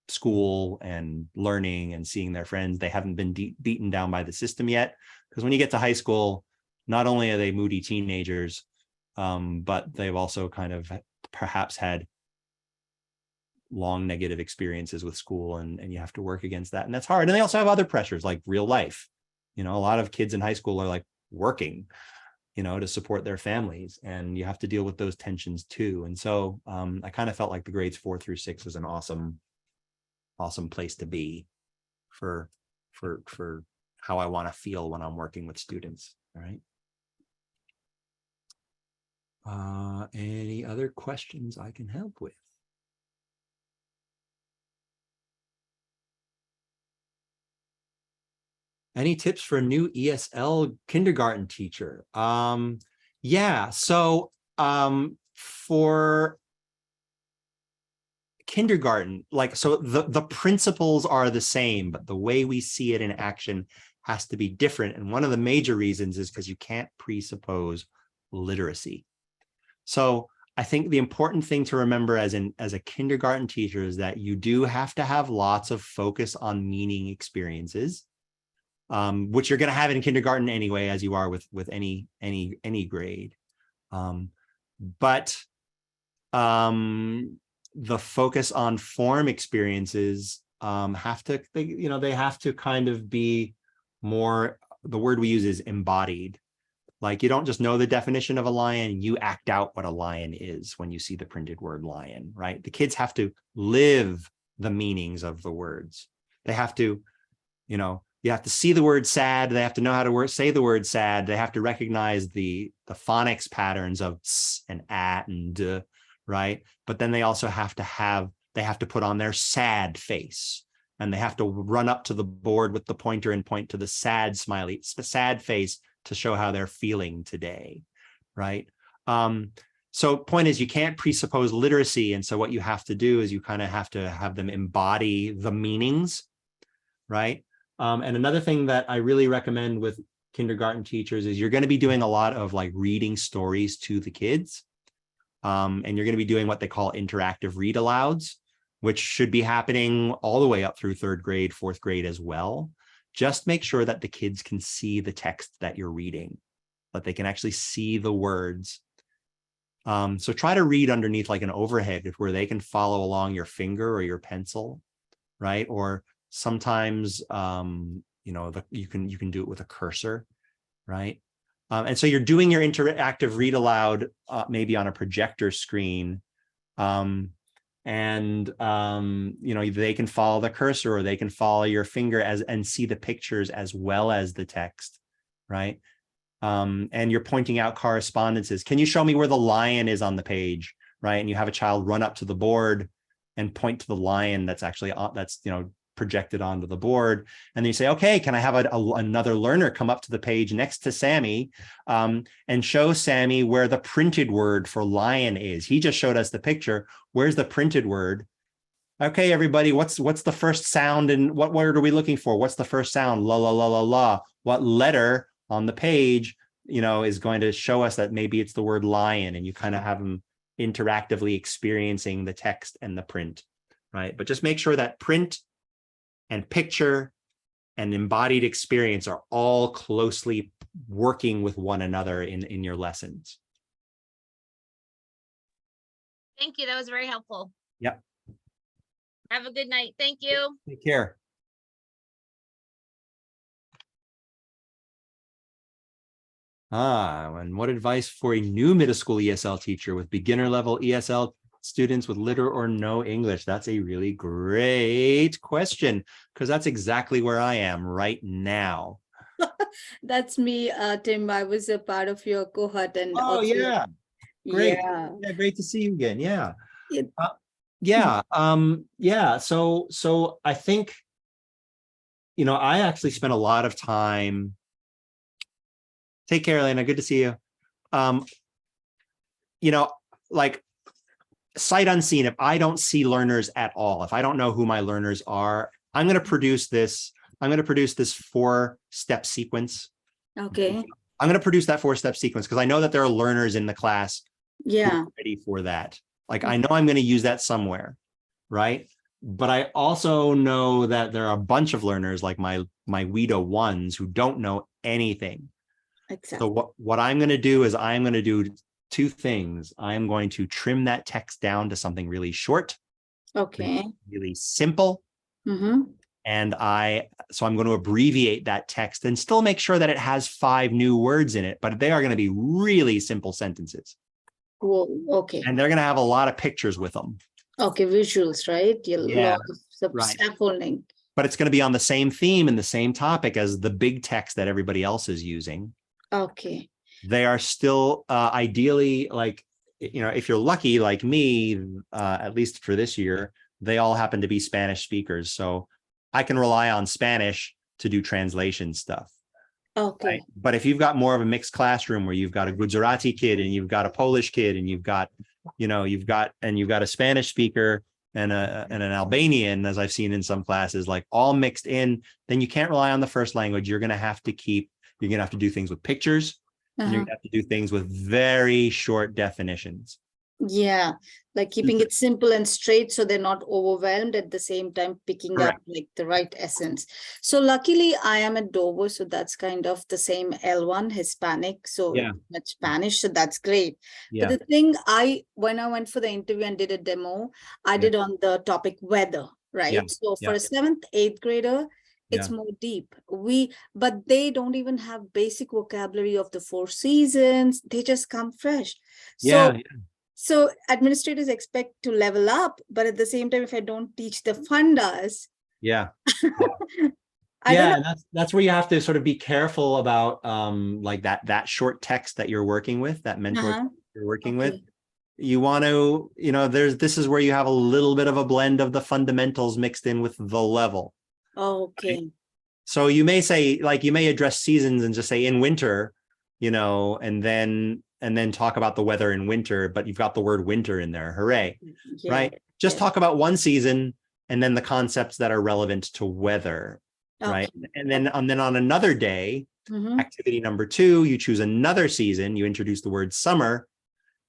S1: school and learning and seeing their friends. They haven't been beaten down by the system yet. Because when you get to high school, not only are they moody teenagers, but they've also kind of perhaps had long negative experiences with school, and you have to work against that. And that's hard. And they also have other pressures like real life. A lot of kids in high school are like working, to support their families, and you have to deal with those tensions too. And so I kind of felt like the grades 4 through 6 was an awesome place to be for how I want to feel when I'm working with students. All right. Any other questions I can help with? Any tips for a new ESL kindergarten teacher? Yeah, so for kindergarten, so the principles are the same, but the way we see it in action has to be different. And one of the major reasons is because you can't presuppose literacy. So I think the important thing to remember as a kindergarten teacher is that you do have to have lots of focus on meaning experiences, which you're going to have in kindergarten anyway, as you are with any grade. But the focus on form experiences have to, they have to kind of be more, the word we use is embodied. Like, you don't just know the definition of a lion, you act out what a lion is when you see the printed word lion, right? The kids have to live the meanings of the words. They have to, you have to see the word sad. They have to know how to say the word sad. They have to recognize the phonics patterns of s and at and d, right? But then they also have to put on their sad face, and they have to run up to the board with the pointer and point to the sad sad face to show how they're feeling today, right? So point is, you can't presuppose literacy. And so what you have to do is you kind of have to have them embody the meanings, right? And another thing that I really recommend with kindergarten teachers is you're going to be doing a lot of like reading stories to the kids. And you're going to be doing what they call interactive read alouds, which should be happening all the way up through 3rd grade, 4th grade as well. Just make sure that the kids can see the text that you're reading, that they can actually see the words. So try to read underneath like an overhead where they can follow along your finger or your pencil, right? Or sometimes, you can do it with a cursor, right? And so you're doing your interactive read aloud, maybe on a projector screen. They can follow the cursor, or they can follow your finger and see the pictures as well as the text, right? And you're pointing out correspondences. Can you show me where the lion is on the page, right? And you have a child run up to the board and point to the lion that's actually projected onto the board. And then you say, okay, can I have another learner come up to the page next to Sammy and show Sammy where the printed word for lion is? He just showed us the picture. Where's the printed word? Okay, everybody, what's the first sound and what word are we looking for? What's the first sound? La, la, la, la, la. What letter on the page, is going to show us that maybe it's the word lion, and you kind of have them interactively experiencing the text and the print, right? But just make sure that print and picture and embodied experience are all closely working with one another in your lessons.
S13: Thank you. That was very helpful.
S1: Yep.
S13: Have a good night. Thank you.
S1: Take care. And what advice for a new middle school ESL teacher with beginner level ESL students with little or no English? That's a really great question, because that's exactly where I am right now.
S6: That's me, Tim. I was a part of your cohort, and
S1: yeah, great. Yeah, great to see you again. So I think, I actually spent a lot of time. Take care, Elena. Good to see you. Like sight unseen, if I don't see learners at all, if I don't know who my learners are, I'm going to produce this 4-step sequence.
S6: Okay.
S1: I'm going to produce that 4-step sequence because I know that there are learners in the class who are ready for that. Like, I know I'm going to use that somewhere, right? But I also know that there are a bunch of learners like my WIDA ones who don't know anything. Exactly. So what I'm going to do is I'm going to do 2 things. I'm going to trim that text down to something really short.
S6: Okay.
S1: Really simple.
S6: Mm-hmm.
S1: And so I'm going to abbreviate that text and still make sure that it has 5 new words in it, but they are going to be really simple sentences.
S6: Cool. Okay.
S1: And they're going to have a lot of pictures with them.
S6: Okay, visuals, right? Scaffolding.
S1: But it's going to be on the same theme and the same topic as the big text that everybody else is using.
S6: Okay.
S1: They are still ideally, like, if you're lucky like me, at least for this year, they all happen to be Spanish speakers. So I can rely on Spanish to do translation stuff.
S6: Okay.
S1: Right? But if you've got more of a mixed classroom where you've got a Gujarati kid and you've got a Polish kid and you've got a Spanish speaker and an Albanian, as I've seen in some classes, like all mixed in, then you can't rely on the first language. You're going to have to do things with pictures. And you're going to have to do things with very short definitions.
S6: Yeah, like keeping it simple and straight so they're not overwhelmed, at the same time picking up like the right essence. So luckily I am at Dover, so that's kind of the same L1 Hispanic, so much Spanish, so that's great. But the thing, when I went for the interview and did a demo, I did on the topic weather, right? So for a 7th, 8th grader, it's more deep. But they don't even have basic vocabulary of the 4 seasons. They just come fresh. So administrators expect to level up, but at the same time, if I don't teach the fundas,
S1: that's where you have to sort of be careful about like that short text that you're working with, that mentor you're working with. You want to, this is where you have a little bit of a blend of the fundamentals mixed in with the level.
S6: Okay.
S1: Right? So you may say, like, you may address seasons and just say in winter, and then talk about the weather in winter, but you've got the word winter in there. Hooray. Right? Just talk about one season and then the concepts that are relevant to weather. Right. And then on another day, activity number 2, you choose another season, you introduce the word summer,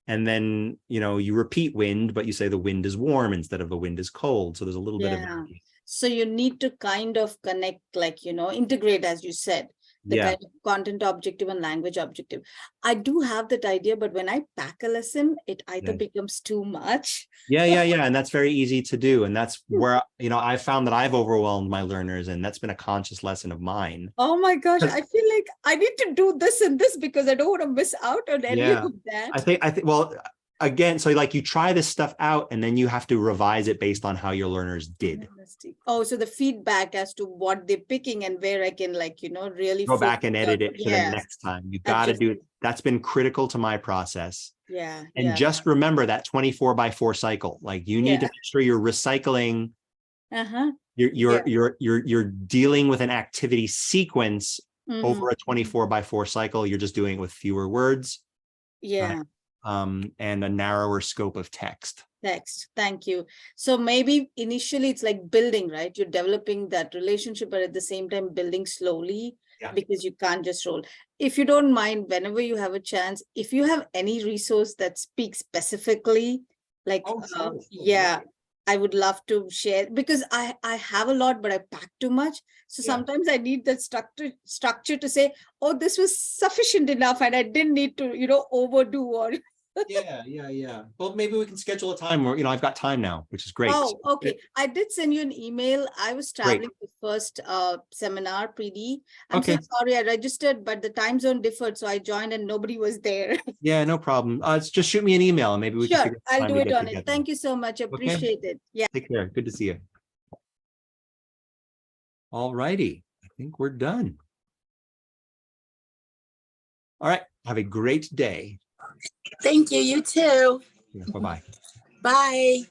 S1: and then, you repeat wind, but you say the wind is warm instead of the wind is cold. So there's a little bit of variation.
S6: So you need to kind of connect, like, integrate, as you said, the kind of content objective and language objective. I do have that idea, but when I pack a lesson, it either becomes too much.
S1: And that's very easy to do. And that's where, I found that I've overwhelmed my learners, and that's been a conscious lesson of mine.
S6: Oh my gosh, I feel like I need to do this and this because I don't want to miss out on any of that.
S1: I think, well, again, so like you try this stuff out and then you have to revise it based on how your learners did.
S6: Oh, so the feedback as to what they're picking and where I can, like, really
S1: go back and edit it for the next time. You got to do it. That's been critical to my process. And just remember that 24/4 cycle. Like, you need to make sure you're recycling. You're dealing with an activity sequence over a 24/4 cycle. You're just doing it with fewer words. Right? And a narrower scope of text.
S6: Thank you. So maybe initially it's like building, right? You're developing that relationship, but at the same time building slowly, because you can't just roll. If you don't mind, whenever you have a chance, if you have any resource that speaks specifically, like, I would love to share, because I have a lot, but I pack too much. So sometimes I need that structure to say, oh, this was sufficient enough and I didn't need to, overdo or.
S1: Well, maybe we can schedule a time where, I've got time now, which is great.
S6: Oh, okay. I did send you an email. I was traveling the first seminar, PD. I'm so sorry I registered, but the time zone differed. So I joined and nobody was there.
S1: Yeah, no problem. Just shoot me an email and maybe we can figure
S6: I'll do it on it. Thank you so much. Appreciate it. Yeah.
S1: Take care. Good to see you. All righty. I think we're done. All right. Have a great day.
S9: Thank you. You too.
S1: Bye-bye.
S9: Bye.